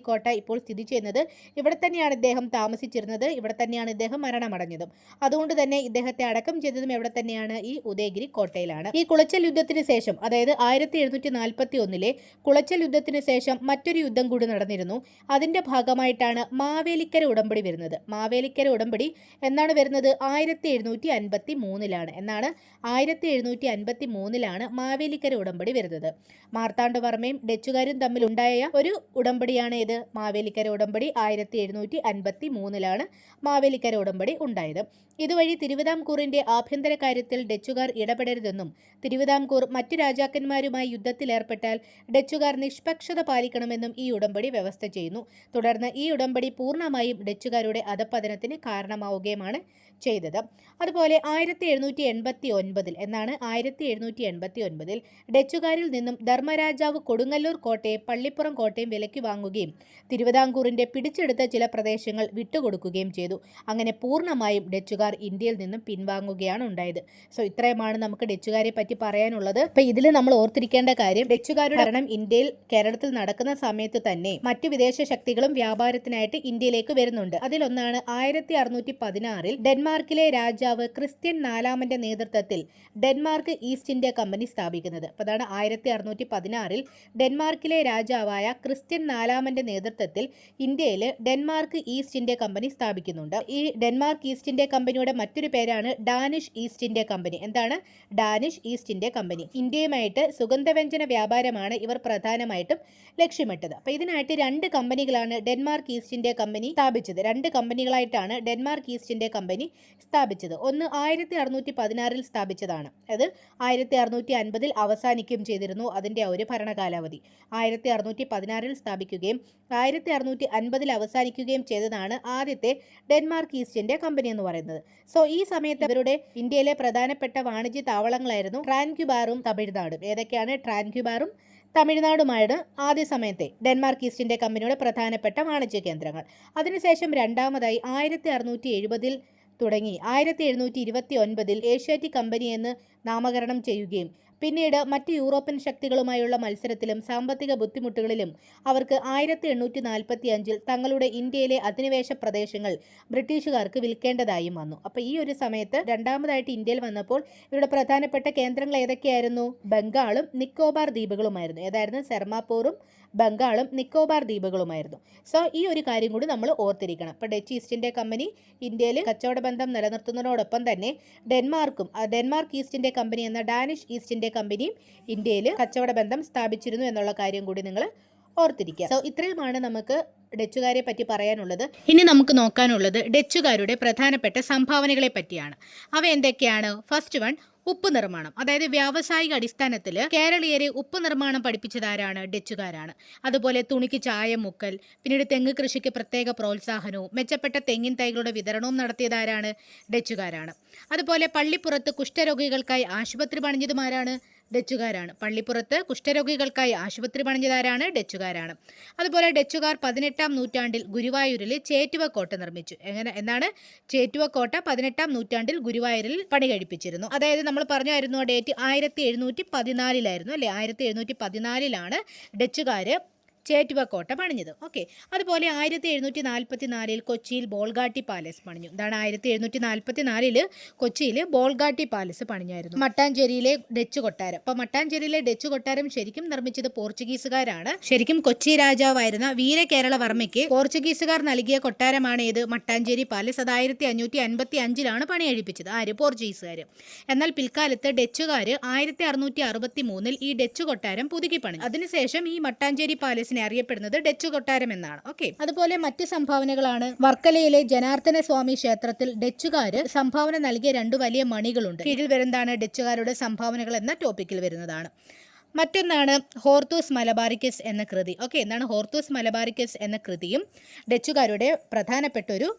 കോട്ട ഇപ്പോൾ സ്ഥിതി ചെയ്യുന്നത്. ഇവിടെ തന്നെയാണ് ഇദ്ദേഹം താമസിച്ചിരുന്നത്, ഇവിടെ തന്നെയാണ് ഇദ്ദേഹം മരണമടഞ്ഞതും. അതുകൊണ്ട് തന്നെ ഇദ്ദേഹത്തെ അടക്കം ചെയ്തതും എവിടെ തന്നെയാണ്? ഈ ഉദയഗിരി കോട്ടയിലാണ്. ഈ കുളച്ചൽ യുദ്ധത്തിന് ശേഷം, അതായത് 1741 കുളച്ചൽ യുദ്ധത്തിന് ശേഷം മറ്റൊരു യുദ്ധം കൂടി നടന്നിരുന്നു. അതിൻ്റെ ഭാഗമായിട്ടാണ് മാവേലിക്കര ഉടമ്പടി വരുന്നത്. മാവേലിക്കര ഉടമ്പടി എന്നാണ് വരുന്നത്? 1753 എന്നാണ് 1753 മാവേലിക്കര ഉടമ്പടി വരുന്നത്. മാർത്താണ്ഡവർമ്മയും ഡച്ചുകാരും തമ്മിൽ ഉണ്ടായ ഒരു ഉടമ്പടിയാണ് ഇത് മാവേലിക്കര ഉടമ്പടി. 1753 മാവേലിക്കര ഉടമ്പടി ഉണ്ടായത്. ഇതുവഴി തിരുവിതാംകൂറിന്റെ ആഭ്യന്തര കാര്യത്തിൽ ഡച്ചുകാർ ഇടപെടരുതെന്നും തിരുവിതാംകൂർ മറ്റു രാജാക്കന്മാരുമായി യുദ്ധത്തിലേർപ്പെട്ടാൽ ഡച്ചുകാർ നിഷ്പക്ഷത പാലിക്കണമെന്നും ഈ ഉടമ്പടി വ്യവസ്ഥ ചെയ്യുന്നു. തുടർന്ന് ഈ ഉടമ്പടി പൂർണ്ണമായും ഡച്ചുകാരുടെ അധപ്പതനത്തിന് കാരണമാവുകയുമാണ് ചെയ്തത്. അതുപോലെ 1789 എന്നാണ് 1789 ഡച്ചുകാരിൽ നിന്നും ധർമ്മരാജാവ് കൊടുങ്ങല്ലൂർ കോട്ടയും പള്ളിപ്പുറം കോട്ടയും വിലയ്ക്ക് വാങ്ങുകയും തിരുവിതാംകൂറിന്റെ പിടിച്ചെടുത്ത ചില പ്രദേശങ്ങൾ വിട്ടുകൊടുക്കുകയും ചെയ്തു. അങ്ങനെ പൂർണ്ണമായും ഡച്ചുകാർ ഇന്ത്യയിൽ നിന്നും പിൻവാങ്ങുകയാണ് ഉണ്ടായത്. സോ ഇത്രയുമാണ് നമുക്ക് ഡച്ചുകാരെ പറ്റി പറയാനുള്ളത്. അപ്പോൾ ഇതിൽ നമ്മൾ ഓർത്തിരിക്കേണ്ട കാര്യം, ഡച്ചുകാരുടെ ഭരണം കേരളത്തിൽ നടക്കുന്ന സമയത്ത് തന്നെ മറ്റു വിദേശ ശക്തികളും വ്യാപാരത്തിനായിട്ട് ഇന്ത്യയിലേക്ക് വരുന്നുണ്ട്. അതിലൊന്നാണ് 1616 ഡെൻമാർക്കിലെ രാജാവ് ക്രിസ്ത്യൻ 4-ാമന്റെ നേതൃത്വത്തിൽ ഡെൻമാർക്ക് ഈസ്റ്റ് ഇന്ത്യ കമ്പനി സ്ഥാപിക്കുന്നത്. അപ്പോൾ അതാണ് 1616 ഡെൻമാർക്കിലെ രാജാവായ ക്രിസ്ത്യൻ 4-ാമന്റെ നേതൃത്വത്തിൽ ഇന്ത്യയിൽ ഡെൻമാർക്ക് ഈസ്റ്റ് ഇന്ത്യ കമ്പനി സ്ഥാപിക്കുന്നുണ്ട്. ഈ ഡെൻമാർക്ക് ഈസ്റ്റ് ഇന്ത്യ കമ്പനിയുടെ മറ്റൊരു പേരാണ് ഡാനിഷ് ഈസ്റ്റ് ഇന്ത്യ കമ്പനി. എന്താണ്? Danish East India company. ഇന്ത്യയുമായിട്ട് സുഗന്ധവ്യഞ്ജന വ്യാപാരമാണ് ഇവർ പ്രധാനമായിട്ടും ലക്ഷ്യമിട്ടത്. അപ്പോൾ ഇതിനായിട്ട് 2 കമ്പനികളാണ് ഡെൻമാർക്ക് ഈസ്റ്റ് ഇന്ത്യ കമ്പനി സ്ഥാപിച്ചത്. 2 കമ്പനികളായിട്ടാണ് ഡെൻമാർക്ക് ഈസ്റ്റ് ഇന്ത്യ കമ്പനി സ്ഥാപിച്ചത്. ഒന്ന് 1616 സ്ഥാപിച്ചതാണ്. അത് 1650 അവസാനിക്കുകയും ചെയ്തിരുന്നു അതിൻ്റെ ഒരു ഭരണകാലാവധി. 1616 സ്ഥാപിക്കുകയും 1650 അവസാനിക്കുകയും ചെയ്തതാണ് ആദ്യത്തെ ഡെൻമാർക്ക് ഈസ്റ്റ് ഇന്ത്യ കമ്പനി എന്ന് പറയുന്നത്. സോ ഈ സമയത്ത് ഇവരുടെ ഇന്ത്യയിലെ പ്രധാനപ്പെട്ട വാണിജ്യ താവളങ്ങളായിരുന്നു ട്രാൻക്യുബാറും തമിഴ്നാടും. ഏതൊക്കെയാണ്? ട്രാൻക്യുബാറും തമിഴ്നാടുമാണ് ആദ്യ സമയത്തെ ഡെൻമാർക്ക് ഈസ്റ്റ് ഇന്ത്യ കമ്പനിയുടെ പ്രധാനപ്പെട്ട വാണിജ്യ കേന്ദ്രങ്ങൾ. അതിനുശേഷം രണ്ടാമതായി 1670 തുടങ്ങി 1729 ഏഷ്യാറ്റിക് കമ്പനി എന്ന് നാമകരണം ചെയ്യുകയും പിന്നീട് മറ്റ് യൂറോപ്യൻ ശക്തികളുമായുള്ള മത്സരത്തിലും സാമ്പത്തിക ബുദ്ധിമുട്ടുകളിലും അവർക്ക് 1845 തങ്ങളുടെ ഇന്ത്യയിലെ അധിനിവേശ പ്രദേശങ്ങൾ ബ്രിട്ടീഷുകാർക്ക് വിൽക്കേണ്ടതായും വന്നു. അപ്പോൾ ഈ ഒരു സമയത്ത് രണ്ടാമതായിട്ട് ഇന്ത്യയിൽ വന്നപ്പോൾ ഇവരുടെ പ്രധാനപ്പെട്ട കേന്ദ്രങ്ങൾ ഏതൊക്കെയായിരുന്നു? ബംഗാളും നിക്കോബാർ ദ്വീപുകളുമായിരുന്നു. ഏതായിരുന്നു? സെർമാപൂറും ബംഗാളും നിക്കോബാർ ദ്വീപുകളുമായിരുന്നു. സോ ഈ ഒരു കാര്യം കൂടി നമ്മൾ ഓർത്തിരിക്കണം. അപ്പോൾ ഡച്ച് ഈസ്റ്റ് ഇന്ത്യ കമ്പനി ഇന്ത്യയിൽ കച്ചവട ബന്ധം നിലനിർത്തുന്നതിനോടൊപ്പം തന്നെ ഡെൻമാർക്ക് ഈസ്റ്റ് ഇന്ത്യ കമ്പനി എന്ന ഡാനിഷ് ഈസ്റ്റ് ഇന്ത്യ കമ്പനിയും ഇന്ത്യയിൽ കച്ചവട ബന്ധം സ്ഥാപിച്ചിരുന്നു എന്നുള്ള കാര്യം കൂടി നിങ്ങൾ ഓർത്തിരിക്കുക. സോ ഇത്രയുമാണ് നമുക്ക് ഡച്ചുകാരെ പറ്റി പറയാനുള്ളത്. ഇനി നമുക്ക് നോക്കാനുള്ളത് ഡച്ചുകാരുടെ പ്രധാനപ്പെട്ട സംഭാവനകളെ പറ്റിയാണ്. അവ എന്തൊക്കെയാണ്? ഫസ്റ്റ് വൺ, ഉപ്പ് നിർമ്മാണം. അതായത് വ്യാവസായിക അടിസ്ഥാനത്തിൽ കേരളീയരെ ഉപ്പ് നിർമ്മാണം പഠിപ്പിച്ചതാരാണ്? ഡച്ചുകാരാണ്. അതുപോലെ തുണിക്ക് ചായം മുക്കൽ, പിന്നീട് തെങ്ങ് കൃഷിക്ക് പ്രത്യേക പ്രോത്സാഹനവും മെച്ചപ്പെട്ട തെങ്ങിൻ തൈകളുടെ വിതരണവും നടത്തിയതാരാണ്? ഡച്ചുകാരാണ്. അതുപോലെ പള്ളിപ്പുറത്ത് കുഷ്ഠരോഗികൾക്കായി ആശുപത്രി പണിഞ്ഞതുമാരാണ്? ഡച്ചുകാരാണ്. പള്ളിപ്പുറത്ത് കുഷ്ഠരോഗികൾക്കായി ആശുപത്രി പണിഞ്ഞതാരാണ്? ഡച്ചുകാരാണ്. അതുപോലെ ഡച്ചുകാർ 18-ാം നൂറ്റാണ്ടിൽ ഗുരുവായൂരിൽ ചേറ്റുവ കോട്ട നിർമ്മിച്ചു. എന്നാണ്? ചേറ്റുവ കോട്ട 18-ാം നൂറ്റാണ്ടിൽ ഗുരുവായൂരിൽ പണി കഴിപ്പിച്ചിരുന്നു. അതായത് നമ്മൾ പറഞ്ഞായിരുന്നു ഡേറ്റ് 1714 അല്ലേ? 1714 ഡച്ചുകാർ ചേറ്റുവ കോട്ട പണിഞ്ഞത്. ഓക്കെ. അതുപോലെ 1744 കൊച്ചിയിൽ ബോൾഗാട്ടി പാലസ് പണിഞ്ഞു. ഇതാണ് 1744 കൊച്ചിയിൽ ബോൾഗാട്ടി പാലസ് പണിഞ്ഞായിരുന്നു. മട്ടാഞ്ചേരിയിലെ ഡച്ച് കൊട്ടാരം. അപ്പോൾ മട്ടാഞ്ചേരിയിലെ ഡച്ച് കൊട്ടാരം ശരിക്കും നിർമ്മിച്ചത് പോർച്ചുഗീസുകാരാണ്. ശരിക്കും കൊച്ചി രാജാവായിരുന്ന വീരകേരളവർമ്മയ്ക്ക് പോർച്ചുഗീസുകാർ നൽകിയ കൊട്ടാരമാണ് ഏത്? മട്ടാഞ്ചേരി പാലസ്. അത് 1555 പണിയഴിപ്പിച്ചത്. ആര്? പോർച്ചുഗീസുകാർ. എന്നാൽ പിൽക്കാലത്ത് ഡച്ചുകാർ 1663 ഈ ഡച്ച് കൊട്ടാരം പുതുക്കി പണിഞ്ഞു. അതിനുശേഷം ഈ മട്ടാഞ്ചേരി പാലസിന് അറിയപ്പെടുന്നത് ഡച്ച് കൊട്ടാരം എന്നാണ്. ഓക്കെ. അതുപോലെ മറ്റ് സംഭാവനകളാണ്. വർക്കലയിലെ ജനാർദ്ദന സ്വാമി ക്ഷേത്രത്തിൽ ഡച്ചുകാര് സംഭാവന നൽകിയ 2 വലിയ മണികളുണ്ട്. കീഴിൽ വരുന്നതാണ് ഡച്ചുകാരുടെ സംഭാവനകൾ എന്ന ടോപ്പിക്കിൽ വരുന്നതാണ്. മറ്റൊന്നാണ് ഹോർത്തൂസ് മലബാറിക്കസ് എന്ന കൃതി. ഓക്കെ. എന്താണ് ഹോർത്തൂസ് മലബാറിക്കസ് എന്ന കൃതിയും ഡച്ചുകാരുടെ പ്രധാനപ്പെട്ട ഒരു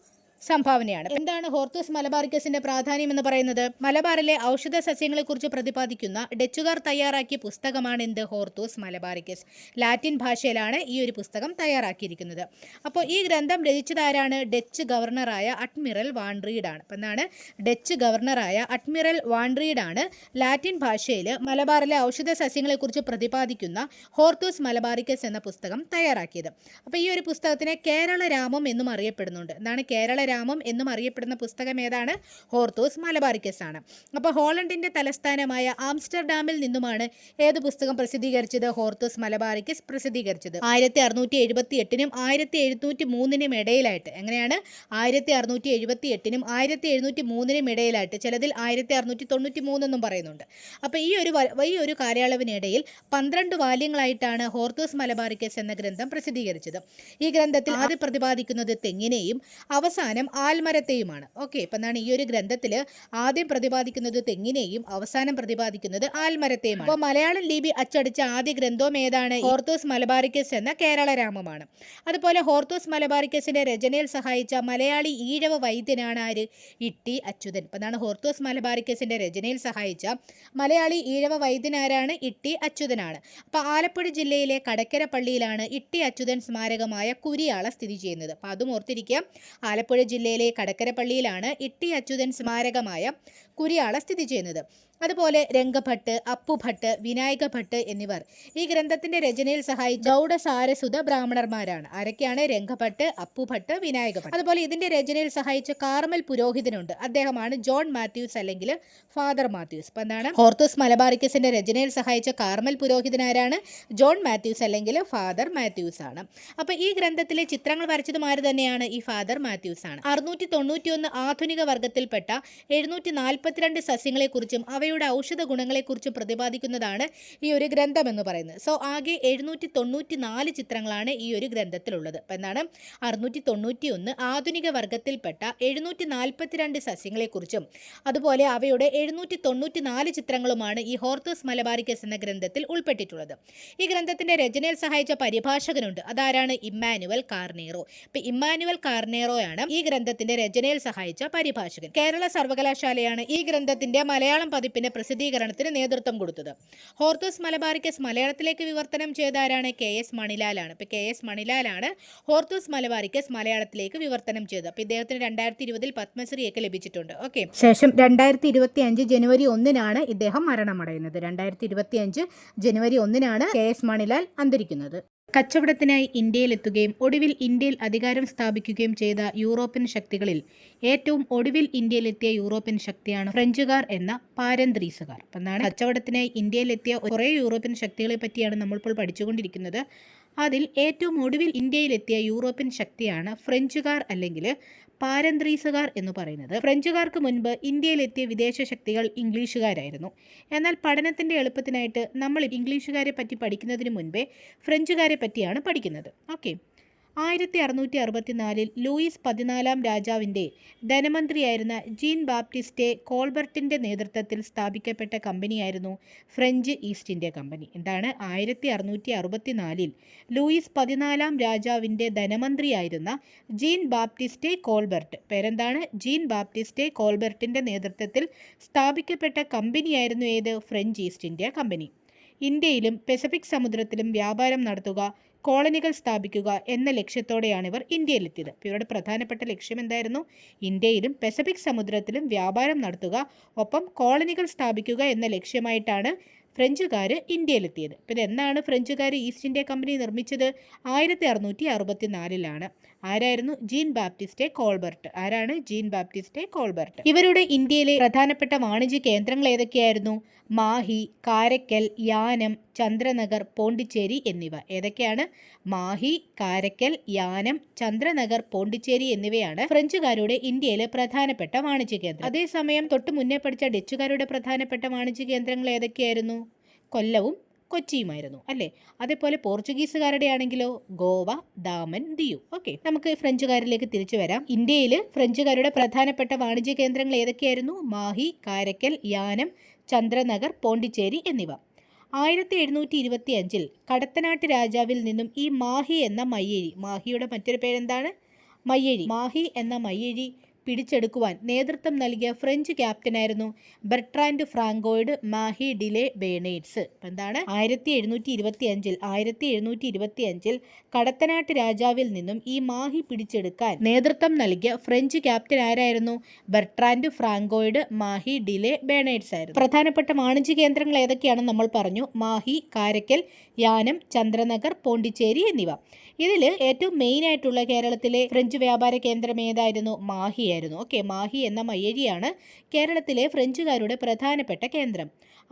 സംഭാവനയാണ്. എന്താണ് ഹോർത്തൂസ് മലബാറിക്കസിന്റെ പ്രാധാന്യം എന്ന് പറയുന്നത്? മലബാറിലെ ഔഷധ സസ്യങ്ങളെക്കുറിച്ച് പ്രതിപാദിക്കുന്ന ഡച്ചുകാർ തയ്യാറാക്കിയ പുസ്തകമാണ് എന്ത്? Hortus Malabaricus. ലാറ്റിൻ ഭാഷയിലാണ് ഈ ഒരു പുസ്തകം തയ്യാറാക്കിയിരിക്കുന്നത്. അപ്പോൾ ഈ ഗ്രന്ഥം രചിച്ചതാരാണ്? ഡച്ച് ഗവർണറായ അഡ്മിറൽ വാൻ റീഡ് ആണ്. അപ്പം എന്താണ്? ഡച്ച് ഗവർണറായ അഡ്മിറൽ വാൻ റീഡ് ആണ് ലാറ്റിൻ ഭാഷയിൽ മലബാറിലെ ഔഷധ സസ്യങ്ങളെക്കുറിച്ച് പ്രതിപാദിക്കുന്ന ഹോർത്തൂസ് മലബാറിക്കസ് എന്ന പുസ്തകം തയ്യാറാക്കിയത്. അപ്പോൾ ഈ ഒരു പുസ്തകത്തിനെ കേരള രാമം എന്നും അറിയപ്പെടുന്നുണ്ട്. എന്താണ് കേരള രാമം എന്നും അറിയപ്പെടുന്ന പുസ്തകം ഏതാണ്? ഹോർത്തൂസ് മലബാറിക്കസ് ആണ്. അപ്പോൾ ഹോളണ്ടിന്റെ തലസ്ഥാനമായ ആംസ്റ്റർഡാമിൽ നിന്നുമാണ് ഏത് പുസ്തകം പ്രസിദ്ധീകരിച്ചത്? ഹോർത്തൂസ് മലബാറിക്കസ് പ്രസിദ്ധീകരിച്ചത് 1678-നും 1703-നും ഇടയിലായിട്ട്. എങ്ങനെയാണ്? 1678-നും 1703-നും ഇടയിലായിട്ട്. ചിലതിൽ 1693 എന്നും പറയുന്നുണ്ട്. അപ്പോൾ ഈ ഒരു കാലയളവിനിടയിൽ 12 വാല്യങ്ങളായിട്ടാണ് ഹോർത്തൂസ് മലബാറിക്കസ് എന്ന ഗ്രന്ഥം പ്രസിദ്ധീകരിച്ചത്. ഈ ഗ്രന്ഥത്തിൽ ആദ്യം പ്രതിപാദിക്കുന്നത് തെങ്ങിനെയും അവസാനം ആൽമരത്തെയുമാണ്. ഓക്കെ, ഇപ്പം എന്താണ്? ഈ ഒരു ഗ്രന്ഥത്തിൽ ആദ്യം പ്രതിപാദിക്കുന്നത് തെങ്ങിനെയും അവസാനം പ്രതിപാദിക്കുന്നത് ആൽമരത്തെയുമാണ്. അപ്പോൾ മലയാളം ലിപി അച്ചടിച്ച ആദ്യ ഗ്രന്ഥവും ഏതാണ്? ഹോർത്തൂസ് മലബാറിക്കസ് എന്ന കേരള രാമമാണ്. അതുപോലെ ഹോർത്തൂസ് മലബാറിക്കസിന്റെ രചനയിൽ സഹായിച്ച മലയാളി ഈഴവ വൈദ്യനാണ് ആര്? ഇട്ടി അച്യുതൻ. അപ്പം എന്താണ്? ഹോർത്തൂസ് മലബാറിക്കസിന്റെ രചനയിൽ സഹായിച്ച മലയാളി ഈഴവ വൈദ്യനാരാണ്? ഇട്ടി അച്യുതനാണ്. അപ്പോൾ ആലപ്പുഴ ജില്ലയിലെ കടക്കര പള്ളിയിലാണ് ഇട്ടി അച്യുതൻ സ്മാരകമായ കുരിയാള സ്ഥിതി ചെയ്യുന്നത്. അപ്പോൾ അതും ഓർത്തിരിക്കുക. ആലപ്പുഴ ജില്ലയിലെ കടക്കര പള്ളിയിലാണ് ഇട്ടി അച്യുതൻ സ്മാരകമായ കുരിയാള സ്ഥിതി ചെയ്യുന്നത്. അതുപോലെ രംഗഭട്ട്, അപ്പുഭട്ട്, വിനായക ഭട്ട് എന്നിവർ ഈ ഗ്രന്ഥത്തിന്റെ രചനയിൽ സഹായിച്ച ഗൗഡസാരസുത ബ്രാഹ്മണർമാരാണ്. ആരൊക്കെയാണ്? രംഗഭട്ട്, അപ്പുഭട്ട്, വിനായക ഭട്ട്. അതുപോലെ ഇതിന്റെ രചനയിൽ സഹായിച്ച കാർമൽ പുരോഹിതനുണ്ട്. അദ്ദേഹമാണ് ജോൺ മാത്യൂസ് അല്ലെങ്കിൽ ഫാദർ മാത്യൂസ്. അപ്പം എന്താണ്? ഹോർത്തൂസ് മലബാറിക്കസിന്റെ രചനയിൽ സഹായിച്ച കാർമൽ പുരോഹിതനാരാണ്? ജോൺ മാത്യൂസ് അല്ലെങ്കിൽ ഫാദർ മാത്യൂസ് ആണ്. അപ്പോൾ ഈ ഗ്രന്ഥത്തിലെ ചിത്രങ്ങൾ വരച്ചതും ആര് തന്നെയാണ്? ഈ ഫാദർ മാത്യൂസ് ആണ്. 691 ആധുനിക വർഗത്തിൽപ്പെട്ട 742 സസ്യങ്ങളെക്കുറിച്ചും അവയുടെ ഔഷധ ഗുണങ്ങളെക്കുറിച്ചും പ്രതിപാദിക്കുന്നതാണ് ഈ ഒരു ഗ്രന്ഥം എന്ന് പറയുന്നത്. സോ ആകെ 794 ചിത്രങ്ങളാണ് ഈ ഒരു ഗ്രന്ഥത്തിലുള്ളത്. അപ്പം എന്താണ്? 691 ആധുനിക വർഗത്തിൽപ്പെട്ട 742 സസ്യങ്ങളെക്കുറിച്ചും അതുപോലെ അവയുടെ 794 ചിത്രങ്ങളുമാണ് ഈ ഹോർത്തൂസ് മലബാറിക്കസ് എന്ന ഗ്രന്ഥത്തിൽ ഉൾപ്പെട്ടിട്ടുള്ളത്. ഈ ഗ്രന്ഥത്തിന്റെ രചനയിൽ സഹായിച്ച പരിഭാഷകനുണ്ട്. അതാരാണ്? Emmanuel Carneiro. ഇപ്പം ഇമ്മാനുവൽ കാർണേറോയാണ് ഈ ഗ്രന്ഥത്തിന്റെ രചനയിൽ സഹായിച്ച പരിഭാഷകൻ. കേരള സർവകലാശാലയാണ് ഈ ഗ്രന്ഥത്തിന്റെ മലയാളം പതിപ്പിന്റെ പ്രസിദ്ധീകരണത്തിന് നേതൃത്വം കൊടുത്തത്. ഹോർത്തൂസ് മലബാറിക്കസ് മലയാളത്തിലേക്ക് വിവർത്തനം ചെയ്താരാണ്? KS മണിലാലാണ്. ഇപ്പം KS മണിലാലാണ് ഹോർത്തൂസ് മലബാറിക്കസ് മലയാളത്തിലേക്ക് വിവർത്തനം ചെയ്തത്. അപ്പം ഇദ്ദേഹത്തിന് 2020 പത്മശ്രീയൊക്കെ ലഭിച്ചിട്ടുണ്ട്. ഓക്കെ, ശേഷം 2025 ജനുവരി 1-നാണ് ഇദ്ദേഹം മരണമടയുന്നത്. 2025 ജനുവരി 1-നാണ് KS മണിലാൽ അന്തരിക്കുന്നത്. കച്ചവടത്തിനായി ഇന്ത്യയിലെത്തുകയും ഒടുവിൽ ഇന്ത്യയിൽ അധികാരം സ്ഥാപിക്കുകയും ചെയ്ത യൂറോപ്യൻ ശക്തികളിൽ ഏറ്റവും ഒടുവിൽ ഇന്ത്യയിലെത്തിയ യൂറോപ്യൻ ശക്തിയാണ് ഫ്രഞ്ചുകാർ എന്ന പാരന്ത്രീസുകാർ. അപ്പം എന്താണ്? കച്ചവടത്തിനായി ഇന്ത്യയിലെത്തിയ കുറേ യൂറോപ്യൻ ശക്തികളെ പറ്റിയാണ് നമ്മളിപ്പോൾ പഠിച്ചുകൊണ്ടിരിക്കുന്നത്. അതിൽ ഏറ്റവും ഒടുവിൽ ഇന്ത്യയിലെത്തിയ യൂറോപ്യൻ ശക്തിയാണ് ഫ്രഞ്ചുകാർ അല്ലെങ്കിൽ പാരന്ത്രീസുകാർ എന്ന് പറയുന്നത്. ഫ്രഞ്ചുകാർക്ക് മുൻപ് ഇന്ത്യയിലെത്തിയ വിദേശ ശക്തികൾ ഇംഗ്ലീഷുകാരായിരുന്നു. എന്നാൽ പഠനത്തിൻ്റെ എളുപ്പത്തിനായിട്ട് നമ്മൾ ഇംഗ്ലീഷുകാരെ പറ്റി പഠിക്കുന്നതിന് മുൻപേ ഫ്രഞ്ചുകാരെ പറ്റിയാണ് പഠിക്കുന്നത്. ഓക്കെ, 1664 ലൂയിസ് 14 രാജാവിൻ്റെ ധനമന്ത്രിയായിരുന്ന ജീൻ ബാപ്റ്റിസ്റ്റ് കോൾബർട്ടിൻ്റെ നേതൃത്വത്തിൽ സ്ഥാപിക്കപ്പെട്ട കമ്പനിയായിരുന്നു ഫ്രഞ്ച് ഈസ്റ്റ് ഇന്ത്യ കമ്പനി. എന്താണ്? 1664 ലൂയിസ് 14 രാജാവിൻ്റെ ധനമന്ത്രിയായിരുന്ന ജീൻ ബാപ്റ്റിസ്റ്റ് കോൾബർട്ട്, പേരെന്താണ്? ജീൻ ബാപ്റ്റിസ്റ്റ് കോൾബർട്ടിൻ്റെ നേതൃത്വത്തിൽ സ്ഥാപിക്കപ്പെട്ട കമ്പനിയായിരുന്നു ഏത്? French east India company. ഇന്ത്യയിലും പസഫിക് സമുദ്രത്തിലും വ്യാപാരം നടത്തുക, കോളനികൾ സ്ഥാപിക്കുക എന്ന ലക്ഷ്യത്തോടെയാണ് ഇവർ ഇന്ത്യയിലെത്തിയത്. അപ്പോൾ ഇവരുടെ പ്രധാനപ്പെട്ട ലക്ഷ്യം എന്തായിരുന്നു? ഇന്ത്യയിലും പസഫിക് സമുദ്രത്തിലും വ്യാപാരം നടത്തുക, ഒപ്പം കോളനികൾ സ്ഥാപിക്കുക എന്ന ലക്ഷ്യമായിട്ടാണ് ഫ്രഞ്ചുകാർ ഇന്ത്യയിലെത്തിയത്. പിന്നെ എന്നാണ് ഫ്രഞ്ചുകാർ ഈസ്റ്റ് ഇന്ത്യ കമ്പനി നിർമ്മിച്ചത്? 1664-ലാണ്. ആരായിരുന്നു? Jean Baptiste Colbert. ആരാണ്? Jean Baptiste Colbert. ഇവരുടെ ഇന്ത്യയിലെ പ്രധാനപ്പെട്ട വാണിജ്യ കേന്ദ്രങ്ങൾ ഏതൊക്കെയായിരുന്നു? മാഹി, കാരക്കൽ, യാനം, ചന്ദ്രനഗർ, പോണ്ടിച്ചേരി എന്നിവ. ഏതൊക്കെയാണ്? മാഹി, കാരക്കൽ, യാനം, ചന്ദ്രനഗർ, പോണ്ടിച്ചേരി എന്നിവയാണ് ഫ്രഞ്ചുകാരുടെ ഇന്ത്യയിലെ പ്രധാനപ്പെട്ട വാണിജ്യ കേന്ദ്രം. അതേസമയം തൊട്ട് മുന്നേ പഠിച്ച ഡച്ചുകാരുടെ പ്രധാനപ്പെട്ട വാണിജ്യ കേന്ദ്രങ്ങൾ ഏതൊക്കെയായിരുന്നു? കൊല്ലവും കൊച്ചിയുമായിരുന്നു അല്ലേ. അതേപോലെ പോർച്ചുഗീസുകാരുടെ ആണെങ്കിലോ ഗോവ, ദാമൻ, ദിയു. ഓക്കെ, നമുക്ക് ഫ്രഞ്ചുകാരിലേക്ക് തിരിച്ചു വരാം. ഇന്ത്യയിൽ ഫ്രഞ്ചുകാരുടെ പ്രധാനപ്പെട്ട വാണിജ്യ കേന്ദ്രങ്ങൾ ഏതൊക്കെയായിരുന്നു? മാഹി, കാരക്കൽ, യാനം, ചന്ദ്രനഗർ, പോണ്ടിച്ചേരി എന്നിവ. 1725 കടത്തനാട്ട് രാജാവിൽ നിന്നും ഈ മാഹി എന്ന മയ്യേരി, മാഹിയുടെ മറ്റൊരു പേരെന്താണ്? മയ്യഴി. മാഹി എന്ന മയ്യഴി പിടിച്ചെടുക്കുവാൻ നേതൃത്വം നൽകിയ ഫ്രഞ്ച് ക്യാപ്റ്റനായിരുന്നു ബെർട്രാൻഡ് ഫ്രാങ്കോയിഡ് മാഹി ഡിലെ ബേണേഴ്സ്. എന്താണ് 1725 കടത്തനാട്ട് രാജാവിൽ നിന്നും ഈ മാഹി പിടിച്ചെടുക്കാൻ നേതൃത്വം നൽകിയ ഫ്രഞ്ച് ക്യാപ്റ്റൻ ആരായിരുന്നു? Bertrand Francois Mahe de la burners ആയിരുന്നു. പ്രധാനപ്പെട്ട വാണിജ്യ കേന്ദ്രങ്ങൾ ഏതൊക്കെയാണെന്ന് നമ്മൾ പറഞ്ഞു. മാഹി, കാരക്കൽ, യാനം, ചന്ദ്രനഗർ, പോണ്ടിച്ചേരി എന്നിവ. ഇതിൽ ഏറ്റവും മെയിൻ ആയിട്ടുള്ള കേരളത്തിലെ ഫ്രഞ്ച് വ്യാപാര കേന്ദ്രം ഏതായിരുന്നു? മാഹിയായിരുന്നു. ഓക്കെ, മാഹി എന്ന മയ്യഴിയാണ് കേരളത്തിലെ ഫ്രഞ്ചുകാരുടെ പ്രധാനപ്പെട്ട കേന്ദ്രം.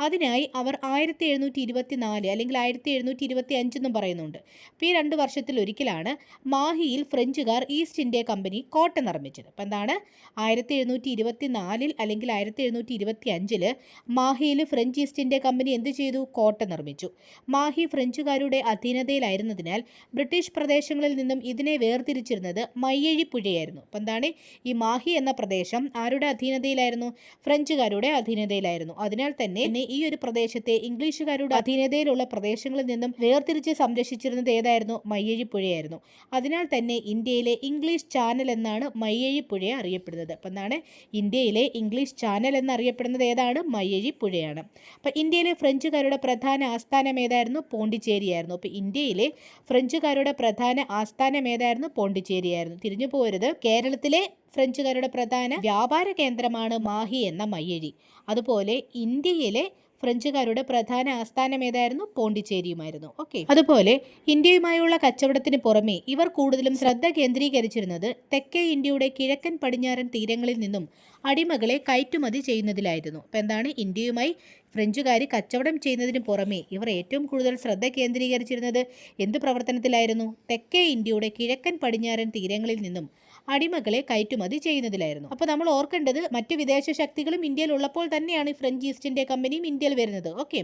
അതിനായി അവർ 1724 അല്ലെങ്കിൽ 1725 എന്നും പറയുന്നുണ്ട്. അപ്പോൾ ഈ 2 വർഷത്തിലൊരിക്കലാണ് മാഹിയിൽ ഫ്രഞ്ചുകാർ ഈസ്റ്റ് ഇന്ത്യ കമ്പനി കോട്ട നിർമ്മിച്ചത്. അപ്പം എന്താണ് 1724 അല്ലെങ്കിൽ 1725 മാഹിയിൽ ഫ്രഞ്ച് ഈസ്റ്റ് ഇന്ത്യ കമ്പനി എന്ത് ചെയ്തു? കോട്ട നിർമ്മിച്ചു. മാഹി ഫ്രഞ്ചുകാരുടെ അധീനതയിലായിരുന്നതിനാൽ ബ്രിട്ടീഷ് പ്രദേശങ്ങളിൽ നിന്നും ഇതിനെ വേർതിരിച്ചിരുന്നത് മയ്യഴി പുഴയായിരുന്നു. അപ്പം എന്താണ് ഈ മാഹി എന്ന പ്രദേശം ആരുടെ അധീനതയിലായിരുന്നു? ഫ്രഞ്ചുകാരുടെ അധീനതയിലായിരുന്നു. അതിനാൽ തന്നെ ഈ ഒരു പ്രദേശത്തെ ഇംഗ്ലീഷുകാരുടെ അധീനതയിലുള്ള പ്രദേശങ്ങളിൽ നിന്നും വേർതിരിച്ച് സംരക്ഷിച്ചിരുന്നത് ഏതായിരുന്നു? മയ്യഴി പുഴയായിരുന്നു. അതിനാൽ തന്നെ ഇന്ത്യയിലെ ഇംഗ്ലീഷ് ചാനൽ എന്നാണ് മയ്യഴി പുഴയെ അറിയപ്പെടുന്നത്. അപ്പം എന്താണ് ഇന്ത്യയിലെ ഇംഗ്ലീഷ് ചാനൽ എന്നറിയപ്പെടുന്നത് ഏതാണ്? മയ്യഴി പുഴയാണ്. അപ്പം ഇന്ത്യയിലെ ഫ്രഞ്ചുകാരുടെ പ്രധാന ആസ്ഥാനം ഏതായിരുന്നു? പോണ്ടിച്ചേരിയായിരുന്നു. അപ്പം ഇന്ത്യയിലെ ഫ്രഞ്ചുകാരുടെ പ്രധാന ആസ്ഥാനം ഏതായിരുന്നു? പോണ്ടിച്ചേരിയായിരുന്നു. തിരിഞ്ഞു പോരുത്. കേരളത്തിലെ ഫ്രഞ്ചുകാരുടെ പ്രധാന വ്യാപാര കേന്ദ്രമാണ് മാഹി എന്ന മയ്യഴി. അതുപോലെ ഇന്ത്യയിലെ ഫ്രഞ്ചുകാരുടെ പ്രധാന ആസ്ഥാനം ഏതായിരുന്നു? പോണ്ടിച്ചേരിയുമായിരുന്നു. ഓക്കെ, അതുപോലെ ഇന്ത്യയുമായുള്ള കച്ചവടത്തിന് പുറമെ ഇവർ കൂടുതലും ശ്രദ്ധ കേന്ദ്രീകരിച്ചിരുന്നത് തെക്കേ ഇന്ത്യയുടെ കിഴക്കൻ പടിഞ്ഞാറൻ തീരങ്ങളിൽ നിന്നും അടിമകളെ കയറ്റുമതി ചെയ്യുന്നതിലായിരുന്നു. അപ്പം എന്താണ് ഇന്ത്യയുമായി ഫ്രഞ്ചുകാർ കച്ചവടം ചെയ്യുന്നതിന് പുറമെ ഇവർ ഏറ്റവും കൂടുതൽ ശ്രദ്ധ കേന്ദ്രീകരിച്ചിരുന്നത് എന്ത് പ്രവർത്തനത്തിലായിരുന്നു? തെക്കേ ഇന്ത്യയുടെ കിഴക്കൻ പടിഞ്ഞാറൻ തീരങ്ങളിൽ നിന്നും അടിമകളെ കയറ്റുമതി ചെയ്യുന്നതിലായിരുന്നു. അപ്പോൾ നമ്മൾ ഓർക്കേണ്ടത് മറ്റ് വിദേശ ശക്തികളും ഇന്ത്യയിൽ ഉള്ളപ്പോൾ തന്നെയാണ് ഫ്രഞ്ച് ഈസ്റ്റ് ഇന്ത്യ കമ്പനിയും ഇന്ത്യയിൽ വരുന്നത്. ഓക്കെ,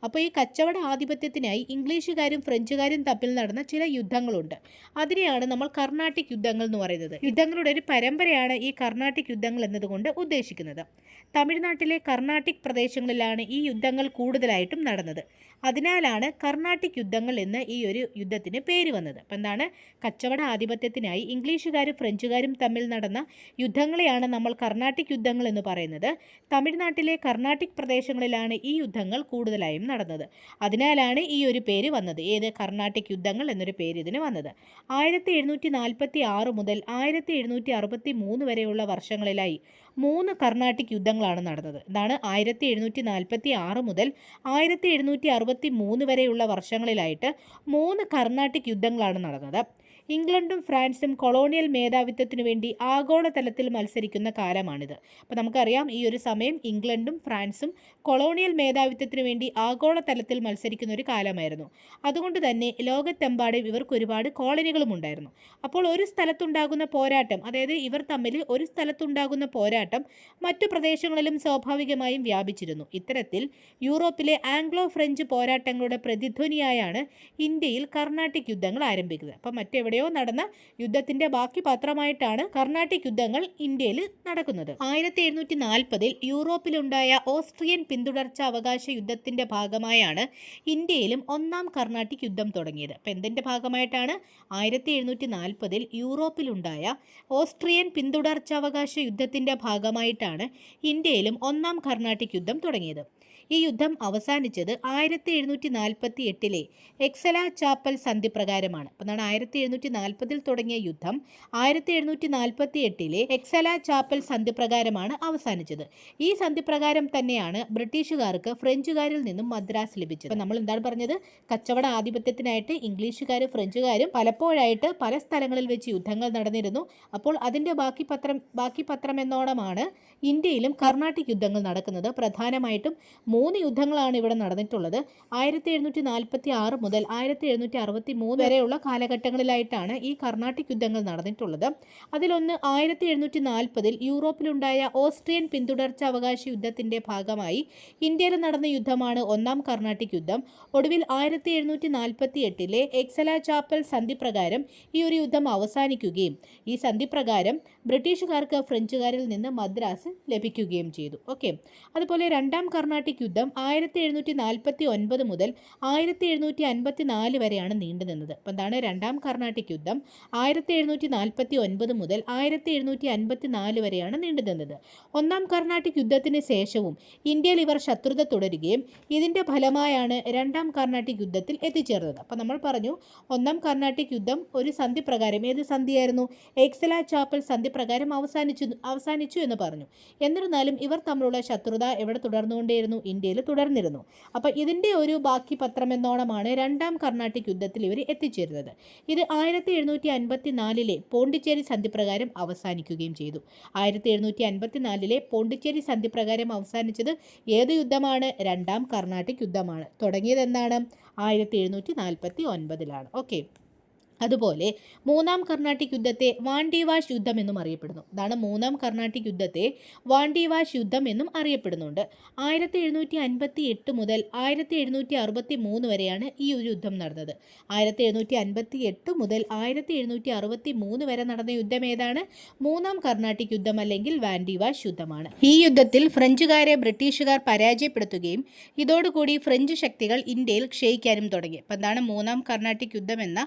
അപ്പോൾ ഈ കച്ചവട ആധിപത്യത്തിനായി ഇംഗ്ലീഷുകാരും ഫ്രഞ്ചുകാരും തമ്മിൽ നടന്ന ചില യുദ്ധങ്ങളുണ്ട്. അതിനെയാണ് നമ്മൾ കർണാട്ടിക് യുദ്ധങ്ങൾ എന്ന് പറയുന്നത്. യുദ്ധങ്ങളുടെ ഒരു പരമ്പരയാണ് ഈ കർണാട്ടിക് യുദ്ധങ്ങൾ എന്നതുകൊണ്ട് ഉദ്ദേശിക്കുന്നത്. തമിഴ്നാട്ടിലെ കർണാട്ടിക് പ്രദേശങ്ങളിലാണ് ഈ യുദ്ധങ്ങൾ കൂടുതലായിട്ടും നടന്നത്. അതിനാലാണ് കർണാട്ടിക് യുദ്ധങ്ങൾ എന്ന് ഈ ഒരു യുദ്ധത്തിന് പേര് വന്നത്. അപ്പം എന്താണ് കച്ചവട ആധിപത്യത്തിനായി ഇംഗ്ലീഷുകാരും ഫ്രഞ്ചുകാരും തമ്മിൽ നടന്ന യുദ്ധങ്ങളെയാണ് നമ്മൾ കർണാട്ടിക് യുദ്ധങ്ങൾ എന്ന് പറയുന്നത്. തമിഴ്നാട്ടിലെ കർണാട്ടിക് പ്രദേശങ്ങളിലാണ് ഈ യുദ്ധങ്ങൾ കൂടുതലായും നടന്നത്. അതിനാലാണ് ഈ ഒരു പേര് വന്നത്. ഏത്? കർണാട്ടിക് യുദ്ധങ്ങൾ എന്നൊരു പേര് ഇതിന് വന്നത്. 1746 മുതൽ 1763 വരെയുള്ള വർഷങ്ങളിലായി 3 കർണാട്ടിക് യുദ്ധങ്ങളാണ് നടന്നത്. എന്താണ് 1746 മുതൽ 1763 വരെയുള്ള വർഷങ്ങളിലായിട്ട് 3 കർണാട്ടിക് യുദ്ധങ്ങളാണ് നടന്നത്. ഇംഗ്ലണ്ടും ഫ്രാൻസും കൊളോണിയൽ മേധാവിത്വത്തിനു വേണ്ടി ആഗോളതലത്തിൽ മത്സരിക്കുന്ന കാലമാണിത്. അപ്പോൾ നമുക്കറിയാം ഈ ഒരു സമയം ഇംഗ്ലണ്ടും ഫ്രാൻസും കൊളോണിയൽ മേധാവിത്വത്തിനു വേണ്ടി ആഗോളതലത്തിൽ മത്സരിക്കുന്ന ഒരു കാലമായിരുന്നു. അതുകൊണ്ട് തന്നെ ലോകത്തെമ്പാടും ഇവർക്ക് ഒരുപാട് കോളനികളും ഉണ്ടായിരുന്നു. അപ്പോൾ ഒരു സ്ഥലത്തുണ്ടാകുന്ന പോരാട്ടം, അതായത് ഇവർ തമ്മിൽ ഒരു സ്ഥലത്തുണ്ടാകുന്ന പോരാട്ടം മറ്റു പ്രദേശങ്ങളിലും സ്വാഭാവികമായും വ്യാപിച്ചിരുന്നു. ഇത്തരത്തിൽ യൂറോപ്പിലെ ആംഗ്ലോ ഫ്രഞ്ച് പോരാട്ടങ്ങളുടെ പ്രതിധ്വനിയായാണ് ഇന്ത്യയിൽ കർണാട്ടിക് യുദ്ധങ്ങൾ ആരംഭിക്കുന്നത്. അപ്പം മറ്റെവിടെയോ നടന്ന യുദ്ധത്തിന്റെ ബാക്കി പത്രമായിട്ടാണ് കർണാട്ടിക് യുദ്ധങ്ങൾ ഇന്ത്യയിൽ നടക്കുന്നത്. 1740 യൂറോപ്പിലുണ്ടായ ഓസ്ട്രിയൻ പിന്തുടർച്ച അവകാശ യുദ്ധത്തിന്റെ ഭാഗമായാണ് ഇന്ത്യയിലും ഒന്നാം കർണാട്ടിക് യുദ്ധം തുടങ്ങിയത്. അപ്പം എന്തിന്റെ ഭാഗമായിട്ടാണ്? 1740 യൂറോപ്പിലുണ്ടായ ഓസ്ട്രിയൻ പിന്തുടർച്ചാവകാശ യുദ്ധത്തിന്റെ ഭാഗമായിട്ടാണ് ഇന്ത്യയിലും ഒന്നാം കർണാട്ടിക് യുദ്ധം തുടങ്ങിയത്. ഈ യുദ്ധം അവസാനിച്ചത് 1748 എക്സല ചാപ്പൽ സന്ധി പ്രകാരമാണ്. അപ്പം 1740 തുടങ്ങിയ യുദ്ധം 1748 എക്സല ചാപ്പൽ സന്ധി പ്രകാരമാണ് അവസാനിച്ചത്. ഈ സന്ധി പ്രകാരം തന്നെയാണ് ബ്രിട്ടീഷുകാർക്ക് ഫ്രഞ്ചുകാരിൽ നിന്നും മദ്രാസ് ലഭിച്ചത്. അപ്പം നമ്മൾ എന്താണ് പറഞ്ഞത്? കച്ചവട ആധിപത്യത്തിനായിട്ട് ഇംഗ്ലീഷുകാരും ഫ്രഞ്ചുകാരും പലപ്പോഴായിട്ട് പല സ്ഥലങ്ങളിൽ വെച്ച് യുദ്ധങ്ങൾ നടന്നിരുന്നു. അപ്പോൾ അതിൻ്റെ ബാക്കി പത്രം എന്നോണമാണ് ഇന്ത്യയിലും കർണാട്ടിക് യുദ്ധങ്ങൾ നടക്കുന്നത്. പ്രധാനമായിട്ടും 3 യുദ്ധങ്ങളാണ് ഇവിടെ നടന്നിട്ടുള്ളത്. 1746 മുതൽ 1763 വരെയുള്ള കാലഘട്ടങ്ങളിലായിട്ടാണ് ഈ കർണാട്ടിക് യുദ്ധങ്ങൾ നടന്നിട്ടുള്ളത്. അതിലൊന്ന് 1740 യൂറോപ്പിലുണ്ടായ ഓസ്ട്രിയൻ പിന്തുടർച്ച അവകാശ യുദ്ധത്തിന്റെ ഭാഗമായി ഇന്ത്യയിൽ നടന്ന യുദ്ധമാണ് ഒന്നാം കർണാട്ടിക് യുദ്ധം. ഒടുവിൽ 1748 എക്സല ചാപ്പൽ സന്ധി പ്രകാരം ഈ ഒരു യുദ്ധം അവസാനിക്കുകയും ഈ സന്ധി പ്രകാരം ബ്രിട്ടീഷുകാർക്ക് ഫ്രഞ്ചുകാരിൽ നിന്ന് മദ്രാസ് ലഭിക്കുകയും ചെയ്തു. ഓക്കെ, അതുപോലെ രണ്ടാം കർണാട്ടിക് യുദ്ധം 1749 മുതൽ 1754 വരെയാണ് നീണ്ടുനിന്നത്. അപ്പം എന്താണ് രണ്ടാം കർണാട്ടിക് കർണാട്ടിക് യുദ്ധം 1749 മുതൽ 1754 വരെയാണ് നീണ്ടുനിന്നത്. ഒന്നാം കർണാട്ടിക് യുദ്ധത്തിന് ശേഷവും ഇന്ത്യയിൽ ഇവർ ശത്രുത തുടരുകയും ഇതിൻ്റെ ഫലമായാണ് രണ്ടാം കർണാട്ടിക് യുദ്ധത്തിൽ എത്തിച്ചേർന്നത്. അപ്പോൾ നമ്മൾ പറഞ്ഞു ഒന്നാം കർണാട്ടിക് യുദ്ധം ഒരു സന്ധി പ്രകാരം, ഏത് സന്ധിയായിരുന്നു? എക്സല ചാപ്പൽ സന്ധി പ്രകാരം അവസാനിച്ചു എന്ന് പറഞ്ഞു. എന്നിരുന്നാലും ഇവർ തമ്മിലുള്ള ശത്രുത എവിടെ തുടർന്നുകൊണ്ടേയിരുന്നു? ഇന്ത്യയിൽ തുടർന്നിരുന്നു. അപ്പോൾ ഇതിൻ്റെ ഒരു ബാക്കി പത്രം എന്നോണമാണ് രണ്ടാം കർണാട്ടിക് യുദ്ധത്തിൽ ഇവർ എത്തിച്ചേരുന്നത്. ഇത് 1754 പോണ്ടിച്ചേരി സന്ധി പ്രകാരം അവസാനിക്കുകയും ചെയ്തു. 1754 പോണ്ടിച്ചേരി സന്ധി പ്രകാരം അവസാനിച്ചത് ഏത് യുദ്ധമാണ്? രണ്ടാം കർണാട്ടിക് യുദ്ധമാണ്. തുടങ്ങിയത് എന്നാണ്? 1749. ഓക്കെ. അതുപോലെ മൂന്നാം കർണാട്ടിക് യുദ്ധത്തെ വാണ്ടിവാഷ് യുദ്ധം എന്നും അറിയപ്പെടുന്നു. ഇതാണ് മൂന്നാം കർണാട്ടിക് യുദ്ധത്തെ വാണ്ടിവാഷ് യുദ്ധം എന്നും അറിയപ്പെടുന്നുണ്ട്. 1758 മുതൽ 1763 വരെയാണ് ഈ ഒരു യുദ്ധം നടന്നത്. 1758 മുതൽ 1763 വരെ നടന്ന യുദ്ധം ഏതാണ്? മൂന്നാം കർണാട്ടിക് യുദ്ധം അല്ലെങ്കിൽ വാണ്ടിവാഷ് യുദ്ധമാണ്. ഈ യുദ്ധത്തിൽ ഫ്രഞ്ചുകാരെ ബ്രിട്ടീഷുകാർ പരാജയപ്പെടുത്തുകയും ഇതോടുകൂടി ഫ്രഞ്ച് ശക്തികൾ ഇന്ത്യയിൽ ക്ഷയിക്കാനും തുടങ്ങി. അപ്പം എന്താണ് മൂന്നാം കർണാട്ടിക് യുദ്ധം എന്ന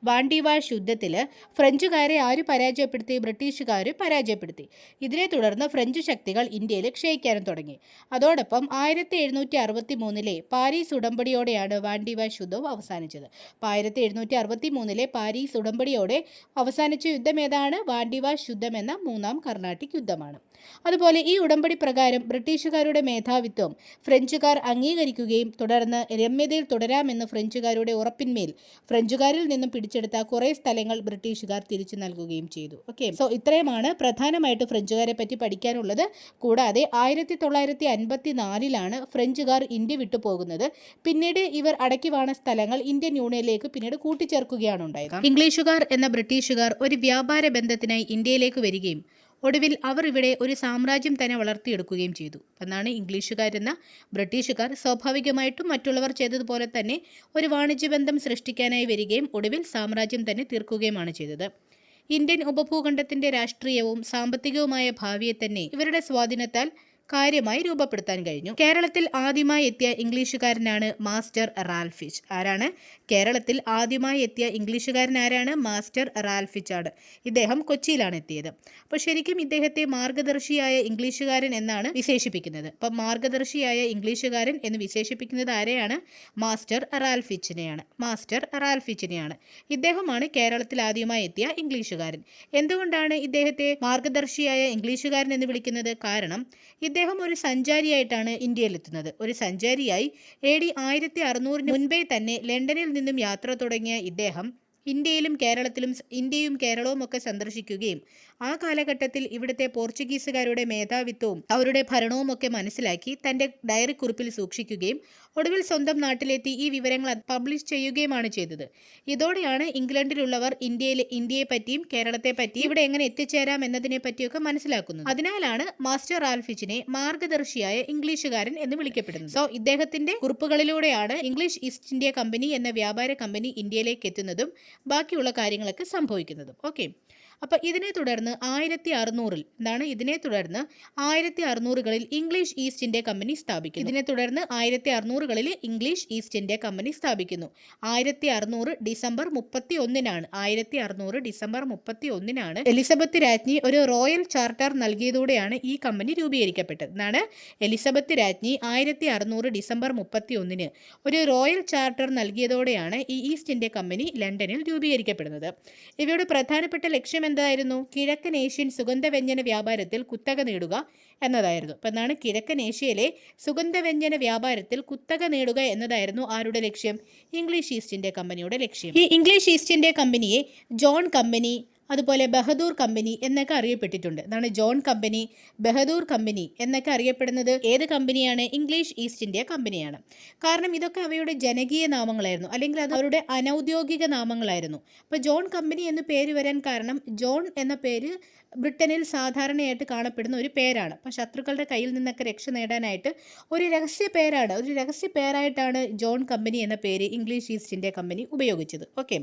വാണ്ടിവാഷ് യുദ്ധത്തിൽ ഫ്രഞ്ചുകാരെ ആര് പരാജയപ്പെടുത്തി? ബ്രിട്ടീഷുകാർ പരാജയപ്പെടുത്തി. ഇതിനെ തുടർന്ന് ഫ്രഞ്ച് ശക്തികൾ ഇന്ത്യയിൽ ക്ഷയിക്കാനും തുടങ്ങി. അതോടൊപ്പം 1763 പാരീസ് ഉടമ്പടിയോടെയാണ് വാണ്ടിവാഷ് യുദ്ധം അവസാനിച്ചത്. അപ്പോൾ 1763 പാരീസ് ഉടമ്പടിയോടെ അവസാനിച്ച യുദ്ധം ഏതാണ്? വാണ്ടിവാഷ് യുദ്ധം എന്ന മൂന്നാം കർണാട്ടിക് യുദ്ധമാണ്. അതുപോലെ ഈ ഉടമ്പടി പ്രകാരം ബ്രിട്ടീഷുകാരുടെ മേധാവിത്വം ഫ്രഞ്ചുകാർ അംഗീകരിക്കുകയും തുടർന്ന് രമ്യതയിൽ തുടരാമെന്ന് ഫ്രഞ്ചുകാരുടെ ഉറപ്പിന്മേൽ ഫ്രഞ്ചുകാരിൽ നിന്നും പിടിച്ചെടുത്ത കുറേ സ്ഥലങ്ങൾ ബ്രിട്ടീഷുകാർ തിരിച്ചു നൽകുകയും ചെയ്തു. ഓക്കെ, സോ ഇത്രയുമാണ് പ്രധാനമായിട്ട് ഫ്രഞ്ചുകാരെ പറ്റി പഠിക്കാനുള്ളത്. കൂടാതെ 1954 ഫ്രഞ്ചുകാർ ഇന്ത്യ വിട്ടു പോകുന്നത്. പിന്നീട് ഇവർ അടക്കി വാണ സ്ഥലങ്ങൾ ഇന്ത്യൻ യൂണിയനിലേക്ക് പിന്നീട് കൂട്ടിച്ചേർക്കുകയാണ് ഉണ്ടായത്. ഇംഗ്ലീഷുകാർ എന്ന ബ്രിട്ടീഷുകാർ ഒരു വ്യാപാര ബന്ധത്തിനായി ഇന്ത്യയിലേക്ക് വരികയും ഒടുവിൽ അവർ ഇവിടെ ഒരു സാമ്രാജ്യം തന്നെ വളർത്തിയെടുക്കുകയും ചെയ്തു. എന്നാണ് ഇംഗ്ലീഷുകാരെന്ന ബ്രിട്ടീഷുകാർ സ്വാഭാവികമായിട്ടും മറ്റുള്ളവർ ചെയ്തതുപോലെ തന്നെ ഒരു വാണിജ്യബന്ധം സൃഷ്ടിക്കാനായി വരികയും ഒടുവിൽ സാമ്രാജ്യം തന്നെ തീർക്കുകയുമാണ് ചെയ്തത്. ഇന്ത്യൻ ഉപഭൂഖണ്ഡത്തിൻ്റെ രാഷ്ട്രീയവും സാമ്പത്തികവുമായ ഭാവിയെ തന്നെ ഇവരുടെ സ്വാധീനത്താൽ കാര്യമായി രൂപപ്പെടുത്താൻ കഴിഞ്ഞു. കേരളത്തിൽ ആദ്യമായി എത്തിയ ഇംഗ്ലീഷുകാരനാണ് മാസ്റ്റർ റാൽഫിച്ച്. ആരാണ്? കേരളത്തിൽ ആദ്യമായി എത്തിയ ഇംഗ്ലീഷുകാരൻ ആരാണ്? മാസ്റ്റർ റാൽഫിച്ച് ആണ്. ഇദ്ദേഹം കൊച്ചിയിലാണ് എത്തിയത്. അപ്പോൾ ശരിക്കും ഇദ്ദേഹത്തെ മാർഗദർശിയായ ഇംഗ്ലീഷുകാരൻ എന്നാണ് വിശേഷിപ്പിക്കുന്നത്. അപ്പം മാർഗദർശിയായ ഇംഗ്ലീഷുകാരൻ എന്ന് വിശേഷിപ്പിക്കുന്നത് ആരെയാണ്? മാസ്റ്റർ റാൽഫിച്ചിനെയാണ്. ഇദ്ദേഹമാണ് കേരളത്തിൽ ആദ്യമായി എത്തിയ ഇംഗ്ലീഷുകാരൻ. എന്തുകൊണ്ടാണ് ഇദ്ദേഹത്തെ മാർഗദർശിയായ ഇംഗ്ലീഷുകാരൻ എന്ന് വിളിക്കുന്നത്? കാരണം ഇദ്ദേഹം ഒരു സഞ്ചാരിയായിട്ടാണ് ഇന്ത്യയിലെത്തുന്നത്. ഒരു സഞ്ചാരിയായി AD 1600 മുൻപേ തന്നെ ലണ്ടനിൽ നിന്നും യാത്ര തുടങ്ങിയ ഇദ്ദേഹം ഇന്ത്യയും കേരളവും ഒക്കെ സന്ദർശിക്കുകയും ആ കാലഘട്ടത്തിൽ ഇവിടുത്തെ പോർച്ചുഗീസുകാരുടെ മേധാവിത്വവും അവരുടെ ഭരണവും ഒക്കെ മനസ്സിലാക്കി തൻ്റെ ഡയറി കുറിപ്പിൽ സൂക്ഷിക്കുകയും ഒടുവിൽ സ്വന്തം നാട്ടിലെത്തി ഈ വിവരങ്ങൾ പബ്ലിഷ് ചെയ്യുകയുമാണ് ചെയ്തത്. ഇതോടെയാണ് ഇംഗ്ലണ്ടിലുള്ളവർ ഇന്ത്യയെ പറ്റിയും കേരളത്തെ പറ്റിയും ഇവിടെ എങ്ങനെ എത്തിച്ചേരാം എന്നതിനെ പറ്റിയൊക്കെ മനസ്സിലാക്കുന്നത്. അതിനാലാണ് മാസ്റ്റർ റാൽഫിച്ചിനെ മാർഗദർശിയായ ഇംഗ്ലീഷുകാരൻ എന്ന് വിളിക്കപ്പെടുന്നത്. സോ ഇദ്ദേഹത്തിന്റെ കുറിപ്പുകളിലൂടെയാണ് ഇംഗ്ലീഷ് ഈസ്റ്റ് ഇന്ത്യ കമ്പനി എന്ന വ്യാപാര കമ്പനി ഇന്ത്യയിലേക്ക് എത്തുന്നതും ബാക്കിയുള്ള കാര്യങ്ങളൊക്കെ സംഭവിക്കുന്നതും. ഓക്കെ, അപ്പോൾ ഇതിനെ തുടർന്ന് 1600കളിൽ ഇംഗ്ലീഷ് ഈസ്റ്റ് ഇന്ത്യ കമ്പനി സ്ഥാപിക്കുന്നു. 1600 ഡിസംബർ 31 എലിസബത്ത് രാജ്ഞി ഒരു റോയൽ ചാർട്ടർ നൽകിയതോടെയാണ് ഈ കമ്പനി രൂപീകരിക്കപ്പെട്ടത്. എലിസബത്ത് രാജ്ഞി 1600 ഡിസംബർ 31 ഒരു റോയൽ ചാർട്ടർ നൽകിയതോടെയാണ് ഈ ഈസ്റ്റ് ഇന്ത്യ കമ്പനി ലണ്ടനിൽ രൂപീകരിക്കപ്പെടുന്നത്. ഇവയുടെ പ്രധാനപ്പെട്ട ലക്ഷ്യം എന്തായിരുന്നു? കിഴക്കൻ ഏഷ്യൻ സുഗന്ധവ്യഞ്ജന വ്യാപാരത്തിൽ കുത്തക നേടുക എന്നതായിരുന്നു. അപ്പം എന്താണ്? കിഴക്കൻ ഏഷ്യയിലെ സുഗന്ധവ്യഞ്ജന വ്യാപാരത്തിൽ കുത്തക നേടുക എന്നതായിരുന്നു ആരുടെ ലക്ഷ്യം? ഇംഗ്ലീഷ് ഈസ്റ്റ് ഇന്ത്യ കമ്പനിയുടെ ലക്ഷ്യം. ഈ ഇംഗ്ലീഷ് ഈസ്റ്റ് ഇന്ത്യ കമ്പനിയെ ജോൺ കമ്പനി, അതുപോലെ ബഹദൂർ കമ്പനി എന്നൊക്കെ അറിയപ്പെട്ടിട്ടുണ്ട്. എന്നാണ് ജോൺ കമ്പനി, ബഹദൂർ കമ്പനി എന്നൊക്കെ അറിയപ്പെടുന്നത് ഏത് കമ്പനിയാണ്? ഇംഗ്ലീഷ് ഈസ്റ്റ് ഇന്ത്യ കമ്പനിയാണ്. കാരണം ഇതൊക്കെ അവയുടെ ജനകീയ നാമങ്ങളായിരുന്നു, അല്ലെങ്കിൽ അത് അവരുടെ അനൗദ്യോഗിക നാമങ്ങളായിരുന്നു. അപ്പോൾ ജോൺ കമ്പനി എന്ന് പേര് വരാൻ കാരണം ജോൺ എന്ന പേര് ബ്രിട്ടനിൽ സാധാരണയായിട്ട് കാണപ്പെടുന്ന ഒരു പേരാണ്. അപ്പോൾ ശത്രുക്കളുടെ കയ്യിൽ നിന്നൊക്കെ രക്ഷ നേടാനായിട്ട് ഒരു രഹസ്യ പേരായിട്ടാണ് ജോൺ കമ്പനി എന്ന പേര് ഇംഗ്ലീഷ് ഈസ്റ്റ് ഇന്ത്യ കമ്പനി ഉപയോഗിച്ചത്. ഓക്കെ,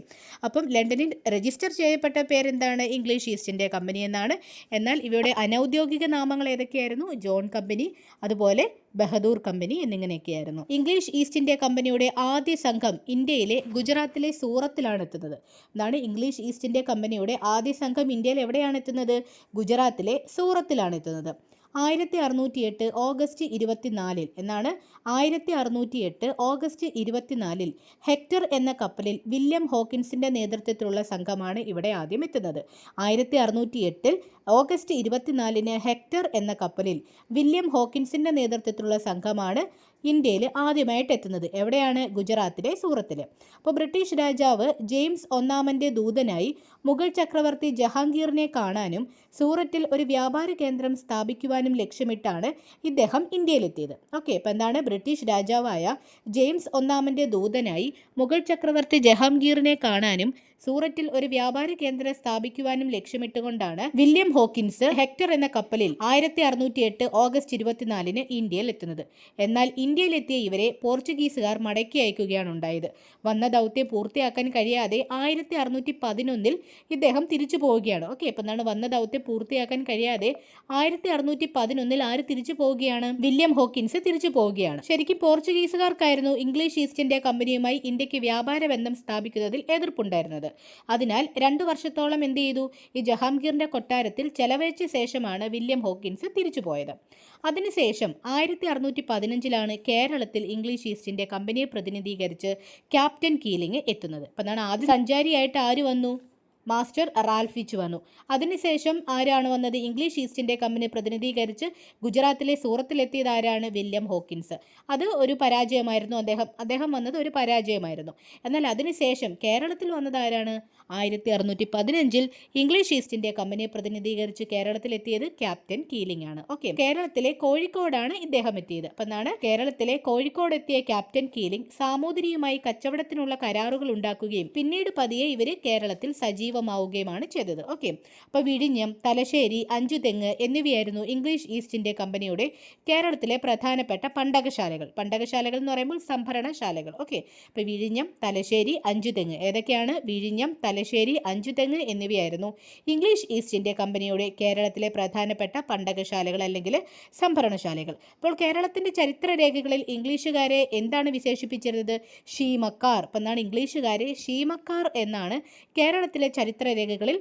അപ്പം ലണ്ടനിൽ രജിസ്റ്റർ ചെയ്യപ്പെട്ട പേരെന്താണ്? ഇംഗ്ലീഷ് ഈസ്റ്റ് ഇന്ത്യ കമ്പനി എന്നാണ്. എന്നാൽ ഇവയുടെ അനൗദ്യോഗിക നാമങ്ങൾ ഏതൊക്കെയായിരുന്നു? ജോൺ കമ്പനി, അതുപോലെ ബഹദൂർ കമ്പനി എന്നിങ്ങനെയൊക്കെയായിരുന്നു. ഇംഗ്ലീഷ് ഈസ്റ്റ് ഇന്ത്യ കമ്പനിയുടെ ആദ്യ സംഘം ഇന്ത്യയിലെ ഗുജറാത്തിലെ സൂറത്തിലാണ് എത്തുന്നത്. എന്താണ് ഇംഗ്ലീഷ് ഈസ്റ്റ് ഇന്ത്യ കമ്പനിയുടെ ആദ്യ സംഘം ഇന്ത്യയിൽ എവിടെയാണ് എത്തുന്നത്? ഗുജറാത്തിലെ സൂറത്തിലാണ് എത്തുന്നത്. 1608 ഓഗസ്റ്റ് 24 എന്നാണ് 1608 ഓഗസ്റ്റ് 24 ഹെക്ടർ എന്ന കപ്പലിൽ വില്യം ഹോക്കിൻസിന്റെ നേതൃത്വത്തിലുള്ള സംഘമാണ് ഇവിടെ ആദ്യം എത്തുന്നത്. 1608 ഓഗസ്റ്റ് 24 ഹെക്ടർ എന്ന കപ്പലിൽ വില്യം ഹോക്കിൻസിന്റെ നേതൃത്വത്തിലുള്ള സംഘമാണ് ഇന്ത്യയിൽ ആദ്യമായിട്ട് എത്തുന്നത്. എവിടെയാണ്? ഗുജറാത്തിലെ സൂറത്തിൽ. അപ്പോൾ ബ്രിട്ടീഷ് രാജാവ് ജെയിംസ് ഒന്നാമൻ്റെ ദൂതനായി മുഗൾ ചക്രവർത്തി ജഹാംഗീറിനെ കാണാനും സൂറത്തിൽ ഒരു വ്യാപാര കേന്ദ്രം സ്ഥാപിക്കുവാനും ലക്ഷ്യമിട്ടാണ് ഇദ്ദേഹം ഇന്ത്യയിലെത്തിയത്. ഓക്കെ, അപ്പോൾ എന്താണ്? ബ്രിട്ടീഷ് രാജാവായ ജെയിംസ് ഒന്നാമൻ്റെ ദൂതനായി മുഗൾ ചക്രവർത്തി ജഹാംഗീറിനെ കാണാനും സൂറത്തിൽ ഒരു വ്യാപാര കേന്ദ്രം സ്ഥാപിക്കുവാനും ലക്ഷ്യമിട്ടുകൊണ്ടാണ് വില്യം ഹോക്കിൻസ് ഹെക്ടർ എന്ന കപ്പലിൽ 1608 ഓഗസ്റ്റ് 24 ഇന്ത്യയിൽ എത്തുന്നത്. എന്നാൽ ഇന്ത്യയിലെത്തിയ ഇവരെ പോർച്ചുഗീസുകാർ മടക്കി അയക്കുകയാണ് ഉണ്ടായത്. വന്ന ദൗത്യം പൂർത്തിയാക്കാൻ കഴിയാതെ 1611 ഇദ്ദേഹം തിരിച്ചു പോവുകയാണ്. ഓക്കെ, അപ്പം എന്താണ്? വന്ന ദൗത്യം പൂർത്തിയാക്കാൻ കഴിയാതെ 1611 ആര് തിരിച്ചു പോവുകയാണ്? വില്യം ഹോക്കിൻസ് തിരിച്ചു പോവുകയാണ്. ശരിക്കും പോർച്ചുഗീസുകാർക്കായിരുന്നു ഇംഗ്ലീഷ് ഈസ്റ്റ് ഇന്ത്യ കമ്പനിയുമായി ഇന്ത്യക്ക് വ്യാപാര ബന്ധം സ്ഥാപിക്കുന്നതിൽ എതിർപ്പുണ്ടായിരുന്നത്. അതിനാൽ 2 വർഷത്തോളം എന്ത് ചെയ്തു? ഈ ജഹാംഗീറിന്റെ കൊട്ടാരത്തിൽ ചെലവഴിച്ച ശേഷമാണ് വില്യം ഹോക്കിൻസ് തിരിച്ചു പോയത്. അതിനുശേഷം 1615 കേരളത്തിൽ ഇംഗ്ലീഷ് ഈസ്റ്റ് ഇന്ത്യ കമ്പനിയെ പ്രതിനിധീകരിച്ച് ക്യാപ്റ്റൻ കീലിംഗ് എത്തുന്നത്. അപ്പം എന്താണ്? ആദ്യ സഞ്ചാരിയായിട്ട് ആര് വന്നു? മാസ്റ്റർ റാൽഫിച്ച് വന്നു. അതിനുശേഷം ആരാണ് വന്നത്? ഇംഗ്ലീഷ് ഈസ്റ്റ് ഇന്ത്യ കമ്പനി പ്രതിനിധീകരിച്ച് ഗുജറാത്തിലെ സൂറത്തിലെത്തിയത് ആരാണ്? William Hawkins. അത് ഒരു പരാജയമായിരുന്നു. അദ്ദേഹം വന്നത് ഒരു പരാജയമായിരുന്നു. എന്നാൽ അതിനുശേഷം കേരളത്തിൽ വന്നത് ആരാണ്? 1615 ഇംഗ്ലീഷ് ഈസ്റ്റ് ഇന്ത്യ കമ്പനിയെ പ്രതിനിധീകരിച്ച് കേരളത്തിലെത്തിയത് ക്യാപ്റ്റൻ കീലിംഗ് ആണ്. ഓക്കെ, കേരളത്തിലെ കോഴിക്കോടാണ് ഇദ്ദേഹം എത്തിയത്. അപ്പം എന്താണ്? കേരളത്തിലെ കോഴിക്കോട് എത്തിയ ക്യാപ്റ്റൻ കീലിംഗ് സാമൂതിരിയുമായി കച്ചവടത്തിനുള്ള കരാറുകൾ ഉണ്ടാക്കുകയും പിന്നീട് പതിയെ ഇവർ കേരളത്തിൽ സജീവമാവുകയുമാണ് ചെയ്തത്. ഓക്കെ, അപ്പോൾ വിഴിഞ്ഞം, തലശ്ശേരി, അഞ്ചുതെങ്ങ് എന്നിവയായിരുന്നു ഇംഗ്ലീഷ് ഈസ്റ്റ് ഇന്ത്യ കമ്പനിയുടെ കേരളത്തിലെ പ്രധാനപ്പെട്ട പണ്ടകശാലകൾ. പണ്ടകശാലകൾ എന്ന് പറയുമ്പോൾ സംഭരണശാലകൾ. ഓക്കെ, അപ്പോൾ വിഴിഞ്ഞം, തലശ്ശേരി, അഞ്ചുതെങ്ങ് ഏതൊക്കെയാണ്? വിഴിഞ്ഞം, തലശ്ശേരി, അഞ്ചുതെങ്ങ് എന്നിവയായിരുന്നു ഇംഗ്ലീഷ് ഈസ്റ്റ് ഇന്ത്യ കമ്പനിയുടെ കേരളത്തിലെ പ്രധാനപ്പെട്ട പണ്ടകശാലകൾ അല്ലെങ്കിൽ സംഭരണശാലകൾ. അപ്പോൾ കേരളത്തിൻ്റെ ചരിത്രരേഖകളിൽ ഇംഗ്ലീഷുകാരെ എന്താണ് വിശേഷിപ്പിച്ചിരുന്നത്? ഷീമക്കാർ. അപ്പം എന്താണ്? ഇംഗ്ലീഷുകാരെ ഷീമക്കാർ എന്നാണ് കേരളത്തിലെ ചരിത്രരേഖകളിൽ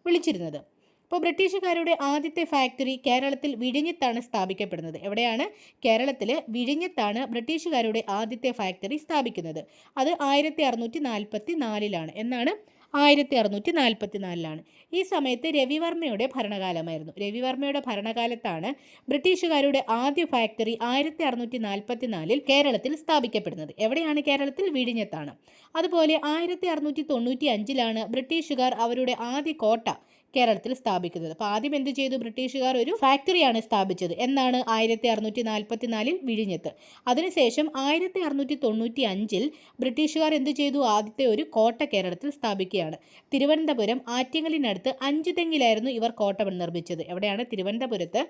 വിളിച്ചിരുന്നത്. അപ്പോൾ ബ്രിട്ടീഷുകാരുടെ ആദ്യത്തെ ഫാക്ടറി കേരളത്തിൽ വിഴിഞ്ഞത്താണ് സ്ഥാപിക്കപ്പെടുന്നത്. എവിടെയാണ്? കേരളത്തിൽ വിഴിഞ്ഞത്താണ് ബ്രിട്ടീഷുകാരുടെ ആദ്യത്തെ ഫാക്ടറി സ്ഥാപിക്കുന്നത്. അത് 1644 എന്നാണ്? 1644. ഈ സമയത്ത് രവിവർമ്മയുടെ ഭരണകാലമായിരുന്നു. രവിവർമ്മയുടെ ഭരണകാലത്താണ് ബ്രിട്ടീഷുകാരുടെ ആദ്യ ഫാക്ടറി 1644 കേരളത്തിൽ സ്ഥാപിക്കപ്പെടുന്നത്. എവിടെയാണ്? കേരളത്തിൽ വിഴിഞ്ഞത്താണ്. അതുപോലെ 1695 ബ്രിട്ടീഷുകാർ അവരുടെ ആദ്യ കോട്ട കേരളത്തിൽ സ്ഥാപിക്കുന്നത്. അപ്പോൾ ആദ്യം എന്ത് ചെയ്തു? ബ്രിട്ടീഷുകാർ ഒരു ഫാക്ടറിയാണ് സ്ഥാപിച്ചത്. എന്നാണ്? 1644 വിഴിഞ്ഞത്ത്. അതിനുശേഷം 1695 ബ്രിട്ടീഷുകാർ എന്ത് ചെയ്തു? ആദ്യത്തെ ഒരു കോട്ട കേരളത്തിൽ സ്ഥാപിക്കുകയാണ്. തിരുവനന്തപുരം ആറ്റിങ്ങലിനടുത്ത് അഞ്ചുതെങ്ങിലായിരുന്നു ഇവർ കോട്ട നിർമ്മിച്ചത്. എവിടെയാണ്? തിരുവനന്തപുരത്ത്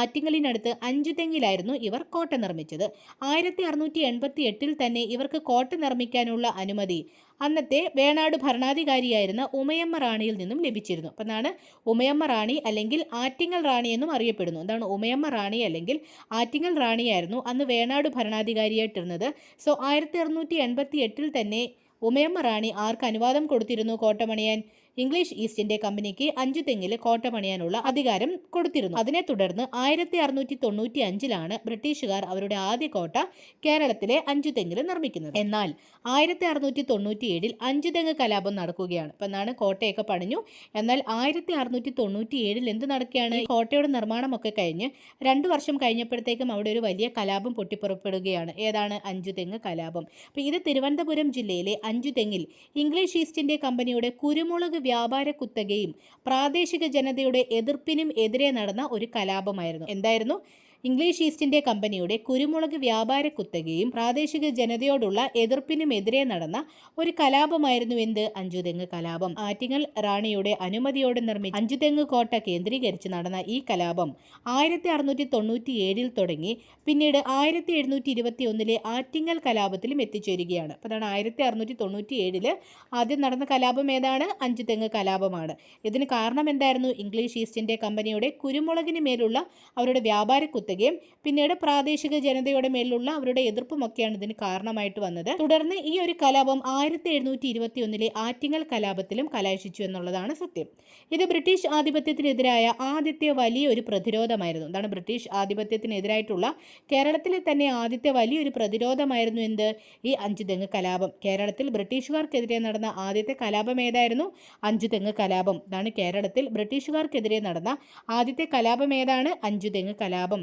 ആറ്റിങ്ങലിനടുത്ത് അഞ്ചുതെങ്ങിലായിരുന്നു ഇവർ കോട്ട നിർമ്മിച്ചത്. 1688 തന്നെ ഇവർക്ക് കോട്ട നിർമ്മിക്കാനുള്ള അനുമതി അന്നത്തെ വേണാട് ഭരണാധികാരിയായിരുന്ന ഉമയമ്മ റാണിയിൽ നിന്നും ലഭിച്ചിരുന്നു. അപ്പം എന്താണ്? ഉമയമ്മ റാണി അല്ലെങ്കിൽ ആറ്റിങ്ങൽ റാണി എന്നും അറിയപ്പെടുന്നു. എന്താണ്? ഉമയമ്മ റാണി അല്ലെങ്കിൽ ആറ്റിങ്ങൽ റാണിയായിരുന്നു അന്ന് വേണാട് ഭരണാധികാരിയായിട്ടിരുന്നത്. സോ 1688 തന്നെ ഉമയമ്മ റാണി ആർക്ക് അനുവാദം കൊടുത്തിരുന്നു കോട്ട പണിയാൻ? ഇംഗ്ലീഷ് ഈസ്റ്റ് ഇന്ത്യ കമ്പനിക്ക് അഞ്ചുതെങ്ങിൽ കോട്ട പണിയാനുള്ള അധികാരം കൊടുത്തിരുന്നു. അതിനെ തുടർന്ന് 1695 ബ്രിട്ടീഷുകാർ അവരുടെ ആദ്യ കോട്ട കേരളത്തിലെ അഞ്ചുതെങ്ങിൽ നിർമ്മിക്കുന്നത്. എന്നാൽ 1697 അഞ്ചുതെങ്ങ് കലാപം നടക്കുകയാണ്. അപ്പം എന്നാണ്? കോട്ടയൊക്കെ പണിഞ്ഞു. എന്നാൽ 1697 എന്ത് നടക്കുകയാണ്? കോട്ടയുടെ നിർമ്മാണമൊക്കെ കഴിഞ്ഞ് 2 വർഷം കഴിഞ്ഞപ്പോഴത്തേക്കും അവിടെ ഒരു വലിയ കലാപം പൊട്ടിപ്പുറപ്പെടുകയാണ്. ഏതാണ്? അഞ്ചുതെങ്ങ് കലാപം. അപ്പോൾ ഇത് തിരുവനന്തപുരം ജില്ലയിലെ അഞ്ചുതെങ്ങിൽ ഇംഗ്ലീഷ് ഈസ്റ്റ് ഇന്ത്യ കമ്പനിയുടെ കുരുമുളക് വ്യാപാര കുത്തകയും പ്രാദേശിക ജനതയുടെ എതിർപ്പിനും എതിരെ നടന്ന ഒരു കലാപമായിരുന്നു. എന്തായിരുന്നു? ഇംഗ്ലീഷ് ഈസ്റ്റ് ഇന്ത്യ കമ്പനിയുടെ കുരുമുളക് വ്യാപാര കുത്തകയും പ്രാദേശിക ജനതയോടുള്ള എതിർപ്പിനുമെതിരെ നടന്ന ഒരു കലാപമായിരുന്നു എന്ത്? അഞ്ചുതെങ്ങ് കലാപം. ആറ്റിങ്ങൽ റാണിയുടെ അനുമതിയോടെ നിർമ്മിച്ച അഞ്ചുതെങ്ങ് കോട്ട കേന്ദ്രീകരിച്ച് നടന്ന ഈ കലാപം 1697 തുടങ്ങി പിന്നീട് 1721 ആറ്റിങ്ങൽ കലാപത്തിലും എത്തിച്ചേരുകയാണ്. അപ്പോൾ അതാണ് 1697 ആദ്യം നടന്ന കലാപം ഏതാണ്? അഞ്ചുതെങ്ങ് കലാപമാണ്. ഇതിന് കാരണം എന്തായിരുന്നു? ഇംഗ്ലീഷ് ഈസ്റ്റ് ഇന്ത്യ കമ്പനിയുടെ കുരുമുളകിന് മേലുള്ള അവരുടെ വ്യാപാര കുത്തക കൊലപ്പെടുത്തുകയും പിന്നീട് പ്രാദേശിക ജനതയുടെ മേലുള്ള അവരുടെ എതിർപ്പുമൊക്കെയാണ് ഇതിന് കാരണമായിട്ട് വന്നത്. തുടർന്ന് ഈ ഒരു കലാപം 1721 ആറ്റിങ്ങൽ കലാപത്തിലും കലാശിച്ചു എന്നുള്ളതാണ് സത്യം. ഇത് ബ്രിട്ടീഷ് ആധിപത്യത്തിനെതിരായ ആദ്യത്തെ വലിയൊരു പ്രതിരോധമായിരുന്നു. എന്താണ്? ബ്രിട്ടീഷ് ആധിപത്യത്തിനെതിരായിട്ടുള്ള കേരളത്തിലെ തന്നെ ആദ്യത്തെ വലിയൊരു പ്രതിരോധമായിരുന്നു എന്ത്? ഈ അഞ്ചുതെങ്ങ് കലാപം. കേരളത്തിൽ ബ്രിട്ടീഷുകാർക്കെതിരെ നടന്ന ആദ്യത്തെ കലാപം ഏതായിരുന്നു? അഞ്ചുതെങ്ങ് കലാപം. ഇതാണ് കേരളത്തിൽ ബ്രിട്ടീഷുകാർക്കെതിരെ നടന്ന ആദ്യത്തെ കലാപം ഏതാണ്? അഞ്ചുതെങ്ങ് കലാപം.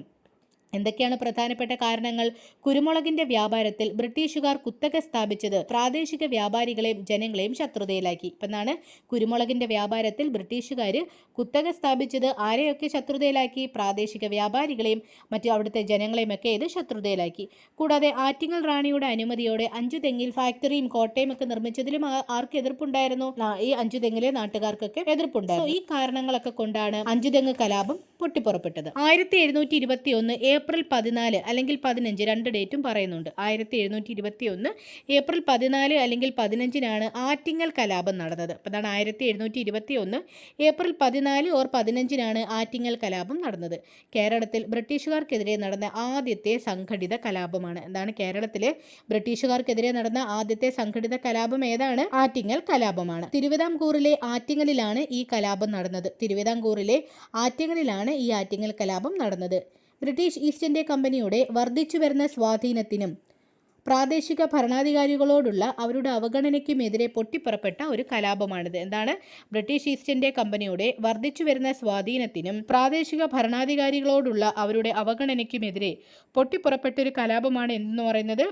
എന്തൊക്കെയാണ് പ്രധാനപ്പെട്ട കാരണങ്ങൾ? കുരുമുളകിന്റെ വ്യാപാരത്തിൽ ബ്രിട്ടീഷുകാർ കുത്തക സ്ഥാപിച്ചത് പ്രാദേശിക വ്യാപാരികളെയും ജനങ്ങളെയും ശത്രുതയിലാക്കി. ഇപ്പം എന്താണ്? കുരുമുളകിന്റെ വ്യാപാരത്തിൽ ബ്രിട്ടീഷുകാർ കുത്തക സ്ഥാപിച്ചത് ആരെയൊക്കെ ശത്രുതയിലാക്കി? പ്രാദേശിക വ്യാപാരികളെയും മറ്റു അവിടുത്തെ ജനങ്ങളെയും ഒക്കെ ഇത് ശത്രുതയിലാക്കി. കൂടാതെ ആറ്റിങ്ങൽ റാണിയുടെ അനുമതിയോടെ അഞ്ചുതെങ്ങിൽ ഫാക്ടറിയും കോട്ടയും ഒക്കെ നിർമ്മിച്ചതിലും ആർക്ക് എതിർപ്പുണ്ടായിരുന്നു? ഈ അഞ്ചുതെങ്ങിലെ നാട്ടുകാർക്കൊക്കെ എതിർപ്പുണ്ടായിരുന്നു. ഈ കാരണങ്ങളൊക്കെ കൊണ്ടാണ് അഞ്ചുതെങ്ങ് കലാപം പൊട്ടിപ്പുറപ്പെട്ടത്. 1721 ഏപ്രിൽ 14 അല്ലെങ്കിൽ 15, രണ്ട് ഡേറ്റും പറയുന്നുണ്ട്. 1721 ഏപ്രിൽ 14 അല്ലെങ്കിൽ 15 ആറ്റിങ്ങൽ കലാപം നടന്നത്. അപ്പോൾ അതാണ് 1721 ഏപ്രിൽ 14 ഓർ 15 ആറ്റിങ്ങൽ കലാപം നടന്നത്. കേരളത്തിൽ ബ്രിട്ടീഷുകാർക്കെതിരെ നടന്ന ആദ്യത്തെ സംഘടിത കലാപമാണ്. എന്താണ്? കേരളത്തിലെ ബ്രിട്ടീഷുകാർക്കെതിരെ നടന്ന ആദ്യത്തെ സംഘടിത കലാപം ഏതാണ്? ആറ്റിങ്ങൽ കലാപമാണ്. തിരുവിതാംകൂറിലെ ആറ്റിങ്ങലിലാണ് ഈ കലാപം നടന്നത്. തിരുവിതാംകൂറിലെ ആറ്റിങ്ങലിലാണ് ഈ ആറ്റിങ്ങൽ കലാപം നടന്നത്. ബ്രിട്ടീഷ് ഈസ്റ്റ് ഇന്ത്യ കമ്പനിയുടെ വർദ്ധിച്ചു വരുന്ന സ്വാധീനത്തിനും പ്രാദേശിക ഭരണാധികാരികളോടുള്ള അവരുടെ അവഗണനയ്ക്കുമെതിരെ പൊട്ടിപ്പുറപ്പെട്ട ഒരു കലാപമാണിത്. എന്താണ്? ബ്രിട്ടീഷ് ഈസ്റ്റ് ഇന്ത്യ കമ്പനിയുടെ വർദ്ധിച്ചു വരുന്ന സ്വാധീനത്തിനും പ്രാദേശിക ഭരണാധികാരികളോടുള്ള അവരുടെ അവഗണനയ്ക്കുമെതിരെ പൊട്ടിപ്പുറപ്പെട്ട ഒരു കലാപമാണ് എന്ന് പറയുന്നത്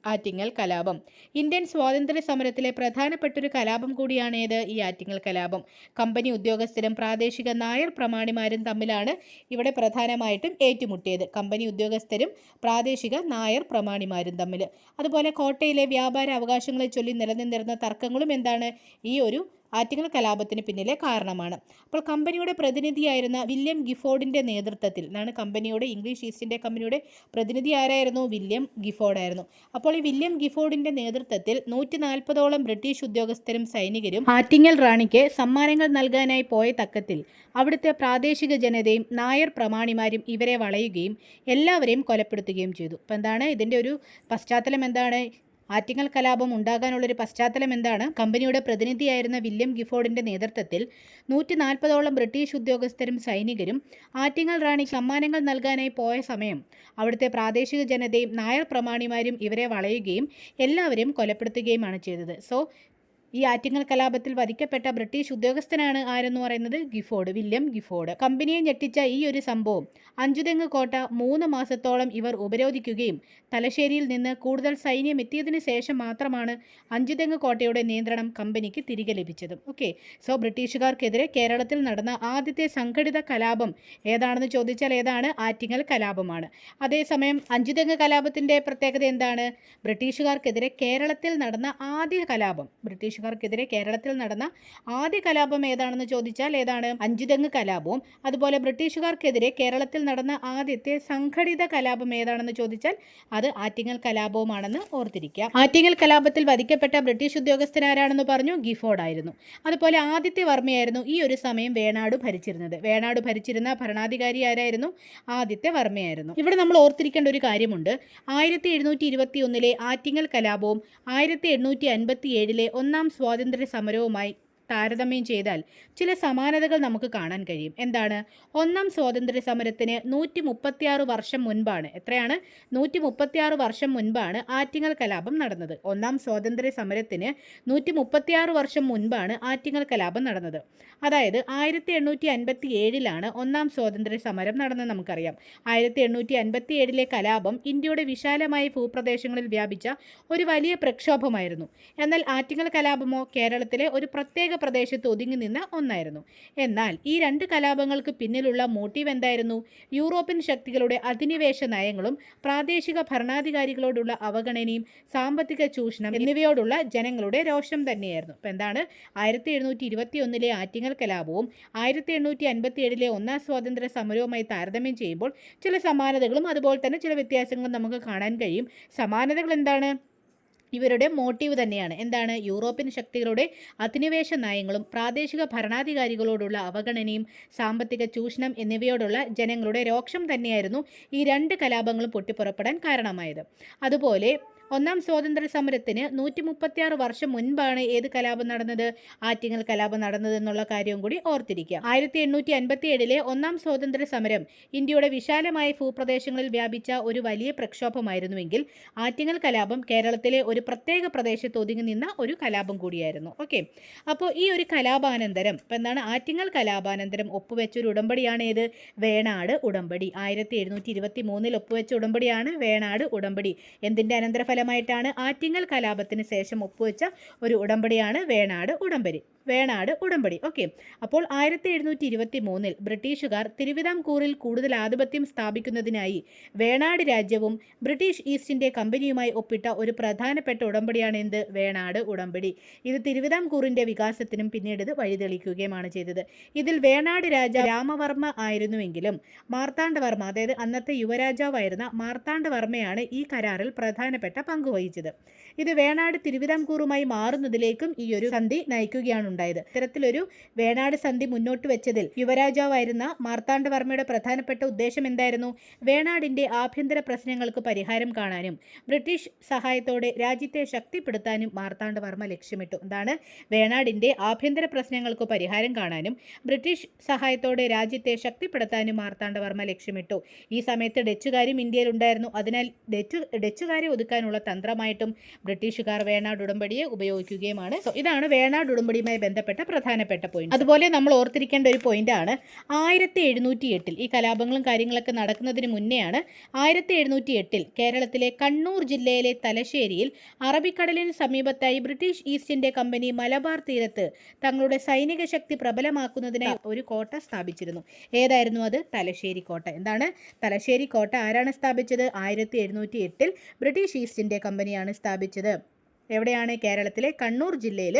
ആറ്റിങ്ങൽ കലാപം. ഇന്ത്യൻ സ്വാതന്ത്ര്യ സമരത്തിലെ പ്രധാനപ്പെട്ടൊരു കലാപം കൂടിയാണ് ഏത്? ഈ ആറ്റിങ്ങൽ കലാപം. കമ്പനി ഉദ്യോഗസ്ഥരും പ്രാദേശിക നായർ പ്രമാണിമാരും തമ്മിലാണ് ഇവിടെ പ്രധാനമായിട്ടും ഏറ്റുമുട്ടിയത്. കമ്പനി ഉദ്യോഗസ്ഥരും പ്രാദേശിക നായർ പ്രമാണിമാരും തമ്മിൽ. അതുപോലെ കോട്ടയിലെ വ്യാപാര അവകാശങ്ങളെ ചൊല്ലി നിലനിന്നിരുന്ന തർക്കങ്ങളും എന്താണ്? ഈ ഒരു ആറ്റിങ്ങൽ കലാപത്തിന് പിന്നിലെ കാരണമാണ്. അപ്പോൾ കമ്പനിയുടെ പ്രതിനിധിയായിരുന്ന വില്യം ഗിഫോർഡിൻ്റെ നേതൃത്വത്തിൽ കമ്പനിയുടെ ഇംഗ്ലീഷ് ഈസ്റ്റ് ഇന്ത്യ കമ്പനിയുടെ പ്രതിനിധി ആരായിരുന്നു? വില്യം ഗിഫോർഡ് ആയിരുന്നു. അപ്പോൾ ഈ വില്യം ഗിഫോർഡിൻ്റെ നേതൃത്വത്തിൽ 140ഓളം ബ്രിട്ടീഷ് ഉദ്യോഗസ്ഥരും സൈനികരും ആറ്റിങ്ങൽ റാണിക്ക് സമ്മാനങ്ങൾ നൽകാനായി പോയ തക്കത്തിൽ അവിടുത്തെ പ്രാദേശിക ജനതയും നായർ പ്രമാണിമാരും ഇവരെ വളയുകയും എല്ലാവരെയും കൊലപ്പെടുത്തുകയും ചെയ്തു. അപ്പോൾ എന്താണ് ഇതിൻ്റെ ഒരു പശ്ചാത്തലം? എന്താണ് ആറ്റിങ്ങൽ കലാപം ഉണ്ടാകാനുള്ളൊരു പശ്ചാത്തലം? എന്താണ്? കമ്പനിയുടെ പ്രതിനിധിയായിരുന്ന വില്യം ഗിഫോർഡിൻ്റെ നേതൃത്വത്തിൽ 140ഓളം ബ്രിട്ടീഷ് ഉദ്യോഗസ്ഥരും സൈനികരും ആറ്റിങ്ങൽ റാണി സമ്മാനങ്ങൾ നൽകാനായി പോയ സമയം അവിടുത്തെ പ്രാദേശിക ജനതയും നായർ പ്രമാണിമാരും ഇവരെ വളയുകയും എല്ലാവരെയും കൊലപ്പെടുത്തുകയുമാണ് ചെയ്തത്. ഈ ആറ്റിങ്ങൽ കലാപത്തിൽ വധിക്കപ്പെട്ട ബ്രിട്ടീഷ് ഉദ്യോഗസ്ഥനാണ് ആരെന്ന് പറയുന്നത്? Gifford, William Gifford. കമ്പനിയെ ഞെട്ടിച്ച ഈ ഒരു സംഭവം അഞ്ചുതെങ്ങ് കോട്ട 3 മാസത്തോളം ഇവർ ഉപരോധിക്കുകയും തലശ്ശേരിയിൽ നിന്ന് കൂടുതൽ സൈന്യം എത്തിയതിനു ശേഷം മാത്രമാണ് അഞ്ചുതെങ്ങ് കോട്ടയുടെ നിയന്ത്രണം കമ്പനിക്ക് തിരികെ ലഭിച്ചത്. ബ്രിട്ടീഷുകാർക്കെതിരെ കേരളത്തിൽ നടന്ന ആദ്യത്തെ സംഘടിത കലാപം ഏതാണെന്ന് ചോദിച്ചാൽ ഏതാണ്? ആറ്റിങ്ങൽ കലാപമാണ്. അതേസമയം അഞ്ചുതെങ്ങ് കലാപത്തിൻ്റെ പ്രത്യേകത എന്താണ്? ബ്രിട്ടീഷുകാർക്കെതിരെ കേരളത്തിൽ നടന്ന ആദ്യ കലാപം. ബ്രിട്ടീഷുകാർക്കെതിരെ കേരളത്തിൽ നടന്ന ആദ്യ കലാപം ഏതാണെന്ന് ചോദിച്ചാൽ ഏതാണ്? അഞ്ചുതെങ്ങ് കലാപവും. അതുപോലെ ബ്രിട്ടീഷുകാർക്കെതിരെ കേരളത്തിൽ നടന്ന ആദ്യത്തെ സംഘടിത കലാപം ഏതാണെന്ന് ചോദിച്ചാൽ അത് ആറ്റിങ്ങൽ കലാപവുമാണെന്ന് ഓർത്തിരിക്കുക. ആറ്റിങ്ങൽ കലാപത്തിൽ വധിക്കപ്പെട്ട ബ്രിട്ടീഷ് ഉദ്യോഗസ്ഥനാരാണെന്ന് പറഞ്ഞു? ഗിഫോർഡ് ആയിരുന്നു. അതുപോലെ ആദിത്യ വർമ്മയായിരുന്നു ഈ ഒരു സമയം വേണാട് ഭരിച്ചിരുന്നത്. വേണാട് ഭരിച്ചിരുന്ന ഭരണാധികാരി ആരായിരുന്നു? ആദിത്യ വർമ്മയായിരുന്നു. ഇവിടെ നമ്മൾ ഓർത്തിരിക്കേണ്ട ഒരു കാര്യമുണ്ട്. 1721 ആറ്റിങ്ങൽ കലാപവും 1857 ഒന്നാം സ്വാതന്ത്ര്യ സമരവുമായി താരതമ്യം ചെയ്താൽ ചില സമാനതകൾ നമുക്ക് കാണാൻ കഴിയും. എന്താണ്? ഒന്നാം സ്വാതന്ത്ര്യ സമരത്തിന് 136 വർഷം മുൻപാണ്. എത്രയാണ്? 136 വർഷം മുൻപാണ് ആറ്റിങ്ങൽ കലാപം നടന്നത്. ഒന്നാം സ്വാതന്ത്ര്യ സമരത്തിന് 136 വർഷം മുൻപാണ് ആറ്റിങ്ങൽ കലാപം നടന്നത്. അതായത് 1857 ഒന്നാം സ്വാതന്ത്ര്യ സമരം നടന്നത് നമുക്കറിയാം. 1857 കലാപം ഇന്ത്യയുടെ വിശാലമായ ഭൂപ്രദേശങ്ങളിൽ വ്യാപിച്ച ഒരു വലിയ പ്രക്ഷോഭമായിരുന്നു. എന്നാൽ ആറ്റിങ്ങൽ കലാപമോ കേരളത്തിലെ ഒരു പ്രത്യേക പ്രദേശത്ത് ഒതുങ്ങി നിന്ന ഒന്നായിരുന്നു. എന്നാൽ ഈ രണ്ട് കലാപങ്ങൾക്ക് പിന്നിലുള്ള മോട്ടീവ് എന്തായിരുന്നു? യൂറോപ്യൻ ശക്തികളുടെ അധിനിവേശ നയങ്ങളും പ്രാദേശിക ഭരണാധികാരികളോടുള്ള അവഗണനയും സാമ്പത്തിക ചൂഷണം എന്നിവയോടുള്ള ജനങ്ങളുടെ രോഷം തന്നെയായിരുന്നു. അപ്പോൾ എന്താണ്? 1721 ആറ്റിങ്ങൽ കലാപവും 1857 ഒന്നാം സ്വാതന്ത്ര്യ സമരവുമായി താരതമ്യം ചെയ്യുമ്പോൾ ചില സമാനതകളും അതുപോലെ തന്നെ ചില വ്യത്യാസങ്ങളും നമുക്ക് കാണാൻ കഴിയും. സമാനതകൾ എന്താണ്? ഇവരുടെ മോട്ടീവ് തന്നെയാണ്. എന്താണ്? യൂറോപ്യൻ ശക്തികളുടെ അധിനിവേശ നയങ്ങളും പ്രാദേശിക ഭരണാധികാരികളോടുള്ള അവഗണനയും സാമ്പത്തിക ചൂഷണം എന്നിവയോടുള്ള ജനങ്ങളുടെ രോക്ഷം തന്നെയായിരുന്നു ഈ രണ്ട് കലാപങ്ങളും പൊട്ടിപ്പുറപ്പെടാൻ കാരണമായത്. അതുപോലെ ഒന്നാം സ്വാതന്ത്ര്യ സമരത്തിന് 136 വർഷം മുൻപാണ് ഏത് കലാപം നടന്നത്? ആറ്റിങ്ങൽ കലാപം നടന്നതെന്നുള്ള കാര്യവും കൂടി ഓർത്തിരിക്കുക. 1857 ഒന്നാം സ്വാതന്ത്ര്യ സമരം ഇന്ത്യയുടെ വിശാലമായ ഭൂപ്രദേശങ്ങളിൽ വ്യാപിച്ച ഒരു വലിയ പ്രക്ഷോഭമായിരുന്നുവെങ്കിൽ ആറ്റിങ്ങൽ കലാപം കേരളത്തിലെ ഒരു പ്രത്യേക പ്രദേശത്ത് ഒതുങ്ങി നിന്ന ഒരു കലാപം കൂടിയായിരുന്നു. ഓക്കെ, അപ്പോൾ ഈ ഒരു കലാപാനന്തരം ഇപ്പം എന്താണ്? ആറ്റിങ്ങൽ കലാപാനന്തരം ഒപ്പുവെച്ച ഒരു ഉടമ്പടിയാണ് ഏത്? വേണാട് ഉടമ്പടി. 1723 ഒപ്പുവെച്ച ഉടമ്പടിയാണ് വേണാട് ഉടമ്പടി. എന്തിൻ്റെ അനന്തരഫലമായിട്ടാണ്? ആറ്റിങ്ങൽ കലാപത്തിന് ശേഷം ഒപ്പുവെച്ച ഒരു ഉടമ്പടിയാണ് വേണാട് ഉടമ്പടി. ഓക്കെ, അപ്പോൾ 1723 ബ്രിട്ടീഷുകാർ തിരുവിതാംകൂറിൽ കൂടുതൽ ആധിപത്യം സ്ഥാപിക്കുന്നതിനായി വേണാട് രാജ്യവും ബ്രിട്ടീഷ് ഈസ്റ്റ് ഇന്ത്യ കമ്പനിയുമായി ഒപ്പിട്ട ഒരു പ്രധാനപ്പെട്ട ഉടമ്പടിയാണ് എന്ത്? വേണാട് ഉടമ്പടി. ഇത് തിരുവിതാംകൂറിന്റെ വികാസത്തിനും പിന്നീട് ഇത് വഴിതെളിക്കുകയുമാണ് ചെയ്തത്. ഇതിൽ വേണാട് രാജാവ് രാമവർമ്മ ആയിരുന്നുവെങ്കിലും മാർത്താണ്ഡവർമ്മ, അതായത് അന്നത്തെ യുവരാജാവായിരുന്ന മാർത്താണ്ഡവർമ്മയാണ് ഈ കരാറിൽ പ്രധാനപ്പെട്ട പങ്കുവഹിച്ചത്. ഇത് വേണാട് തിരുവിതാംകൂറുമായി മാറുന്നതിലേക്കും ഈ ഒരു സന്ധി നയിക്കുകയാണ് ഉണ്ടായത്. ഇത്തരത്തിലൊരു വേണാട് സന്ധി മുന്നോട്ട് വെച്ചതിൽ യുവരാജാവായിരുന്ന മാർത്താണ്ഡവർമ്മയുടെ പ്രധാനപ്പെട്ട ഉദ്ദേശം എന്തായിരുന്നു? വേണാടിന്റെ ആഭ്യന്തര പ്രശ്നങ്ങൾക്ക് പരിഹാരം കാണാനും ബ്രിട്ടീഷ് സഹായത്തോടെ രാജ്യത്തെ ശക്തിപ്പെടുത്താനും മാർത്താണ്ഡവർമ്മ ലക്ഷ്യമിട്ടു. എന്താണ്? വേണാടിന്റെ ആഭ്യന്തര പ്രശ്നങ്ങൾക്ക് പരിഹാരം കാണാനും ബ്രിട്ടീഷ് സഹായത്തോടെ രാജ്യത്തെ ശക്തിപ്പെടുത്താനും മാർത്താണ്ഡവർമ്മ ലക്ഷ്യമിട്ടു. ഈ സമയത്ത് ഡച്ചുകാരും ഇന്ത്യയിലുണ്ടായിരുന്നു. അതിനാൽ ഡച്ചുകാരെ ഒതുക്കാനുള്ള തന്ത്രമായിട്ടും ബ്രിട്ടീഷുകാർ വേണാട് ഉടമ്പടിയെ ഉപയോഗിക്കുകയുമാണ്. ഇതാണ് വേണാട് ഉടമ്പടിയുമായി ബന്ധപ്പെട്ട പ്രധാനപ്പെട്ട പോയിന്റ്. അതുപോലെ നമ്മൾ ഓർത്തിരിക്കേണ്ട ഒരു പോയിന്റാണ് 1708 ഈ കലാപങ്ങളും കാര്യങ്ങളൊക്കെ നടക്കുന്നതിന് മുന്നെയാണ് 1708 കേരളത്തിലെ കണ്ണൂർ ജില്ലയിലെ തലശ്ശേരിയിൽ അറബിക്കടലിന് സമീപത്തായി British East India company Malabar തീരത്ത് തങ്ങളുടെ സൈനിക ശക്തി പ്രബലമാക്കുന്നതിനായി ഒരു കോട്ട സ്ഥാപിച്ചിരുന്നു. ഏതായിരുന്നു അത്? തലശ്ശേരി കോട്ട. എന്താണ്? തലശ്ശേരി കോട്ട ആരാണ് സ്ഥാപിച്ചത്? 1708 ബ്രിട്ടീഷ് ഈസ്റ്റ് ഇന്ത്യ കമ്പനിയാണ് സ്ഥാപിച്ചത്. എവിടെയാണ്? കേരളത്തിലെ കണ്ണൂർ ജില്ലയിൽ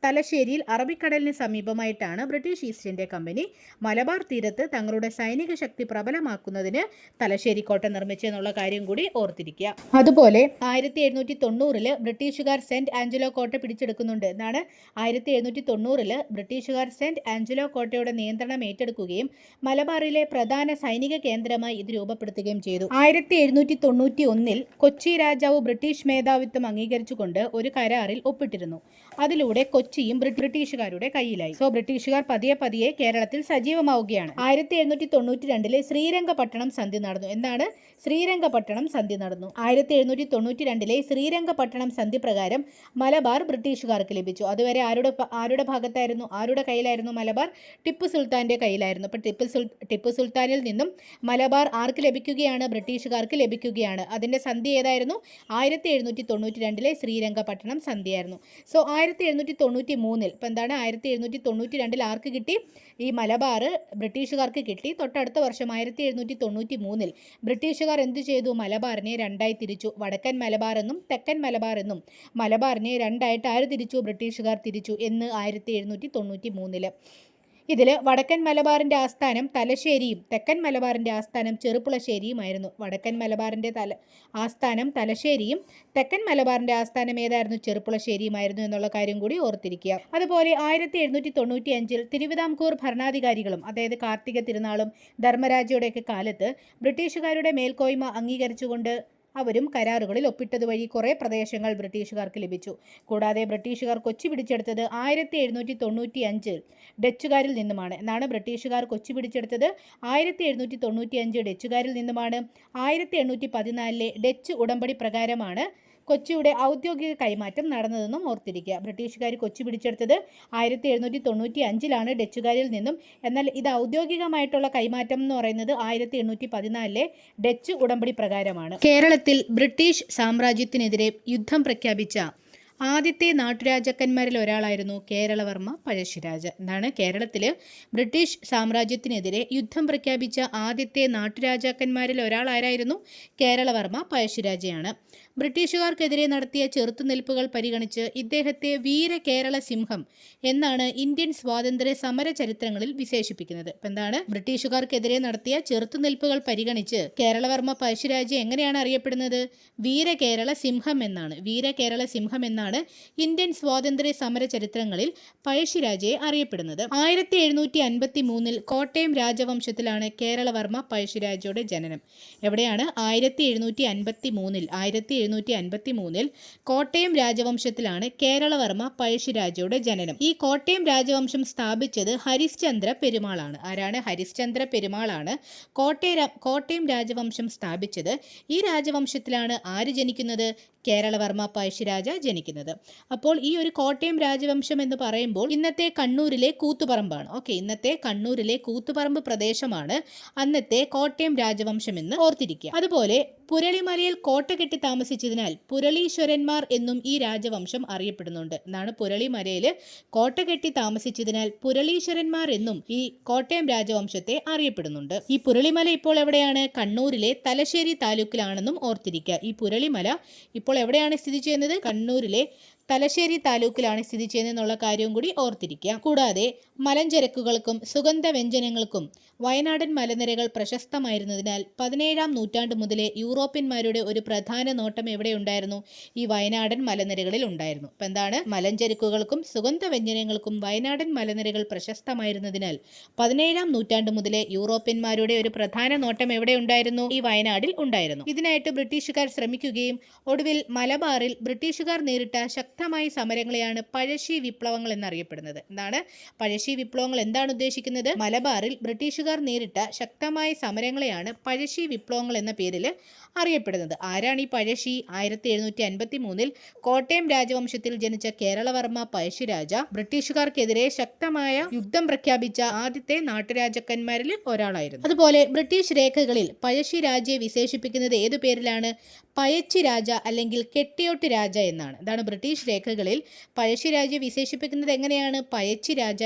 തലശ്ശേരിയിൽ അറബിക്കടലിന് സമീപമായിട്ടാണ് British East India company Malabar തീരത്ത് തങ്ങളുടെ സൈനിക ശക്തി പ്രബലമാക്കുന്നതിന് തലശ്ശേരി കോട്ട നിർമ്മിച്ചെന്നുള്ള കാര്യം കൂടി ഓർത്തിരിക്കുക. അതുപോലെ 1790 ബ്രിട്ടീഷുകാർ സെന്റ് ആഞ്ചലോ കോട്ട പിടിച്ചെടുക്കുന്നുണ്ട്. എന്നാണ്? 1790 ബ്രിട്ടീഷുകാർ സെന്റ് ആഞ്ചലോ കോട്ടയുടെ നിയന്ത്രണം ഏറ്റെടുക്കുകയും മലബാറിലെ പ്രധാന സൈനിക കേന്ദ്രമായി ഇത് രൂപപ്പെടുത്തുകയും ചെയ്തു. 1791 കൊച്ചി രാജാവ് ബ്രിട്ടീഷ് മേധാവിത്വം അംഗീകരിച്ചുകൊണ്ട് ഒരു കരാറിൽ ഒപ്പിട്ടിരുന്നു. അതിലൂടെ കൊച്ചിയും ബ്രിട്ടീഷുകാരുടെ കയ്യിലായി. ബ്രിട്ടീഷുകാർ പതിയെ കേരളത്തിൽ സജീവമാവുകയാണ്. 1792 ശ്രീരംഗപട്ടണം സന്ധി നടന്നു. എന്താണ്? ശ്രീരംഗപട്ടണം സന്ധി നടന്നു. 1792 ശ്രീരംഗപട്ടണം സന്ധി പ്രകാരം മലബാർ ബ്രിട്ടീഷുകാർക്ക് ലഭിച്ചു. അതുവരെ ആരുടെ ഭാഗത്തായിരുന്നു? ആരുടെ കയ്യിലായിരുന്നു മലബാർ? ടിപ്പു സുൽത്താന്റെ കയ്യിലായിരുന്നു. അപ്പോൾ ടിപ്പു സുൽത്താനിൽ നിന്നും മലബാർ ആർക്ക് ലഭിക്കുകയാണ്? ബ്രിട്ടീഷുകാർക്ക് ലഭിക്കുകയാണ്. അതിന്റെ സന്ധി ഏതായിരുന്നു? 1792 ശ്രീരംഗപട്ടണം സന്ധിയായിരുന്നു. 1793 ഇപ്പം എന്താണ്? 1792 ആർക്ക് കിട്ടി? ഈ മലബാർ ബ്രിട്ടീഷുകാർക്ക് കിട്ടി. തൊട്ടടുത്ത വർഷം 1793 ബ്രിട്ടീഷുകാർ എന്തു ചെയ്തു? മലബാറിനെ രണ്ടായി തിരിച്ചു. വടക്കൻ മലബാർ എന്നും തെക്കൻ മലബാർ എന്നും. മലബാറിനെ രണ്ടായിട്ട് ആര് തിരിച്ചു? ബ്രിട്ടീഷുകാർ തിരിച്ചു. എന്ന് 1793. ഇതിൽ വടക്കൻ മലബാറിൻ്റെ ആസ്ഥാനം തലശ്ശേരിയും തെക്കൻ മലബാറിൻ്റെ ആസ്ഥാനം ചെറുപ്പുളശ്ശേരിയുമായിരുന്നു. വടക്കൻ മലബാറിൻ്റെ ആസ്ഥാനം തലശ്ശേരിയും തെക്കൻ മലബാറിൻ്റെ ആസ്ഥാനം ഏതായിരുന്നു? ചെറുപ്പുളശ്ശേരിയുമായിരുന്നു എന്നുള്ള കാര്യം കൂടി ഓർത്തിരിക്കുക. അതുപോലെ 1795 തിരുവിതാംകൂർ ഭരണാധികാരികളും, അതായത് കാർത്തിക തിരുനാളും ധർമ്മരാജയുടെയൊക്കെ കാലത്ത് ബ്രിട്ടീഷുകാരുടെ മേൽക്കോയ്മ അംഗീകരിച്ചുകൊണ്ട് അവരും കരാറുകളിൽ ഒപ്പിട്ടതുവഴി കുറേ പ്രദേശങ്ങൾ ബ്രിട്ടീഷുകാർക്ക് ലഭിച്ചു. കൂടാതെ ബ്രിട്ടീഷുകാർ കൊച്ചി പിടിച്ചെടുത്തത് 1795 ഡച്ചുകാരിൽ നിന്നുമാണ്. എന്നാണ്? ബ്രിട്ടീഷുകാർ കൊച്ചി പിടിച്ചെടുത്തത് 1795 ഡച്ചുകാരിൽ നിന്നുമാണ്. 1814 ഡച്ച് ഉടമ്പടി പ്രകാരമാണ് കൊച്ചിയുടെ ഔദ്യോഗിക കൈമാറ്റം നടന്നതെന്നും ഓർത്തിരിക്കുക. ബ്രിട്ടീഷുകാർ കൊച്ചി പിടിച്ചെടുത്തത് 1795 ഡച്ചുകാരിൽ നിന്നും. എന്നാൽ ഇത് ഔദ്യോഗികമായിട്ടുള്ള കൈമാറ്റം എന്ന് പറയുന്നത് 1814 ഡച്ച് ഉടമ്പടി പ്രകാരമാണ്. കേരളത്തിൽ ബ്രിട്ടീഷ് സാമ്രാജ്യത്തിനെതിരെ യുദ്ധം പ്രഖ്യാപിച്ച ആദ്യത്തെ നാട്ടുരാജാക്കന്മാരിൽ ഒരാളായിരുന്നു കേരളവർമ്മ പഴശ്ശിരാജ. എന്താണ്? കേരളത്തിൽ ബ്രിട്ടീഷ് സാമ്രാജ്യത്തിനെതിരെ യുദ്ധം പ്രഖ്യാപിച്ച ആദ്യത്തെ നാട്ടുരാജാക്കന്മാരിൽ ഒരാളായിരുന്നു കേരളവർമ്മ പഴശ്ശിരാജയാണ്. ബ്രിട്ടീഷുകാർക്കെതിരെ നടത്തിയ ചെറുത്തുനിൽപ്പുകൾ പരിഗണിച്ച് ഇദ്ദേഹത്തെ വീര കേരള സിംഹം എന്നാണ് ഇന്ത്യൻ സ്വാതന്ത്ര്യ സമര ചരിത്രങ്ങളിൽ വിശേഷിപ്പിക്കുന്നത്. ഇപ്പം എന്താണ്? ബ്രിട്ടീഷുകാർക്കെതിരെ നടത്തിയ ചെറുത്തുനിൽപ്പുകൾ പരിഗണിച്ച് കേരളവർമ്മ പഴശ്ശിരാജ എങ്ങനെയാണ് അറിയപ്പെടുന്നത്? വീര കേരള സിംഹം എന്നാണ്. വീര കേരള സിംഹം എന്നാണ് ഇന്ത്യൻ സ്വാതന്ത്ര്യ സമര ചരിത്രങ്ങളിൽ പഴശ്ശിരാജയെ അറിയപ്പെടുന്നത്. 1753 കോട്ടയം രാജവംശത്തിലാണ് കേരളവർമ്മ പഴശ്ശിരാജയുടെ ജനനം. എവിടെയാണ്? 1753 കോട്ടയം രാജവംശത്തിലാണ് കേരളവർമ്മ പഴശ്ശിരാജയുടെ ജനനം. ഈ കോട്ടയം രാജവംശം സ്ഥാപിച്ചത് ഹരിശ്ചന്ദ്ര പെരുമാളാണ്. ആരാണ്? ഹരിശ്ചന്ദ്ര പെരുമാളാണ് കോട്ടയം രാജവംശം സ്ഥാപിച്ചത്. ഈ രാജവംശത്തിലാണ് ആര് ജനിക്കുന്നത്? കേരളവർമ്മ പഴശ്ശിരാജ ജനിക്കുന്നത്. അപ്പോൾ ഈ ഒരു കോട്ടയം രാജവംശം എന്ന് പറയുമ്പോൾ ഇന്നത്തെ കണ്ണൂരിലെ കൂത്തുപറമ്പാണ്. ഇന്നത്തെ കണ്ണൂരിലെ കൂത്തുപറമ്പ് പ്രദേശമാണ് അന്നത്തെ കോട്ടയം രാജവംശം എന്ന് ഓർത്തിരിക്കുക. അതുപോലെ പുരളിമലയിൽ കോട്ട കെട്ടി താമസിച്ചതിനാൽ പുരളീശ്വരന്മാർ എന്നും ഈ രാജവംശം അറിയപ്പെടുന്നുണ്ട്. എന്നാണ്? പുരളിമലയിൽ കോട്ട കെട്ടി താമസിച്ചതിനാൽ പുരളീശ്വരന്മാർ എന്നും ഈ കോട്ടയം രാജവംശത്തെ അറിയപ്പെടുന്നുണ്ട്. ഈ പുരളിമല ഇപ്പോൾ എവിടെയാണ്? കണ്ണൂരിലെ തലശ്ശേരി താലൂക്കിലാണെന്നും ഓർത്തിരിക്കുക. ഈ പുരളിമല ഇപ്പോൾ എവിടെയാണ് സ്ഥിതി ചെയ്യുന്നത്? കണ്ണൂരിലെ തലശ്ശേരി താലൂക്കിലാണ് സ്ഥിതി ചെയ്യുന്നതെന്നുള്ള കാര്യവും കൂടി ഓർത്തിരിക്കുക. കൂടാതെ മലഞ്ചരക്കുകൾക്കും സുഗന്ധ വ്യഞ്ജനങ്ങൾക്കും വയനാടൻ മലനിരകൾ പ്രശസ്തമായിരുന്നതിനാൽ 17-ാം നൂറ്റാണ്ട് മുതലേ യൂറോപ്യന്മാരുടെ ഒരു പ്രധാന നോട്ടം എവിടെ ഉണ്ടായിരുന്നു? ഈ വയനാടൻ മലനിരകളിൽ ഉണ്ടായിരുന്നു. അപ്പം എന്താണ്? മലഞ്ചരക്കുകൾക്കും സുഗന്ധ വ്യഞ്ജനങ്ങൾക്കും വയനാടൻ മലനിരകൾ പ്രശസ്തമായിരുന്നതിനാൽ 17-ാം നൂറ്റാണ്ട് മുതലേ യൂറോപ്യന്മാരുടെ ഒരു പ്രധാന നോട്ടം എവിടെ ഉണ്ടായിരുന്നു? ഈ വയനാടിൽ ഉണ്ടായിരുന്നു. ഇതിനായിട്ട് ബ്രിട്ടീഷുകാർ ശ്രമിക്കുകയും ഒടുവിൽ മലബാറിൽ ബ്രിട്ടീഷുകാർ നേരിട്ട ശക്തമായ സമരങ്ങളെയാണ് പഴശ്ശി വിപ്ലവങ്ങൾ എന്നറിയപ്പെടുന്നത്. എന്താണ്? പഴശ്ശി വിപ്ലവങ്ങൾ എന്താണ് ഉദ്ദേശിക്കുന്നത്? മലബാറിൽ ബ്രിട്ടീഷുകാർ നേരിട്ട ശക്തമായ സമരങ്ങളെയാണ് പഴശ്ശി വിപ്ലവങ്ങൾ എന്ന പേരിൽ അറിയപ്പെടുന്നത്. ആരാണ് ഈ പഴശ്ശി? 1753 കോട്ടയം രാജവംശത്തിൽ ജനിച്ച കേരളവർമ്മ പഴശ്ശിരാജ ബ്രിട്ടീഷുകാർക്കെതിരെ ശക്തമായ യുദ്ധം പ്രഖ്യാപിച്ച ആദ്യത്തെ നാട്ടുരാജാക്കന്മാരിൽ ഒരാളായിരുന്നു. അതുപോലെ ബ്രിട്ടീഷ് രേഖകളിൽ പഴശ്ശിരാജയെ വിശേഷിപ്പിക്കുന്നത് ഏതു പേരിലാണ്? പയച്ചി രാജ അല്ലെങ്കിൽ കെട്ടിയോട്ട് രാജ എന്നാണ്. അതാണ് ബ്രിട്ടീഷ് രേഖകളിൽ പഴശ്ശിരാജയെ വിശേഷിപ്പിക്കുന്നത് എങ്ങനെയാണ്? പയച്ചി രാജ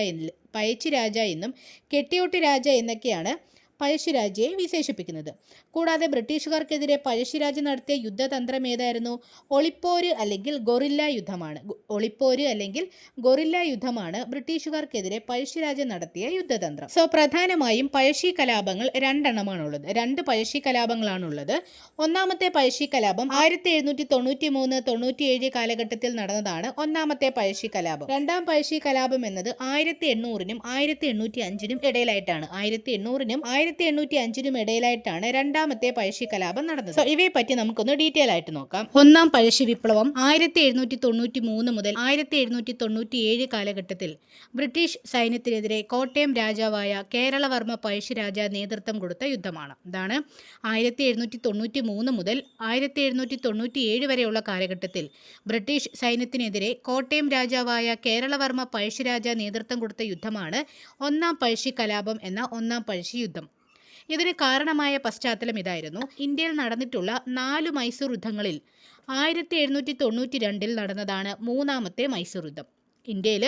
എന്നും കെട്ടിയോട്ട് രാജ എന്നൊക്കെയാണ് പഴശ്ശിരാജയെ വിശേഷിപ്പിക്കുന്നത്. കൂടാതെ ബ്രിട്ടീഷുകാർക്കെതിരെ പഴശ്ശിരാജ നടത്തിയ യുദ്ധതന്ത്രം ഏതായിരുന്നു? ഒളിപ്പോര് അല്ലെങ്കിൽ ഗൊറില്ല യുദ്ധമാണ്. ഗൊറില്ല യുദ്ധമാണ് ബ്രിട്ടീഷുകാർക്കെതിരെ പഴശ്ശിരാജ നടത്തിയ യുദ്ധതന്ത്രം. പ്രധാനമായും പഴശ്ശി കലാപങ്ങൾ രണ്ടെണ്ണമാണുള്ളത്. 2 പഴശ്ശി കലാപങ്ങളാണുള്ളത്. ഒന്നാമത്തെ പഴശ്ശി കലാപം 1793-97 കാലഘട്ടത്തിൽ നടന്നതാണ് ഒന്നാമത്തെ പഴശ്ശി കലാപം. രണ്ടാം പഴശ്ശി കലാപം എന്നത് 1800-നും 1805-നും ഇടയിലായിട്ടാണ്. 1800-നും 1805-നും ഇടയിലായിട്ടാണ് രണ്ടാമത്തെ പഴശ്ശി കലാപം നടന്നത്. ഇവയെ പറ്റി നമുക്കൊന്ന് ഡീറ്റെയിൽ ആയിട്ട് നോക്കാം. ഒന്നാം പഴശ്ശി വിപ്ലവം 1793 മുതൽ 1797 കാലഘട്ടത്തിൽ ബ്രിട്ടീഷ് സൈന്യത്തിനെതിരെ കോട്ടയം രാജാവായ കേരളവർമ്മ പഴശ്ശിരാജ നേതൃത്വം കൊടുത്ത യുദ്ധമാണ്. ഇതാണ് 1793 മുതൽ 1797 വരെയുള്ള കാലഘട്ടത്തിൽ ബ്രിട്ടീഷ് സൈന്യത്തിനെതിരെ കോട്ടയം രാജാവായ കേരളവർമ്മ പഴശ്ശിരാജ നേതൃത്വം കൊടുത്ത യുദ്ധമാണ് ഒന്നാം പഴശ്ശി കലാപം എന്ന ഒന്നാം പഴശ്ശി യുദ്ധം. ഇതിന് കാരണമായ പശ്ചാത്തലം ഇതായിരുന്നു. ഇന്ത്യയിൽ നടന്നിട്ടുള്ള 4 മൈസൂർ യുദ്ധങ്ങളിൽ 1792 നടന്നതാണ് മൂന്നാമത്തെ മൈസൂർ യുദ്ധം. ഇന്ത്യയിൽ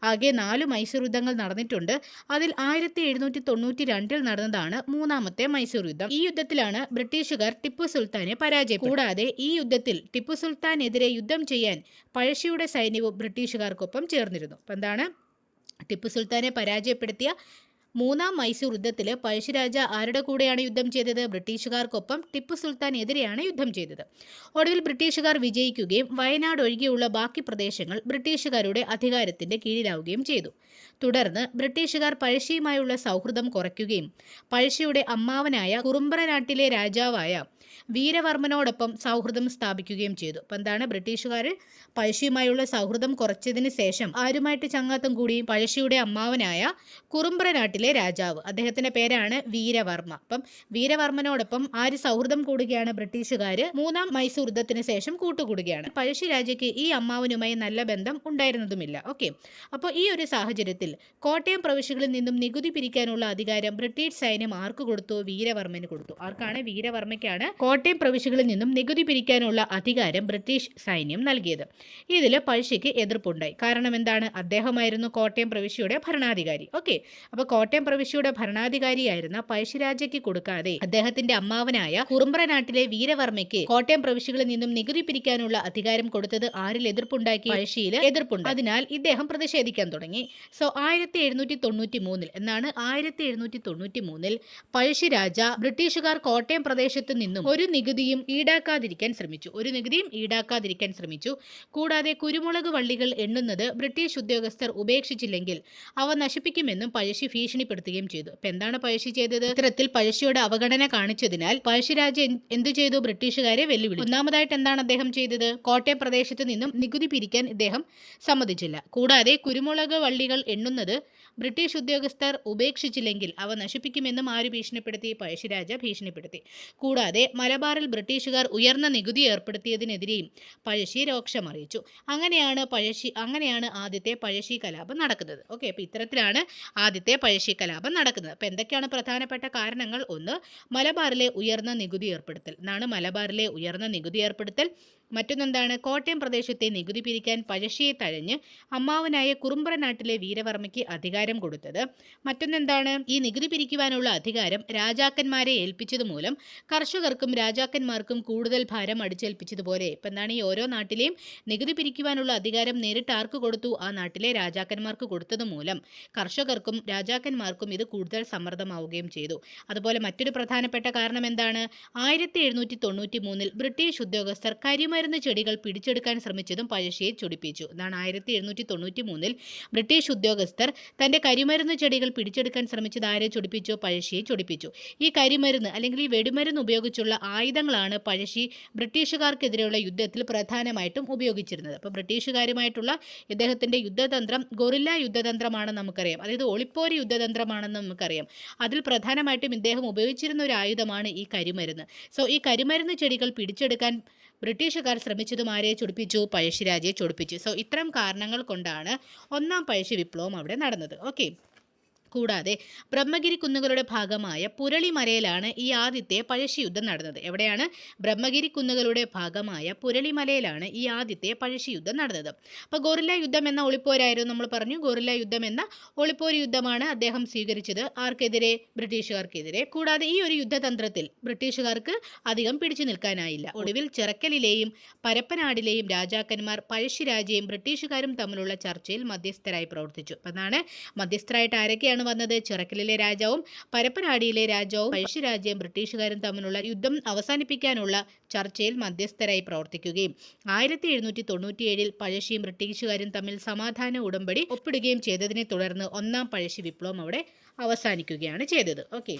ആകെ 4 മൈസൂർ യുദ്ധങ്ങൾ നടന്നിട്ടുണ്ട്. അതിൽ 1792 നടന്നതാണ് മൂന്നാമത്തെ മൈസൂർ യുദ്ധം. ഈ യുദ്ധത്തിലാണ് ബ്രിട്ടീഷുകാർ ടിപ്പു സുൽത്താനെ പരാജയപ്പെട്ടു. കൂടാതെ ഈ യുദ്ധത്തിൽ ടിപ്പു സുൽത്താനെതിരെ യുദ്ധം ചെയ്യാൻ പഴശ്ശിയുടെ സൈന്യവും ബ്രിട്ടീഷുകാർക്കൊപ്പം ചേർന്നിരുന്നു. അപ്പം എന്താണ്? ടിപ്പു സുൽത്താനെ പരാജയപ്പെടുത്തിയ മൂന്നാം മൈസൂർ യുദ്ധത്തിൽ പഴശ്ശിരാജ ആരുടെ കൂടെയാണ് യുദ്ധം ചെയ്തത്? ബ്രിട്ടീഷുകാർക്കൊപ്പം ടിപ്പു സുൽത്താനെതിരെയാണ് യുദ്ധം ചെയ്തത്. ഒടുവിൽ ബ്രിട്ടീഷുകാർ വിജയിക്കുകയും വയനാട് ഒഴികെയുള്ള ബാക്കി പ്രദേശങ്ങൾ ബ്രിട്ടീഷുകാരുടെ അധികാരത്തിന്റെ കീഴിലാവുകയും ചെയ്തു. തുടർന്ന് ബ്രിട്ടീഷുകാർ പഴശ്ശിയുമായുള്ള സൗഹൃദം കുറയ്ക്കുകയും പഴശ്ശിയുടെ അമ്മാവനായ കുറുമ്പ്രനാട്ടിലെ രാജാവായ വീരവർമ്മനോടൊപ്പം സൗഹൃദം സ്ഥാപിക്കുകയും ചെയ്തു. അപ്പം എന്താണ്? ബ്രിട്ടീഷുകാർ പഴശ്ശിയുമായുള്ള സൗഹൃദം കുറച്ചതിന് ശേഷം ആരുമായിട്ട് ചങ്ങാത്തം കൂടി? പഴശ്ശിയുടെ അമ്മാവനായ കുറുമ്പ്രനാട്ടിലെ കുറുമ്പ്രനാട്ടിലെ രാജാവ്, അദ്ദേഹത്തിന്റെ പേരാണ് വീരവർമ്മ. അപ്പം വീരവർമ്മനോടൊപ്പം ആര് സൗഹൃദം കൂടുകയാണ്? ബ്രിട്ടീഷുകാർ മൂന്നാം മൈസൂർ യുദ്ധത്തിന് ശേഷം കൂട്ടുകൂടുകയാണ്. പഴശ്ശിരാജയ്ക്ക് ഈ അമ്മാവനുമായി നല്ല ബന്ധം ഉണ്ടായിരുന്നതുമില്ല. ഓക്കെ, അപ്പോൾ ഈ ഒരു സാഹചര്യത്തിൽ കോട്ടയം പ്രവിശ്യകളിൽ നിന്നും നികുതി പിരിക്കാനുള്ള അധികാരം ബ്രിട്ടീഷ് സൈന്യം ആർക്ക് കൊടുത്തു? വീരവർമ്മന് കൊടുത്തു. ആർക്കാണ്? വീരവർമ്മയ്ക്കാണ് കോട്ടയം പ്രവിശ്യകളിൽ നിന്നും നികുതി പിരിക്കാനുള്ള അധികാരം ബ്രിട്ടീഷ് സൈന്യം നൽകിയത്. ഇതിൽ പഴശ്ശിക്ക് എതിർപ്പുണ്ടായി. കാരണം എന്താണ്? അദ്ദേഹമായിരുന്നു കോട്ടയം പ്രവിശ്യയുടെ ഭരണാധികാരി. ഓക്കെ, അപ്പോൾ കോട്ടയം പ്രവിശ്യയുടെ ഭരണാധികാരിയായിരുന്ന പഴശ്ശിരാജയ്ക്ക് കൊടുക്കാതെ അദ്ദേഹത്തിന്റെ അമ്മാവനായ കുറുമ്പ്രനാട്ടിലെ വീരവർമ്മയ്ക്ക് കോട്ടയം പ്രവിശ്യകളിൽ നിന്നും നികുതി പിരിക്കാനുള്ള അധികാരം കൊടുത്തത് ആരിൽ എതിർപ്പുണ്ടാക്കി? പഴശ്ശിയിൽ എതിർപ്പുണ്ട്. അതിനാൽ ഇദ്ദേഹം പ്രതിഷേധിക്കാൻ തുടങ്ങി. സോ 1793 എന്നാണ് 1793 പഴശ്ശിരാജ ബ്രിട്ടീഷുകാർ കോട്ടയം പ്രദേശത്ത് നിന്നും ഒരു നികുതിയും ഈടാക്കാതിരിക്കാൻ ശ്രമിച്ചു. കൂടാതെ കുരുമുളക് വള്ളികൾ എണ്ണുന്നത് ബ്രിട്ടീഷ് ഉദ്യോഗസ്ഥർ ഉപേക്ഷിച്ചില്ലെങ്കിൽ അവ നശിപ്പിക്കുമെന്നും പഴശ്ശി ഭീഷണിപ്പെടുത്തുകയും ചെയ്തു. അപ്പൊ എന്താണ് പഴശ്ശി ചെയ്തത്? ഇത്തരത്തിൽ പഴശ്ശിയുടെ അവഗണന കാണിച്ചതിനാൽ പഴശ്ശിരാജ എന്തു ചെയ്തു? ബ്രിട്ടീഷുകാരെ വെല്ലുവിളിച്ചു. ഒന്നാമതായിട്ട് എന്താണ് അദ്ദേഹം ചെയ്തത്? കോട്ടയം പ്രദേശത്ത് നിന്നും നികുതി പിരിക്കാൻ ഇദ്ദേഹം സമ്മതിച്ചില്ല. കൂടാതെ കുരുമുളക് വള്ളികൾ എണ്ണുന്നത് ബ്രിട്ടീഷ് ഉദ്യോഗസ്ഥർ ഉപേക്ഷിച്ചില്ലെങ്കിൽ അവ നശിപ്പിക്കുമെന്നും ആര് ഭീഷണിപ്പെടുത്തി? പഴശ്ശിരാജ ഭീഷണിപ്പെടുത്തി. കൂടാതെ മലബാറിൽ ബ്രിട്ടീഷുകാർ ഉയർന്ന നികുതി ഏർപ്പെടുത്തിയതിനെതിരെയും പഴശ്ശി രോക്ഷമറിയിച്ചു. അങ്ങനെയാണ് ആദ്യത്തെ പഴശ്ശി കലാപം നടക്കുന്നത്. ഓക്കെ, അപ്പോൾ ഇത്തരത്തിലാണ് ആദ്യത്തെ പഴശ്ശി കലാപം നടക്കുന്നത്. അപ്പോൾ എന്തൊക്കെയാണ് പ്രധാനപ്പെട്ട കാരണങ്ങൾ? ഒന്ന്, മലബാറിലെ ഉയർന്ന നികുതി ഏർപ്പെടുത്തൽ. മറ്റൊന്നെന്താണ്? കോട്ടയം പ്രദേശത്തെ നികുതി പിരിക്കാൻ പഴശ്ശിയെ തഴഞ്ഞ് അമ്മാവനായ കുറുമ്പ്രനാട്ടിലെ വീരവർമ്മയ്ക്ക് അധികാരം കൊടുത്തത്. മറ്റൊന്നെന്താണ്? ഈ നികുതി പിരിക്കുവാനുള്ള അധികാരം രാജാക്കന്മാരെ ഏൽപ്പിച്ചതുമൂലം കർഷകർക്കും രാജാക്കന്മാർക്കും കൂടുതൽ ഭാരം അടിച്ചേൽപ്പിച്ചതുപോലെ. ഇപ്പം എന്താണ്? ഈ ഓരോ നാട്ടിലെയും നികുതി പിരിക്കുവാനുള്ള അധികാരം നേരിട്ട് ആർക്ക് കൊടുത്തു? ആ നാട്ടിലെ രാജാക്കന്മാർക്ക് കൊടുത്തത് മൂലം കർഷകർക്കും രാജാക്കന്മാർക്കും ഇത് കൂടുതൽ സമ്മർദ്ദമാവുകയും ചെയ്തു. അതുപോലെ മറ്റൊരു പ്രധാനപ്പെട്ട കാരണം എന്താണ്? 1793 ബ്രിട്ടീഷ് ഉദ്യോഗസ്ഥർ കരിമരുന്ന് ചെടികൾ പിടിച്ചെടുക്കാൻ ശ്രമിച്ചതും പഴശ്ശിയെ ചൊടിപ്പിച്ചു. എന്നാണ് 1793 ബ്രിട്ടീഷ് ഉദ്യോഗസ്ഥർ തന്റെ കരിമരുന്ന് ചെടികൾ പിടിച്ചെടുക്കാൻ ശ്രമിച്ചത് ആരെ ചൊടിപ്പിച്ചു? പഴശ്ശിയെ ചൊടിപ്പിച്ചു. ഈ കരിമരുന്ന് അല്ലെങ്കിൽ ഈ വെടിമരുന്ന് ഉപയോഗിച്ചുള്ള ആയുധങ്ങളാണ് പഴശ്ശി ബ്രിട്ടീഷുകാർക്കെതിരെയുള്ള യുദ്ധത്തിൽ പ്രധാനമായിട്ടും ഉപയോഗിച്ചിരുന്നത്. അപ്പോൾ ബ്രിട്ടീഷുകാരുമായിട്ടുള്ള ഇദ്ദേഹത്തിന്റെ യുദ്ധതന്ത്രം ഗൊറില്ല യുദ്ധതന്ത്രമാണെന്ന് നമുക്കറിയാം. അതായത് ഒളിപ്പോര് യുദ്ധതന്ത്രമാണെന്ന് നമുക്കറിയാം. അതിൽ പ്രധാനമായിട്ടും ഇദ്ദേഹം ഉപയോഗിച്ചിരുന്ന ഒരു ആയുധമാണ് ഈ കരിമരുന്ന്. സോ ഈ കരിമരുന്ന് ചെടികൾ പിടിച്ചെടുക്കാൻ ബ്രിട്ടീഷുകാർ ശ്രമിച്ചതും ആരെ ചൊടിപ്പിച്ചു? പഴശ്ശിരാജയെ ചൊടിപ്പിച്ചു. സോ ഇത്തരം കാരണങ്ങൾ കൊണ്ടാണ് ഒന്നാം പഴശ്ശി വിപ്ലവം അവിടെ നടന്നത്. ഓക്കെ, കൂടാതെ ബ്രഹ്മഗിരി കുന്നുകളുടെ ഭാഗമായ പുരളിമലയിലാണ് ഈ ആദ്യത്തെ പഴശ്ശി യുദ്ധം നടന്നത്. എവിടെയാണ്? ബ്രഹ്മഗിരി കുന്നുകളുടെ ഭാഗമായ പുരളിമലയിലാണ് ഈ ആദ്യത്തെ പഴശ്ശി യുദ്ധം നടന്നത്. അപ്പോൾ ഗൊറില്ല യുദ്ധം എന്ന ഒളിപ്പോരായിരുന്നു നമ്മൾ പറഞ്ഞു. ഗൊറില്ല യുദ്ധം എന്ന ഒളിപ്പോര് യുദ്ധമാണ് അദ്ദേഹം സ്വീകരിച്ചത്. ആർക്കെതിരെ? ബ്രിട്ടീഷുകാർക്കെതിരെ. കൂടാതെ ഈ ഒരു യുദ്ധതന്ത്രത്തിൽ ബ്രിട്ടീഷുകാർക്ക് അധികം പിടിച്ചു നിൽക്കാനായില്ല. ഒടുവിൽ ചിറക്കലിലെയും പരപ്പനാടിലെയും രാജാക്കന്മാർ പഴശ്ശിരാജയും ബ്രിട്ടീഷുകാരും തമ്മിലുള്ള ചർച്ചയിൽ മധ്യസ്ഥരായി പ്രവർത്തിച്ചു. അതാണ് മധ്യസ്ഥരായിട്ട് ആരൊക്കെയാണ് വന്നത്? ചിറക്കലിലെ രാജാവും പരപ്പനാടിയിലെ രാജാവും പഴശ്ശിരാജയും ബ്രിട്ടീഷുകാരും തമ്മിലുള്ള യുദ്ധം അവസാനിപ്പിക്കാനുള്ള ചർച്ചയിൽ മധ്യസ്ഥരായി പ്രവർത്തിക്കുകയും 1797 പഴശ്ശിയും ബ്രിട്ടീഷുകാരും തമ്മിൽ സമാധാന ഉടമ്പടി ഒപ്പിടുകയും ചെയ്തതിനെ തുടർന്ന് ഒന്നാം പഴശ്ശി വിപ്ലവം അവിടെ അവസാനിക്കുകയാണ് ചെയ്തത്. ഓക്കെ,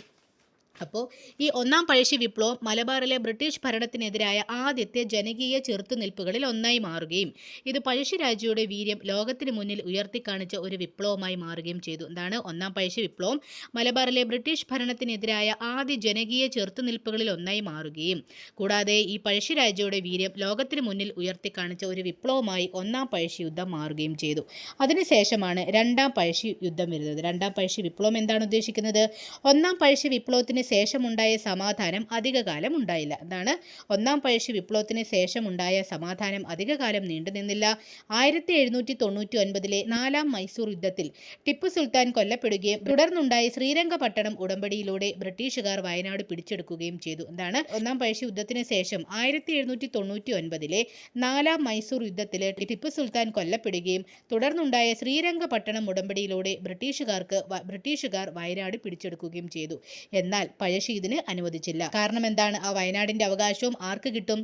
അപ്പോൾ ഈ ഒന്നാം പഴശ്ശി വിപ്ലവം മലബാറിലെ ബ്രിട്ടീഷ് ഭരണത്തിനെതിരായ ആദ്യത്തെ ജനകീയ ചെറുത്തുനിൽപ്പുകളിൽ ഒന്നായി മാറുകയും ഇത് പഴശ്ശിരാജയുടെ വീര്യം ലോകത്തിന് മുന്നിൽ ഉയർത്തിക്കാണിച്ച ഒരു വിപ്ലവമായി മാറുകയും ചെയ്തു. എന്താണ് ഒന്നാം പഴശ്ശി വിപ്ലവം? മലബാറിലെ ബ്രിട്ടീഷ് ഭരണത്തിനെതിരായ ആദ്യ ജനകീയ ചെറുത്തുനിൽപ്പുകളിൽ ഒന്നായി മാറുകയും കൂടാതെ ഈ പഴശ്ശിരാജയുടെ വീര്യം ലോകത്തിന് മുന്നിൽ ഉയർത്തിക്കാണിച്ച ഒരു വിപ്ലവമായി ഒന്നാം പഴശ്ശി യുദ്ധം മാറുകയും ചെയ്തു. അതിനുശേഷമാണ് രണ്ടാം പഴശ്ശി യുദ്ധം വരുന്നത്. രണ്ടാം പഴശ്ശി വിപ്ലവം എന്താണ് ഉദ്ദേശിക്കുന്നത്? ഒന്നാം പഴശ്ശി വിപ്ലവത്തിന് ശേഷമുണ്ടായ സമാധാനം അധികകാലം ഉണ്ടായില്ല. അതാണ് ഒന്നാം പഴശ്ശി വിപ്ലവത്തിന് ശേഷമുണ്ടായ സമാധാനം അധികകാലം നീണ്ടുനിന്നില്ല. 1799 നാലാം മൈസൂർ യുദ്ധത്തിൽ ടിപ്പു സുൽത്താൻ കൊല്ലപ്പെടുകയും തുടർന്നുണ്ടായ ശ്രീരംഗപട്ടണം ഉടമ്പടിയിലൂടെ ബ്രിട്ടീഷുകാർ വയനാട് പിടിച്ചെടുക്കുകയും ചെയ്തു. എന്താണ് ഒന്നാം പഴശ്ശി യുദ്ധത്തിന് ശേഷം 1799 നാലാം മൈസൂർ യുദ്ധത്തിൽ ടിപ്പു സുൽത്താൻ കൊല്ലപ്പെടുകയും തുടർന്നുണ്ടായ ശ്രീരംഗപട്ടണം ഉടമ്പടിയിലൂടെ ബ്രിട്ടീഷുകാർ വയനാട് പിടിച്ചെടുക്കുകയും ചെയ്തു. എന്നാൽ പഴശ്ശി ഇതിന് അനുവദിച്ചില്ല. കാരണം എന്താണ്? ആ വയനാടിന്റെ അവകാശവും ആർക്ക് കിട്ടും?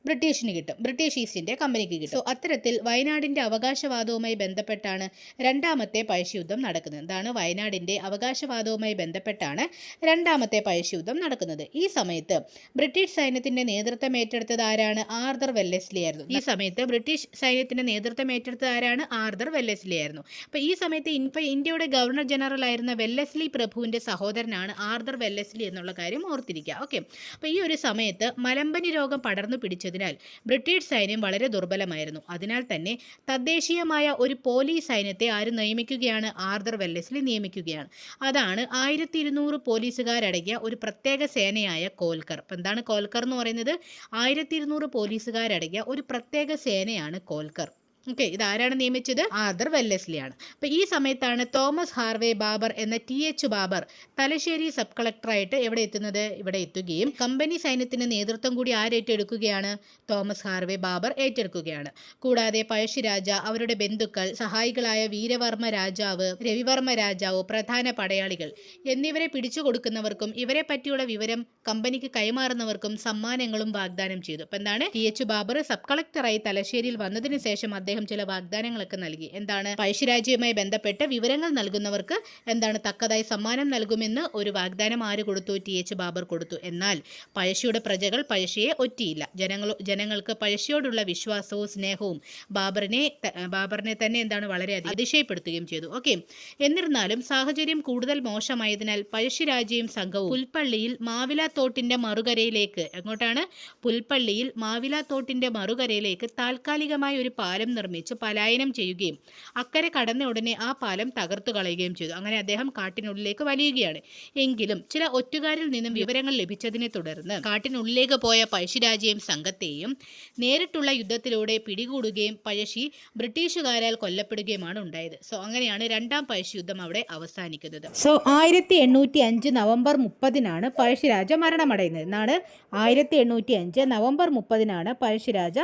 ബ്രിട്ടീഷിന് കിട്ടും, ബ്രിട്ടീഷ് ഈസ്റ്റ് ഇന്ത്യ കമ്പനിക്ക് കിട്ടും. സോ അത്തരത്തിൽ വയനാടിന്റെ അവകാശവാദവുമായി ബന്ധപ്പെട്ടാണ് രണ്ടാമത്തെ പഴശ്ശിയുദ്ധം നടക്കുന്നത്. എന്താണ്? വയനാടിന്റെ അവകാശവാദവുമായി ബന്ധപ്പെട്ടാണ് രണ്ടാമത്തെ പഴശ്ശിയുദ്ധം നടക്കുന്നത്. ഈ സമയത്ത് ബ്രിട്ടീഷ് സൈന്യത്തിന്റെ നേതൃത്വം ഏറ്റെടുത്തത് ആരാണ്? ആർതർ വെല്ലസ്ലി ആയിരുന്നു. ഈ സമയത്ത് ബ്രിട്ടീഷ് സൈന്യത്തിന്റെ നേതൃത്വം ഏറ്റെടുത്തത് ആരാണ്? ആർതർ വെല്ലസ്ലി ആയിരുന്നു. അപ്പോൾ ഈ സമയത്ത് ഇന്ത്യയുടെ ഗവർണർ ജനറൽ ആയിരുന്ന വെല്ലസ്ലി പ്രഭുവിന്റെ സഹോദരനാണ് ആർതർ വെല്ലസ്ലി എന്നുള്ള കാര്യം ഓർത്തിരിക്കുക. ഓക്കെ. അപ്പോൾ ഈ ഒരു സമയത്ത് മലമ്പനി രോഗം പടർന്നു പിടിച്ചതിനാൽ ബ്രിട്ടീഷ് സൈന്യം വളരെ ദുർബലമായിരുന്നു. അതിനാൽ തന്നെ തദ്ദേശീയമായ ഒരു പോലീസ് സൈന്യത്തെ ആര് നിയമിക്കുകയാണ്? Arthur Wellesley നിയമിക്കുകയാണ്. അതാണ് 1200 പോലീസുകാരടങ്ങിയ ഒരു പ്രത്യേക സേനയായ കോൽക്കർ. അപ്പം എന്താണ് കോൽക്കർ എന്ന് പറയുന്നത്? 1200 പോലീസുകാരടങ്ങിയ ഒരു പ്രത്യേക സേനയാണ് കോൽക്കർ. ഓക്കെ, ഇതാരാണ് നിയമിച്ചത്? ആർതർ വെല്ലസ്ലി ആണ്. അപ്പോൾ ഈ സമയത്താണ് തോമസ് ഹാർവേ ബാബർ എന്ന TH ബാബർ തലശ്ശേരി സബ് കളക്ടറായിട്ട് എവിടെ എത്തുന്നത്? ഇവിടെ എത്തുകയും കമ്പനി സൈന്യത്തിന് നേതൃത്വം കൂടി ആരേറ്റെടുക്കുകയാണ്? തോമസ് ഹാർവേ ബാബർ ഏറ്റെടുക്കുകയാണ്. കൂടാതെ പഴശ്ശിരാജ, അവരുടെ ബന്ധുക്കൾ, സഹായികളായ വീരവർമ്മ രാജാവ്, രവിവർമ്മ രാജാവ്, പ്രധാന പടയാളികൾ എന്നിവരെ പിടിച്ചു കൊടുക്കുന്നവർക്കും ഇവരെ പറ്റിയുള്ള വിവരം കമ്പനിക്ക് കൈമാറുന്നവർക്കും സമ്മാനങ്ങളും വാഗ്ദാനം ചെയ്തു. അപ്പം എന്താണ്? TH ബാബർ സബ് കളക്ടറായി തലശ്ശേരിയിൽ വന്നതിന് ശേഷം അദ്ദേഹം ചില വാഗ്ദാനങ്ങളൊക്കെ നൽകി. എന്താണ്? പഴശ്ശിരാജയുമായി ബന്ധപ്പെട്ട് വിവരങ്ങൾ നൽകുന്നവർക്ക് എന്താണ് തക്കതായി സമ്മാനം നൽകുമെന്ന് ഒരു വാഗ്ദാനം ആര് കൊടുത്തു? TH ബാബർ കൊടുത്തു. എന്നാൽ പഴശ്ശിയുടെ പ്രജകൾ പഴശ്ശിയെ ഒറ്റിയില്ല. ജനങ്ങൾക്ക് പഴശ്ശിയോടുള്ള വിശ്വാസവും സ്നേഹവും ബാബറിനെ തന്നെ എന്താണ് വളരെ അതിശയപ്പെടുത്തുകയും ചെയ്തു. ഓക്കെ. എന്നിരുന്നാലും സാഹചര്യം കൂടുതൽ മോശമായതിനാൽ പഴശ്ശിരാജയും സംഘവും പുൽപ്പള്ളിയിൽ മാവിലാത്തോട്ടിന്റെ മറുകരയിലേക്ക്, എങ്ങോട്ടാണ്? പുൽപ്പള്ളിയിൽ മാവിലാത്തോട്ടിന്റെ മറുകരയിലേക്ക് താൽക്കാലികമായ ഒരു പാലം നിർമ്മിച്ച് പലായനം ചെയ്യുകയും അക്കരെ കടന്ന ഉടനെ ആ പാലം തകർത്തു കളയുകയും ചെയ്തു. അങ്ങനെ അദ്ദേഹം കാട്ടിനുള്ളിലേക്ക് വലിയുകയാണ്. എങ്കിലും ചില ഒറ്റുകാരിൽ നിന്നും വിവരങ്ങൾ ലഭിച്ചതിനെ തുടർന്ന് കാട്ടിനുള്ളിലേക്ക് പോയ പഴശ്ശിരാജയും സംഘത്തെയും നേരിട്ടുള്ള യുദ്ധത്തിലൂടെ പിടികൂടുകയും പഴശ്ശി ബ്രിട്ടീഷുകാരാൽ കൊല്ലപ്പെടുകയുമാണ് ഉണ്ടായത്. സോ അങ്ങനെയാണ് രണ്ടാം പഴശ്ശി യുദ്ധം അവിടെ അവസാനിക്കുന്നത്. സോ 1805 നവംബർ 30-നാണ് പഴശ്ശിരാജ മരണമടയുന്നത്. എന്നാണ് 1805 നവംബർ 30-നാണ് പഴശ്ശിരാജ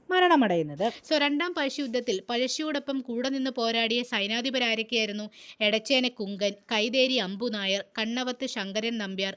മരണമടയുന്നത്. സോ രണ്ടാം പഴശ്ശി യുദ്ധത്തിൽ പഴശ്ശിയോടൊപ്പം കൂടെ നിന്ന് പോരാടിയ സൈനാധിപരാരൊക്കെയായിരുന്നു? എടച്ചേന കുങ്കൻ, കൈതേരി അമ്പുനായർ, കണ്ണവത്ത് ശങ്കരൻ നമ്പ്യാർ,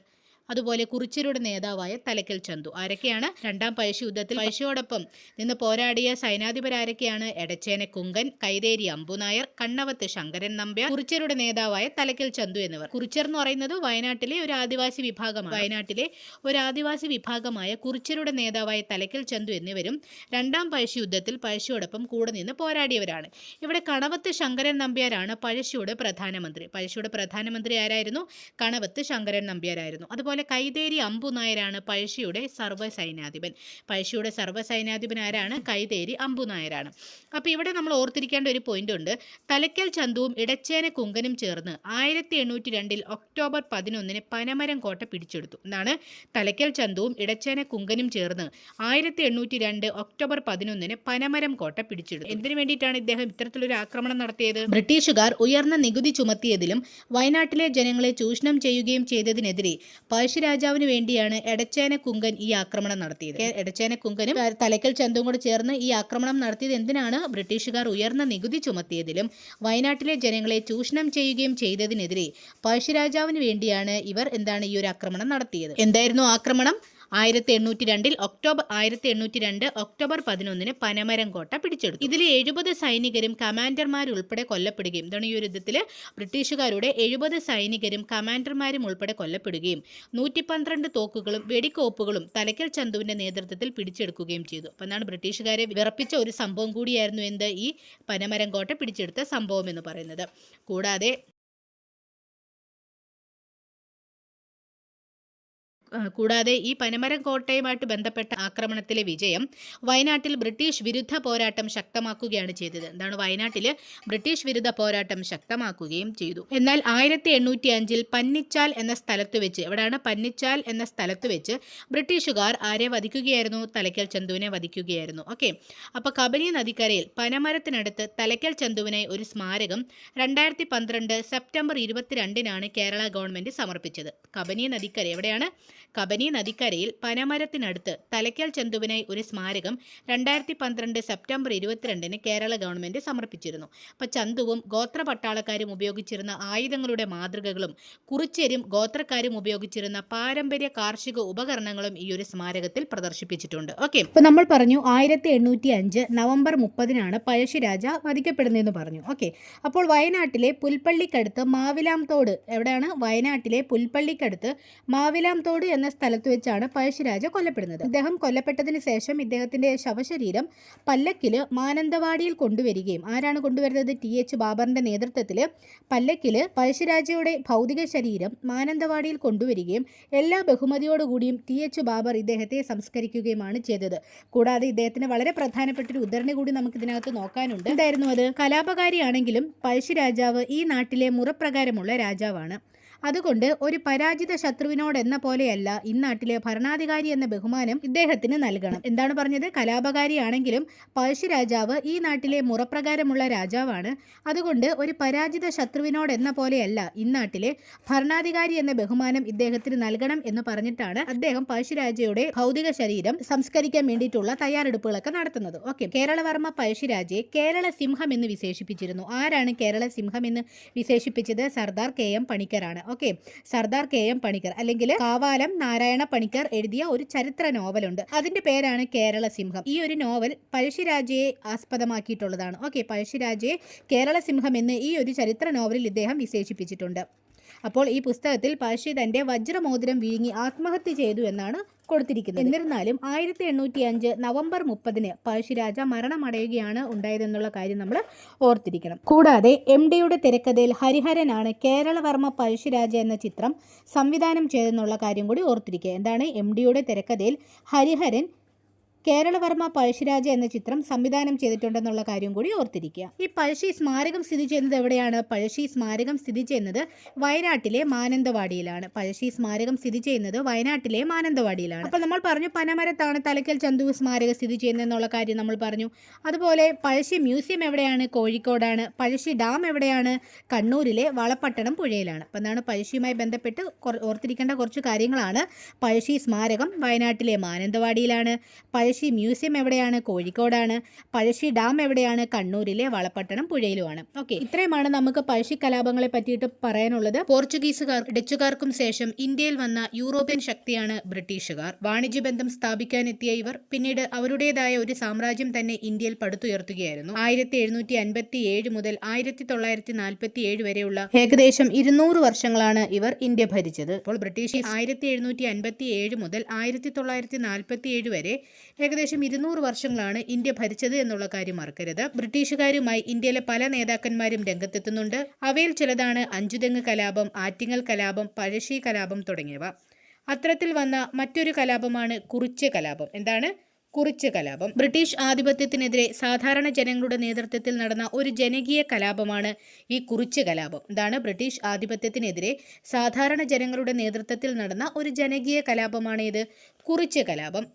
അതുപോലെ കുറിച്യരുടെ നേതാവായ തലക്കൽ ചന്തു. ആരൊക്കെയാണ്? രണ്ടാം പഴശ്ശി യുദ്ധത്തിൽ പഴശ്ശിയോടൊപ്പം നിന്ന് പോരാടിയ സൈനാധിപരാരൊക്കെയാണ്? എടച്ചേന കുങ്കൻ, കൈതേരി അമ്പുനായർ, കണ്ണവത്ത് ശങ്കരൻ നമ്പ്യാർ, കുറിച്യരുടെ നേതാവായ തലക്കൽ ചന്തു എന്നിവർ. കുറിച്യർ എന്ന് പറയുന്നത് വയനാട്ടിലെ ഒരു ആദിവാസി വിഭാഗമാണ്. വയനാട്ടിലെ ഒരു ആദിവാസി വിഭാഗമായ കുറിച്യരുടെ നേതാവായ തലക്കൽ ചന്തു എന്നിവരും രണ്ടാം പഴശ്ശി യുദ്ധത്തിൽ പഴശ്ശിയോടൊപ്പം കൂടെ നിന്ന് പോരാടിയവരാണ്. ഇവിടെ കണവത്ത് ശങ്കരൻ നമ്പ്യാരാണ് പഴശ്ശിയുടെ പ്രധാനമന്ത്രി. പഴശ്ശിയുടെ പ്രധാനമന്ത്രി ആരായിരുന്നു? കണവത്ത് ശങ്കരൻ നമ്പ്യാരായിരുന്നു. അതുപോലെ കൈതേരി അമ്പുനായരാണ് പഴശ്ശിയുടെ സർവ്വസൈന്യാധിപൻ. പഴശ്ശിയുടെ സർവ്വസൈന്യാധിപൻ ആരാണ്? കൈതേരി അമ്പുനായരാണ്. അപ്പോൾ ഇവിടെ നമ്മൾ ഓർത്തിരിക്കേണ്ട ഒരു പോയിന്റ് ഉണ്ട്. തലക്കൽ ചന്തുവും ഇടച്ചേന കുങ്കനും ചേർന്ന് 1802 ഒക്ടോബർ 11 പനമരം കോട്ട പിടിച്ചെടുത്തു. എന്നാണ്? തലക്കൽ ചന്തുവും ഇടച്ചേന കുങ്കനും ചേർന്ന് 1802 ഒക്ടോബർ 11 പനമരം കോട്ട പിടിച്ചെടുത്തു. എന്തിനു വേണ്ടിയിട്ടാണ് ഇദ്ദേഹം ഇത്തരത്തിലൊരു ആക്രമണം നടത്തിയത്? ബ്രിട്ടീഷുകാർ ഉയർന്ന നികുതി ചുമത്തിയതിലും വയനാട്ടിലെ ജനങ്ങളെ ചൂഷണം ചെയ്യുകയും ചെയ്തതിനെതിരെ പഴശ്ശിരാജാവിന് വേണ്ടിയാണ് എടച്ചേന കുങ്കൻ ഈ ആക്രമണം നടത്തിയത്. എടച്ചേന കുങ്കനും തലക്കൽ ചന്തുവും കൂടെ ചേർന്ന് ഈ ആക്രമണം നടത്തിയത് എന്തിനാണ്? ബ്രിട്ടീഷുകാർ ഉയർന്ന നികുതി ചുമത്തിയതിലും വയനാട്ടിലെ ജനങ്ങളെ ചൂഷണം ചെയ്യുകയും ചെയ്തതിനെതിരെ പഴശ്ശിരാജാവിന് വേണ്ടിയാണ് ഇവർ എന്താണ് ഈ ഒരു ആക്രമണം നടത്തിയത്. എന്തായിരുന്നു ആക്രമണം? 1802 ഒക്ടോബർ 11 പനമരം കോട്ട പിടിച്ചെടുത്തു. ഇതിൽ 70 സൈനികരും കമാൻഡർമാരും ഉൾപ്പെടെ കൊല്ലപ്പെടുകയും, എന്താണ് ഈ ഒരു യുദ്ധത്തിൽ ബ്രിട്ടീഷുകാരുടെ 70 സൈനികരും കമാൻഡർമാരും ഉൾപ്പെടെ കൊല്ലപ്പെടുകയും 112 തോക്കുകളും വെടിക്കോപ്പുകളും തലക്കൽ ചന്തുവിന്റെ നേതൃത്വത്തിൽ പിടിച്ചെടുക്കുകയും ചെയ്തു. അപ്പോൾ എന്താണ്? ബ്രിട്ടീഷുകാരെ വിറപ്പിച്ച ഒരു സംഭവം കൂടിയായിരുന്നു എന്ത്? ഈ പനമരം കോട്ട പിടിച്ചെടുത്ത സംഭവം എന്ന് പറയുന്നത്. കൂടാതെ ഈ പനമരം കോട്ടയുമായിട്ട് ബന്ധപ്പെട്ട ആക്രമണത്തിലെ വിജയം വയനാട്ടിൽ ബ്രിട്ടീഷ് വിരുദ്ധ പോരാട്ടം ശക്തമാക്കുകയാണ് ചെയ്തത്. എന്താണ്? വയനാട്ടിൽ ബ്രിട്ടീഷ് വിരുദ്ധ പോരാട്ടം ശക്തമാക്കുകയും ചെയ്തു. എന്നാൽ 1805 പന്നിച്ചാൽ എന്ന സ്ഥലത്ത് വെച്ച്, എവിടെയാണ്? പന്നിച്ചാൽ എന്ന സ്ഥലത്ത് വെച്ച് ബ്രിട്ടീഷുകാർ ആരെ വധിക്കുകയായിരുന്നു? തലക്കൽ ചന്തുവിനെ വധിക്കുകയായിരുന്നു. ഓക്കെ. അപ്പോൾ കബനി നദിക്കരയിൽ പനമരത്തിനടുത്ത് തലക്കൽ ചന്തുവിനെ ഒരു സ്മാരകം 2012 സെപ്റ്റംബർ 22-നാണ് കേരള ഗവൺമെന്റ് സമർപ്പിച്ചത്. കബനി നദിക്കര എവിടെയാണ്? കബനി നദിക്കരയിൽ പനമരത്തിനടുത്ത് തലയ്ക്കൽ ചന്തുവിനായി ഒരു സ്മാരകം 2012 സെപ്റ്റംബർ 22 കേരള ഗവൺമെന്റ് സമർപ്പിച്ചിരുന്നു. അപ്പോൾ ചന്തുവും ഗോത്ര പട്ടാളക്കാരും ഉപയോഗിച്ചിരുന്ന ആയുധങ്ങളുടെ മാതൃകകളും കുറിച്യരും ഗോത്രക്കാരും ഉപയോഗിച്ചിരുന്ന പാരമ്പര്യ കാർഷിക ഉപകരണങ്ങളും ഈ ഒരു സ്മാരകത്തിൽ പ്രദർശിപ്പിച്ചിട്ടുണ്ട്. ഓക്കെ, അപ്പോൾ നമ്മൾ പറഞ്ഞു 1805 നവംബർ 30 പഴശ്ശിരാജ വധിക്കപ്പെടുന്നതെന്ന് പറഞ്ഞു. ഓക്കെ, അപ്പോൾ വയനാട്ടിലെ പുൽപ്പള്ളിക്കടുത്ത് മാവിലാംതോട്, എവിടെയാണ്? വയനാട്ടിലെ പുൽപ്പള്ളിക്കടുത്ത് മാവിലാംതോട് എന്ന സ്ഥലത്ത് വെച്ചാണ് പഴശ്ശിരാജ കൊല്ലപ്പെടുന്നത്. ഇദ്ദേഹം കൊല്ലപ്പെട്ടതിന് ശേഷം ഇദ്ദേഹത്തിന്റെ ശവശരീരം പല്ലക്കില് മാനന്തവാടിയിൽ കൊണ്ടുവരികയും, ആരാണ് കൊണ്ടുവരുന്നത്? TH ബാബറിന്റെ നേതൃത്വത്തിൽ പല്ലക്കില് പഴശ്ശിരാജയുടെ ഭൗതിക ശരീരം മാനന്തവാടിയിൽ കൊണ്ടുവരികയും എല്ലാ ബഹുമതിയോടുകൂടിയും TH ബാബർ ഇദ്ദേഹത്തെ സംസ്കരിക്കുകയുമാണ് ചെയ്തത്. കൂടാതെ ഇദ്ദേഹത്തിന് വളരെ പ്രധാനപ്പെട്ട ഒരു ഉദ്ധരണി കൂടി നമുക്ക് ഇതിനകത്ത് നോക്കാനുണ്ട്. എന്തായിരുന്നു അത്? കലാപകാരിയാണെങ്കിലും പഴശ്ശിരാജാവ് ഈ നാട്ടിലെ മുറപ്രകാരമുള്ള രാജാവാണ്. അതുകൊണ്ട് ഒരു പരാജിത ശത്രുവിനോടെന്ന പോലെയല്ല ഇന്നാട്ടിലെ ഭരണാധികാരി എന്ന ബഹുമാനം ഇദ്ദേഹത്തിന് നൽകണം. എന്താണ് പറഞ്ഞത്? കലാപകാരിയാണെങ്കിലും പഴശ്ശിരാജാവ് ഈ നാട്ടിലെ മുറപ്രകാരമുള്ള രാജാവാണ്. അതുകൊണ്ട് ഒരു പരാജിത ശത്രുവിനോടെന്ന പോലെയല്ല ഇന്നാട്ടിലെ ഭരണാധികാരി എന്ന ബഹുമാനം ഇദ്ദേഹത്തിന് നൽകണം എന്ന് പറഞ്ഞിട്ടാണ് അദ്ദേഹം പഴശ്ശിരാജയുടെ ഭൗതിക ശരീരം സംസ്കരിക്കാൻ വേണ്ടിയിട്ടുള്ള തയ്യാറെടുപ്പുകളൊക്കെ നടത്തുന്നത്. ഓക്കെ, കേരളവർമ്മ പഴശ്ശിരാജയെ കേരള സിംഹം എന്ന് വിശേഷിപ്പിച്ചിരുന്നു. ആരാണ് കേരള സിംഹം എന്ന് വിശേഷിപ്പിച്ചത്? സർദാർ KM പണിക്കറാണ്. ഓക്കെ, സർദാർ KM പണിക്കർ അല്ലെങ്കിൽ കാവാലം നാരായണ പണിക്കർ എഴുതിയ ഒരു ചരിത്ര നോവലുണ്ട്. അതിന്റെ പേരാണ് കേരള സിംഹം. ഈ ഒരു നോവൽ പഴശ്ശിരാജയെ ആസ്പദമാക്കിയിട്ടുള്ളതാണ്. ഓക്കെ, പഴശ്ശിരാജയെ കേരള സിംഹം എന്ന് ഈ ഒരു ചരിത്ര നോവലിൽ ഇദ്ദേഹം വിശേഷിപ്പിച്ചിട്ടുണ്ട്. അപ്പോൾ ഈ പുസ്തകത്തിൽ പഴശ്ശി തന്റെ വജ്രമോതിരം വിഴുങ്ങി ആത്മഹത്യ ചെയ്തു എന്നാണ് കൊടുത്തിരിക്കുന്നത്. എന്നിരുന്നാലും 1805 നവംബർ 30 പഴശ്ശിരാജ മരണമടയുകയാണ് ഉണ്ടായതെന്നുള്ള കാര്യം നമ്മൾ ഓർത്തിരിക്കണം. കൂടാതെ MD യുടെ തിരക്കഥയിൽ ഹരിഹരനാണ് കേരളവർമ്മ പഴശ്ശിരാജ എന്ന ചിത്രം സംവിധാനം ചെയ്തെന്നുള്ള കാര്യം കൂടി ഓർത്തിരിക്കുക. എന്താണ്? MD യുടെ തിരക്കഥയിൽ ഹരിഹരൻ കേരളവർമ്മ പഴശ്ശിരാജ എന്ന ചിത്രം സംവിധാനം ചെയ്തിട്ടുണ്ടെന്നുള്ള കാര്യം കൂടി ഓർത്തിരിക്കുക. ഈ പഴശ്ശി സ്മാരകം സ്ഥിതി ചെയ്യുന്നത് എവിടെയാണ്? പഴശ്ശി സ്മാരകം സ്ഥിതി ചെയ്യുന്നത് വയനാട്ടിലെ മാനന്തവാടിയിലാണ്. പഴശ്ശി സ്മാരകം സ്ഥിതി ചെയ്യുന്നത് വയനാട്ടിലെ മാനന്തവാടിയിലാണ്. അപ്പോൾ നമ്മൾ പറഞ്ഞു പനമരത്താണ് തലയ്ക്കൽ ചന്തു സ്മാരകം സ്ഥിതി ചെയ്യുന്നതെന്നുള്ള കാര്യം നമ്മൾ പറഞ്ഞു. അതുപോലെ പഴശ്ശി മ്യൂസിയം എവിടെയാണ്? കോഴിക്കോടാണ്. പഴശ്ശി ഡാം എവിടെയാണ്? കണ്ണൂരിലെ വളപട്ടണം പുഴയിലാണ്. അപ്പോൾ എന്താണ്? പഴശ്ശിയുമായി ബന്ധപ്പെട്ട് ഓർത്തിരിക്കേണ്ട കുറച്ച് കാര്യങ്ങളാണ്. പഴശ്ശി സ്മാരകം വയനാട്ടിലെ മാനന്തവാടിയിലാണ്. പഴശ്ശി മ്യൂസിയം എവിടെയാണ്? കോഴിക്കോടാണ്. പഴശ്ശി ഡാം എവിടെയാണ്? കണ്ണൂരിലെ വളപട്ടണം പുഴയിലുമാണ്. ഓക്കെ, ഇത്രയുമാണ് നമുക്ക് പഴശ്ശി കലാപങ്ങളെ പറ്റിയിട്ട് പറയാനുള്ളത്. പോർച്ചുഗീസുകാർ ഡച്ചുകാർക്കും ശേഷം ഇന്ത്യയിൽ വന്ന യൂറോപ്യൻ ശക്തിയാണ് ബ്രിട്ടീഷുകാർ. വാണിജ്യബന്ധം സ്ഥാപിക്കാനെത്തിയ ഇവർ പിന്നീട് അവരുടേതായ ഒരു സാമ്രാജ്യം തന്നെ ഇന്ത്യയിൽ പടുത്തുയർത്തുകയായിരുന്നു. 1757 മുതൽ 1947 വരെയുള്ള ഏകദേശം 200 വർഷങ്ങളാണ് ഇവർ ഇന്ത്യ ഭരിച്ചത്. അപ്പോൾ ബ്രിട്ടീഷ് 1757 മുതൽ 1947 വരെ ഏകദേശം 200 വർഷങ്ങളാണ് ഇന്ത്യ ഭരിച്ചത് എന്നുള്ള കാര്യം മറക്കരുത്. ബ്രിട്ടീഷുകാരുമായി ഇന്ത്യയിലെ പല നേതാക്കന്മാരും രംഗത്തെത്തുന്നുണ്ട്. അവയിൽ ചിലതാണ് അഞ്ചുതെങ്ങ് കലാപം, ആറ്റിങ്ങൽ കലാപം, പഴശ്ശി കലാപം തുടങ്ങിയവ. അത്തരത്തിൽ വന്ന മറ്റൊരു കലാപമാണ് കുറിച്യ കലാപം. എന്താണ്? കുറിച്യ കലാപം. ബ്രിട്ടീഷ് ആധിപത്യത്തിനെതിരെ സാധാരണ ജനങ്ങളുടെ നേതൃത്വത്തിൽ നടന്ന ഒരു ജനകീയ കലാപമാണ് ഈ കുറിച്യ കലാപം. എന്താണ്? ബ്രിട്ടീഷ് ആധിപത്യത്തിനെതിരെ സാധാരണ ജനങ്ങളുടെ നേതൃത്വത്തിൽ നടന്ന ഒരു ജനകീയ കലാപമാണ് ഇത് കുറിച്യ കലാപം.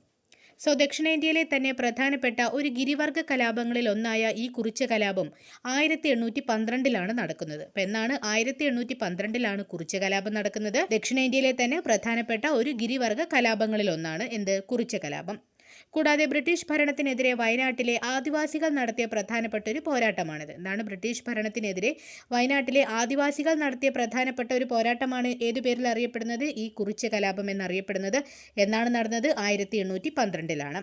ദക്ഷിണേന്ത്യയിലെ തന്നെ പ്രധാനപ്പെട്ട ഒരു ഗിരിവർഗ കലാപങ്ങളിൽ ഒന്നായ ഈ കുറിച്യ കലാപം 1812 നടക്കുന്നത്. അപ്പം എന്നാണ്? 1812 കുറിച്യ കലാപം നടക്കുന്നത്. ദക്ഷിണേന്ത്യയിലെ തന്നെ പ്രധാനപ്പെട്ട ഒരു ഗിരിവർഗ കലാപങ്ങളിൽ ഒന്നാണ് എന്ത്? കുറിച്യ കലാപം. കൂടാതെ ബ്രിട്ടീഷ് ഭരണത്തിനെതിരെ വയനാട്ടിലെ ആദിവാസികൾ നടത്തിയ പ്രധാനപ്പെട്ട ഒരു പോരാട്ടമാണിത്. എന്താണ്? ബ്രിട്ടീഷ് ഭരണത്തിനെതിരെ വയനാട്ടിലെ ആദിവാസികൾ നടത്തിയ പ്രധാനപ്പെട്ട ഒരു പോരാട്ടമാണ് ഏതു പേരിൽ അറിയപ്പെടുന്നത്? ഈ കുറിച്യ കലാപം എന്നറിയപ്പെടുന്നത്. എന്നാണ് നടന്നത്? 1812.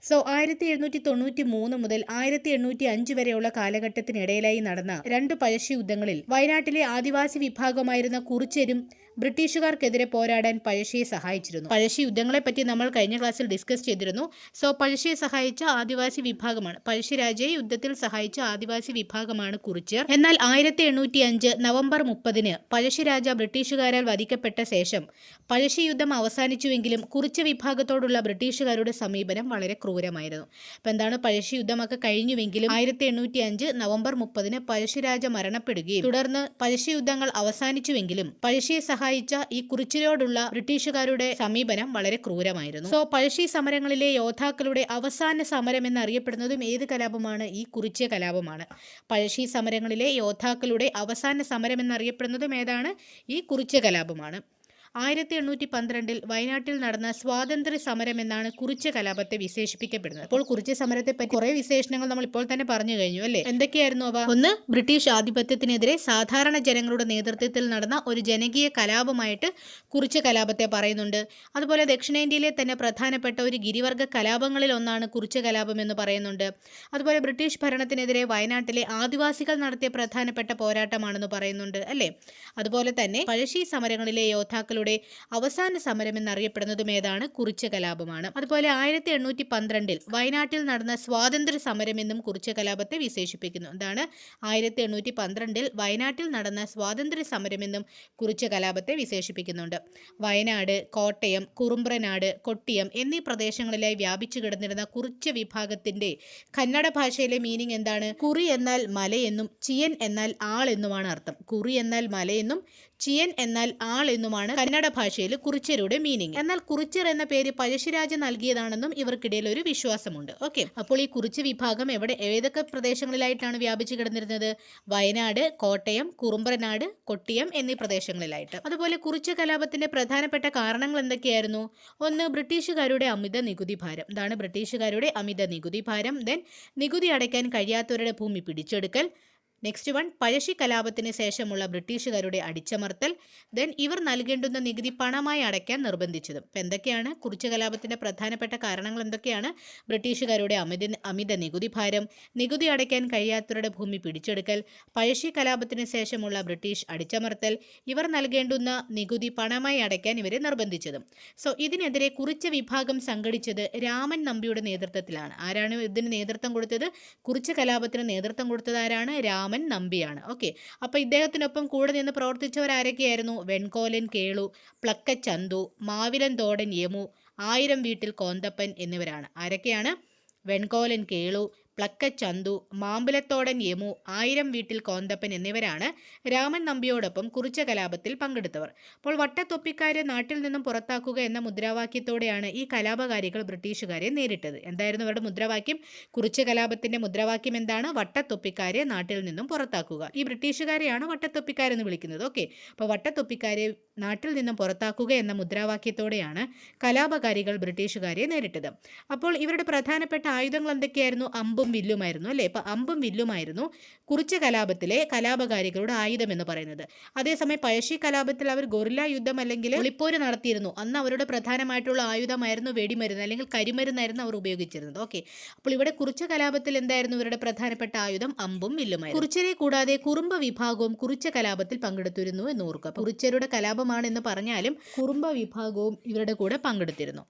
1793 മുതൽ 1805 വരെയുള്ള കാലഘട്ടത്തിനിടയിലായി നടന്ന 2 പഴശ്ശി യുദ്ധങ്ങളിൽ വയനാട്ടിലെ ആദിവാസി വിഭാഗമായിരുന്ന കുറിച്യരും ബ്രിട്ടീഷുകാർക്കെതിരെ പോരാടാൻ പഴശ്ശിയെ സഹായിച്ചിരുന്നു. പഴശ്ശി യുദ്ധങ്ങളെ പറ്റി നമ്മൾ കഴിഞ്ഞ ക്ലാസ്സിൽ ഡിസ്കസ് ചെയ്തിരുന്നു. പഴശ്ശിയെ സഹായിച്ച ആദിവാസി വിഭാഗമാണ്, പഴശ്ശിരാജയെ യുദ്ധത്തിൽ സഹായിച്ച ആദിവാസി വിഭാഗമാണ് കുറിച്യർ. എന്നാൽ 1805 നവംബർ 30 പഴശ്ശിരാജ ബ്രിട്ടീഷുകാരാൽ വധിക്കപ്പെട്ട ശേഷം പഴശ്ശി യുദ്ധം അവസാനിച്ചുവെങ്കിലും കുറിച്യ വിഭാഗത്തോടുള്ള ബ്രിട്ടീഷുകാരുടെ സമീപനം വളരെ ക്രൂരമായിരുന്നു. അപ്പം എന്താണ്? പഴശ്ശി യുദ്ധമൊക്കെ കഴിഞ്ഞുവെങ്കിലും 1805 നവംബർ 30 പഴശ്ശിരാജ മരണപ്പെടുകയും തുടർന്ന് പഴശ്ശി യുദ്ധങ്ങൾ അവസാനിച്ചുവെങ്കിലും പഴശ്ശിയെ സഹായിച്ച ഈ കുറിച്യരോടുള്ള ബ്രിട്ടീഷുകാരുടെ സമീപനം വളരെ ക്രൂരമായിരുന്നു. പഴശ്ശി സമരങ്ങളിലെ യോദ്ധാക്കളുടെ അവസാന സമരം എന്നറിയപ്പെടുന്നതും ഏത് കലാപമാണ്? ഈ കുറിച്യ കലാപമാണ്. പഴശ്ശി സമരങ്ങളിലെ യോദ്ധാക്കളുടെ അവസാന സമരം എന്നറിയപ്പെടുന്നതും ഏതാണ്? ഈ കുറിച്യ കലാപമാണ്. 1812 വയനാട്ടിൽ നടന്ന സ്വാതന്ത്ര്യ സമരം എന്നാണ് കുറിച്യ കലാപത്തെ വിശേഷിപ്പിക്കപ്പെടുന്നത്. അപ്പോൾ കുറിച്യ സമരത്തെ പറ്റി കുറെ വിശേഷണങ്ങൾ നമ്മൾ ഇപ്പോൾ തന്നെ പറഞ്ഞു കഴിഞ്ഞു അല്ലേ? എന്തൊക്കെയായിരുന്നു അവ? ഒന്ന്, ബ്രിട്ടീഷ് ആധിപത്യത്തിനെതിരെ സാധാരണ ജനങ്ങളുടെ നേതൃത്വത്തിൽ നടന്ന ഒരു ജനകീയ കലാപമായിട്ട് കുറിച്യ കലാപത്തെ പറയുന്നുണ്ട്. അതുപോലെ ദക്ഷിണേന്ത്യയിലെ തന്നെ പ്രധാനപ്പെട്ട ഒരു ഗിരിവർഗ കലാപങ്ങളിൽ ഒന്നാണ് കുറിച്യ കലാപം എന്ന് പറയുന്നുണ്ട്. അതുപോലെ ബ്രിട്ടീഷ് ഭരണത്തിനെതിരെ വയനാട്ടിലെ ആദിവാസികൾ നടത്തിയ പ്രധാനപ്പെട്ട പോരാട്ടമാണെന്ന് പറയുന്നുണ്ട് അല്ലേ? അതുപോലെ തന്നെ പഴശ്ശി സമരങ്ങളിലെ യോദ്ധാക്കളുടെ അവസാന സമരം എന്നറിയപ്പെടുന്നതും ഏതാണ്? കുറിച്യ കലാപമാണ്. അതുപോലെ 1812 വയനാട്ടിൽ നടന്ന സ്വാതന്ത്ര്യ സമരം എന്നും കുറിച്യ കലാപത്തെ വിശേഷിപ്പിക്കുന്നു. എന്താണ്? 1812 വയനാട്ടിൽ നടന്ന സ്വാതന്ത്ര്യ സമരം എന്നും കുറിച്യ കലാപത്തെ വിശേഷിപ്പിക്കുന്നുണ്ട്. വയനാട്, കോട്ടയം, കുറുമ്പ്രനാട്, കൊട്ടിയം എന്നീ പ്രദേശങ്ങളിലായി വ്യാപിച്ചു കിടന്നിരുന്ന കുറിച്യ വിഭാഗത്തിന്റെ കന്നഡ ഭാഷയിലെ മീനിങ് എന്താണ്? കുറി എന്നാൽ മലയെന്നും ചിയൻ എന്നാൽ ആൾ എന്നുമാണ് അർത്ഥം. കുറി എന്നാൽ മലയെന്നും ചിയൻ എന്നാൽ ആൾ എന്നുമാണ് കന്നഡ ഭാഷയിൽ കുറിച്യരുടെ മീനിങ്. എന്നാൽ കുറിച്യർ എന്ന പേര് പഴശ്ശിരാജ നൽകിയതാണെന്നും ഇവർക്കിടയിൽ ഒരു വിശ്വാസമുണ്ട്. ഓക്കെ, അപ്പോൾ ഈ കുറിച്യ വിഭാഗം ഏതൊക്കെ പ്രദേശങ്ങളിലായിട്ടാണ് വ്യാപിച്ചു കിടന്നിരുന്നത്? വയനാട്, കോട്ടയം, കുറുമ്പ്രനാട്, കൊട്ടിയം എന്നീ പ്രദേശങ്ങളിലായിട്ട്. അതുപോലെ കുറിച്യ കലാപത്തിന്റെ പ്രധാനപ്പെട്ട കാരണങ്ങൾ എന്തൊക്കെയായിരുന്നു? ഒന്ന്, ബ്രിട്ടീഷുകാരുടെ അമിത നികുതി ഭാരം. ഇതാണ് ബ്രിട്ടീഷുകാരുടെ അമിത നികുതി ഭാരം. ദെൻ നികുതി അടയ്ക്കാൻ കഴിയാത്തവരുടെ ഭൂമി പിടിച്ചെടുക്കൽ. നെക്സ്റ്റ് വൺ, പഴശ്ശി കലാപത്തിന് ശേഷമുള്ള ബ്രിട്ടീഷുകാരുടെ അടിച്ചമർത്തൽ. ദെൻ ഇവർ നൽകേണ്ടുന്ന നികുതി പണമായി അടയ്ക്കാൻ നിർബന്ധിച്ചതും. ഇപ്പം എന്തൊക്കെയാണ് കുറിച്യ കലാപത്തിന്റെ പ്രധാനപ്പെട്ട കാരണങ്ങൾ? എന്തൊക്കെയാണ്? ബ്രിട്ടീഷുകാരുടെ അമിത നികുതി ഭാരം, നികുതി അടയ്ക്കാൻ കഴിയാത്തവരുടെ ഭൂമി പിടിച്ചെടുക്കൽ, പഴശ്ശി കലാപത്തിന് ശേഷമുള്ള ബ്രിട്ടീഷ് അടിച്ചമർത്തൽ, ഇവർ നൽകേണ്ടുന്ന നികുതി പണമായി അടയ്ക്കാൻ ഇവരെ നിർബന്ധിച്ചതും. സോ ഇതിനെതിരെ കുറിച്യ വിഭാഗം സംഘടിച്ചത് രാമൻ നമ്പിയുടെ നേതൃത്വത്തിലാണ്. ആരാണ് ഇതിന് നേതൃത്വം കൊടുത്തത്? കുറിച്യ കലാപത്തിന് നേതൃത്വം കൊടുത്തത് ആരാണ്? രാമൻ നമ്പിയാണ്. ഓക്കെ, അപ്പോൾ ഇദ്ദേഹത്തിനൊപ്പം കൂടെ നിന്ന് പ്രവർത്തിച്ചവരാരൊക്കെയായിരുന്നു? വെൺകോലൻ കേളു, പ്ലക്കച്ചന്തു, മാവിലൻ തോടൻ യമു, ആയിരം വീട്ടിൽ കോന്തപ്പൻ എന്നിവരാണ്. ആരൊക്കെയാണ്? വെൺകോലൻ കേളു, പ്ലക്കച്ചന്തു, മാമ്പലത്തോടൻ യമു, ആയിരം വീട്ടിൽ കോന്തപ്പൻ എന്നിവരാണ് രാമൻ നമ്പിയോടൊപ്പം കുറിച്യ കലാപത്തിൽ പങ്കെടുത്തവർ. അപ്പോൾ വട്ടത്തൊപ്പിക്കാരെ നാട്ടിൽ നിന്നും പുറത്താക്കുക എന്ന മുദ്രാവാക്യത്തോടെയാണ് ഈ കലാപകാരികൾ ബ്രിട്ടീഷുകാരെ നേരിട്ടത്. എന്തായിരുന്നു അവരുടെ മുദ്രാവാക്യം? കുറിച്യ കലാപത്തിന്റെ മുദ്രാവാക്യം എന്താണ്? വട്ടത്തൊപ്പിക്കാരെ നാട്ടിൽ നിന്നും പുറത്താക്കുക. ഈ ബ്രിട്ടീഷുകാരെയാണ് വട്ടത്തൊപ്പിക്കാരെന്ന് വിളിക്കുന്നത്. ഓക്കെ, അപ്പോൾ വട്ടത്തൊപ്പിക്കാരെ നാട്ടിൽ നിന്നും പുറത്താക്കുക എന്ന മുദ്രാവാക്യത്തോടെയാണ് കലാപകാരികൾ ബ്രിട്ടീഷുകാരെ നേരിട്ടത്. അപ്പോൾ ഇവരുടെ പ്രധാനപ്പെട്ട ആയുധങ്ങൾ എന്തൊക്കെയായിരുന്നു? അമ്പും വില്ലുമായിരുന്നു അല്ലേ? അപ്പോൾ അമ്പും വില്ലുമായിരുന്നു കുറിച്യ കലാപത്തിലെ കലാപകാരികളുടെ ആയുധം എന്ന് പറയുന്നത്. അതേസമയം പഴശ്ശി കലാപത്തിൽ അവർ ഗൊറില്ല യുദ്ധം അല്ലെങ്കിൽ ഒളിപ്പോര് നടത്തിയിരുന്നു. അന്ന് അവരുടെ പ്രധാനമായിട്ടുള്ള ആയുധമായിരുന്നു വെടിമരുന്ന് അല്ലെങ്കിൽ കരിമരുന്നായിരുന്നു അവർ ഉപയോഗിച്ചിരുന്നത്. ഓക്കെ, അപ്പോൾ ഇവിടെ കുറിച്യ കലാപത്തിൽ എന്തായിരുന്നു ഇവരുടെ പ്രധാനപ്പെട്ട ആയുധം? അമ്പും വില്ലുമായിരുന്നു. കുറിച്യരെ കൂടാതെ കുറുമ്പ വിഭാഗവും കുറിച്യ കലാപത്തിൽ പങ്കെടുത്തിരുന്നു എന്ന് ഓർക്കുക. കുറിച്യരുടെ കലാപമാണ് എന്ന് പറഞ്ഞാലും കുറുമ്പ വിഭാഗവും ഇവരുടെ കൂടെ പങ്കെടുത്തിരുന്നു.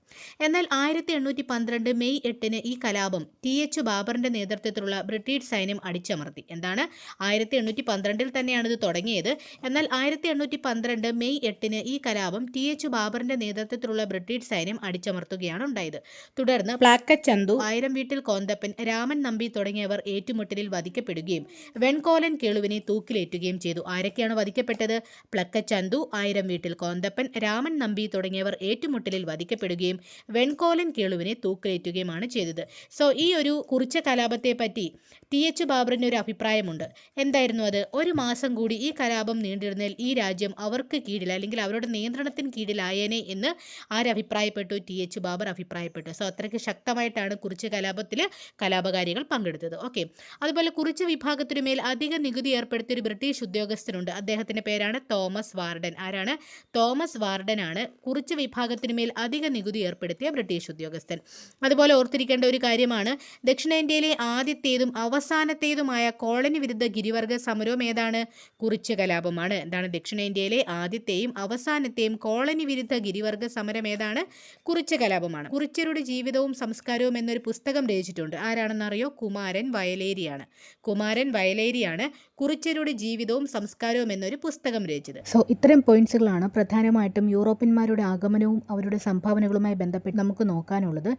എന്നാൽ 1812 മെയ് 8 ഈ കലാപം TH ബാബറിന്റെ നേതൃത്വത്തിലുള്ള ബ്രിട്ടീഷ് സൈന്യം അടിച്ചമർത്തി. എന്താണ്? 1812 തന്നെയാണ് ഇത് തുടങ്ങിയത്. എന്നാൽ 1812 മെയ് 8 ഈ കലാപം TH ബാബറിന്റെ നേതൃത്വത്തിലുള്ള ബ്രിട്ടീഷ് സൈന്യം അടിച്ചമർത്തുകയാണ് ഉണ്ടായത്. തുടർന്ന് പ്ലാക്കച്ചന്തു, ആയിരം വീട്ടിൽ കോന്തപ്പൻ, രാമൻ നമ്പി തുടങ്ങിയവർ ഏറ്റുമുട്ടലിൽ വധിക്കപ്പെടുകയും വെൺകോലൻ കേളുവിനെ തൂക്കിലേറ്റുകയും ചെയ്തു. ആരൊക്കെയാണ് വധിക്കപ്പെട്ടത്? പ്ലക്കച്ചന്തു, ആയിരം വീട്ടിൽ കോന്തപ്പൻ, രാമൻ നമ്പി തുടങ്ങിയവർ ഏറ്റുമുട്ടലിൽ വധിക്കപ്പെടുകയും വെൺകോലൻ കേളുവിനെ തൂക്കിലേറ്റുകയുമാണ് ചെയ്തത്. സോ ഈ ഒരു കുറിച്യ കലാപത്തെ പറ്റി TH ബാബറിന് ഒരു അഭിപ്രായമുണ്ട്. എന്തായിരുന്നു അത്? ഒരു മാസം കൂടി ഈ കലാപം നീണ്ടിരുന്നാൽ ഈ രാജ്യം അവർക്ക് കീഴിൽ അല്ലെങ്കിൽ അവരുടെ നിയന്ത്രണത്തിന് കീഴിലായേനെ എന്ന് ആരഭിപ്രായപ്പെട്ടു? TH ബാബർ അഭിപ്രായപ്പെട്ടു. സോ അത്രയ്ക്ക് ശക്തമായിട്ടാണ് കുറിച്യ കലാപത്തിൽ കലാപകാരികൾ പങ്കെടുത്തത്. ഓക്കെ, അതുപോലെ കുറിച്യ വിഭാഗത്തിനുമേൽ അധിക നികുതി ഏർപ്പെടുത്തിയ ഒരു ബ്രിട്ടീഷ് ഉദ്യോഗസ്ഥനുണ്ട്. അദ്ദേഹത്തിന്റെ പേരാണ് തോമസ് വാർഡൻ. ആരാണ്? തോമസ് വാർഡൻ ആണ് കുറിച്യ വിഭാഗത്തിനുമേൽ അധിക നികുതി ഏർപ്പെടുത്തിയ ബ്രിട്ടീഷ് ഉദ്യോഗസ്ഥൻ. അതുപോലെ ഓർത്തിരിക്കേണ്ട ഒരു കാര്യമാണ്, ദക്ഷിണേന്ത്യയിലെ ആദ്യത്തേതും അവസാനത്തേതുമായ കോളനി വിരുദ്ധ ഗിരിവർഗ സമരവും ഏതാണ്? കുറിച്യ കലാപമാണ്. എന്താണ്? ദക്ഷിണേന്ത്യയിലെ ആദ്യത്തെയും അവസാനത്തെയും കോളനി വിരുദ്ധ ഗിരിവർഗ സമരം ഏതാണ്? കുറിച്യ കലാപമാണ്. കുറിച്യരുടെ ജീവിതവും സംസ്കാരവും എന്നൊരു പുസ്തകം രചിച്ചിട്ടുണ്ട്. ആരാണെന്നറിയോ? കുമാരൻ വയലേരിയാണ്. കുമാരൻ വയലേരിയാണ് കുറിച്യരുടെ ജീവിതവും സംസ്കാരവും എന്നൊരു പുസ്തകം രചിച്ചത്. സോ ഇത്തരം പോയിന്റ്സുകളാണ് പ്രധാനമായിട്ടും യൂറോപ്യന്മാരുടെ ആഗമനവും അവരുടെ സംഭാവനകളുമായി ബന്ധപ്പെട്ട് നമുക്ക് നോക്കാനുള്ളത്.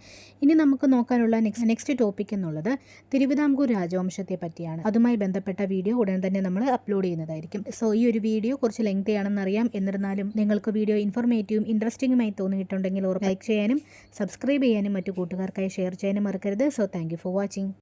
ഇനി നമുക്ക് നോക്കാനുള്ള നെക്സ്റ്റ് ടോപ്പിക് എന്നുള്ളത് തിരുവിതാംകൂർ രാജവംശത്തെ പറ്റിയാണ്. അതുമായി ബന്ധപ്പെട്ട വീഡിയോ ഉടൻ തന്നെ നമ്മൾ അപ്ലോഡ് ചെയ്യുന്നതായിരിക്കും. സോ ഈ ഒരു വീഡിയോ കുറച്ച് ലെങ്തി ആണെന്നറിയാം. എന്നിരുന്നാലും നിങ്ങൾക്ക് വീഡിയോ ഇൻഫോർമേറ്റീവും ഇൻട്രസ്റ്റിംഗുമായി തോന്നിയിട്ടുണ്ടെങ്കിൽ ലൈക്ക് ചെയ്യാനും സബ്സ്ക്രൈബ് ചെയ്യാനും മറ്റു കൂട്ടുകാർക്കായി ഷെയർ ചെയ്യാനും മറക്കരുത്. So thank you for watching.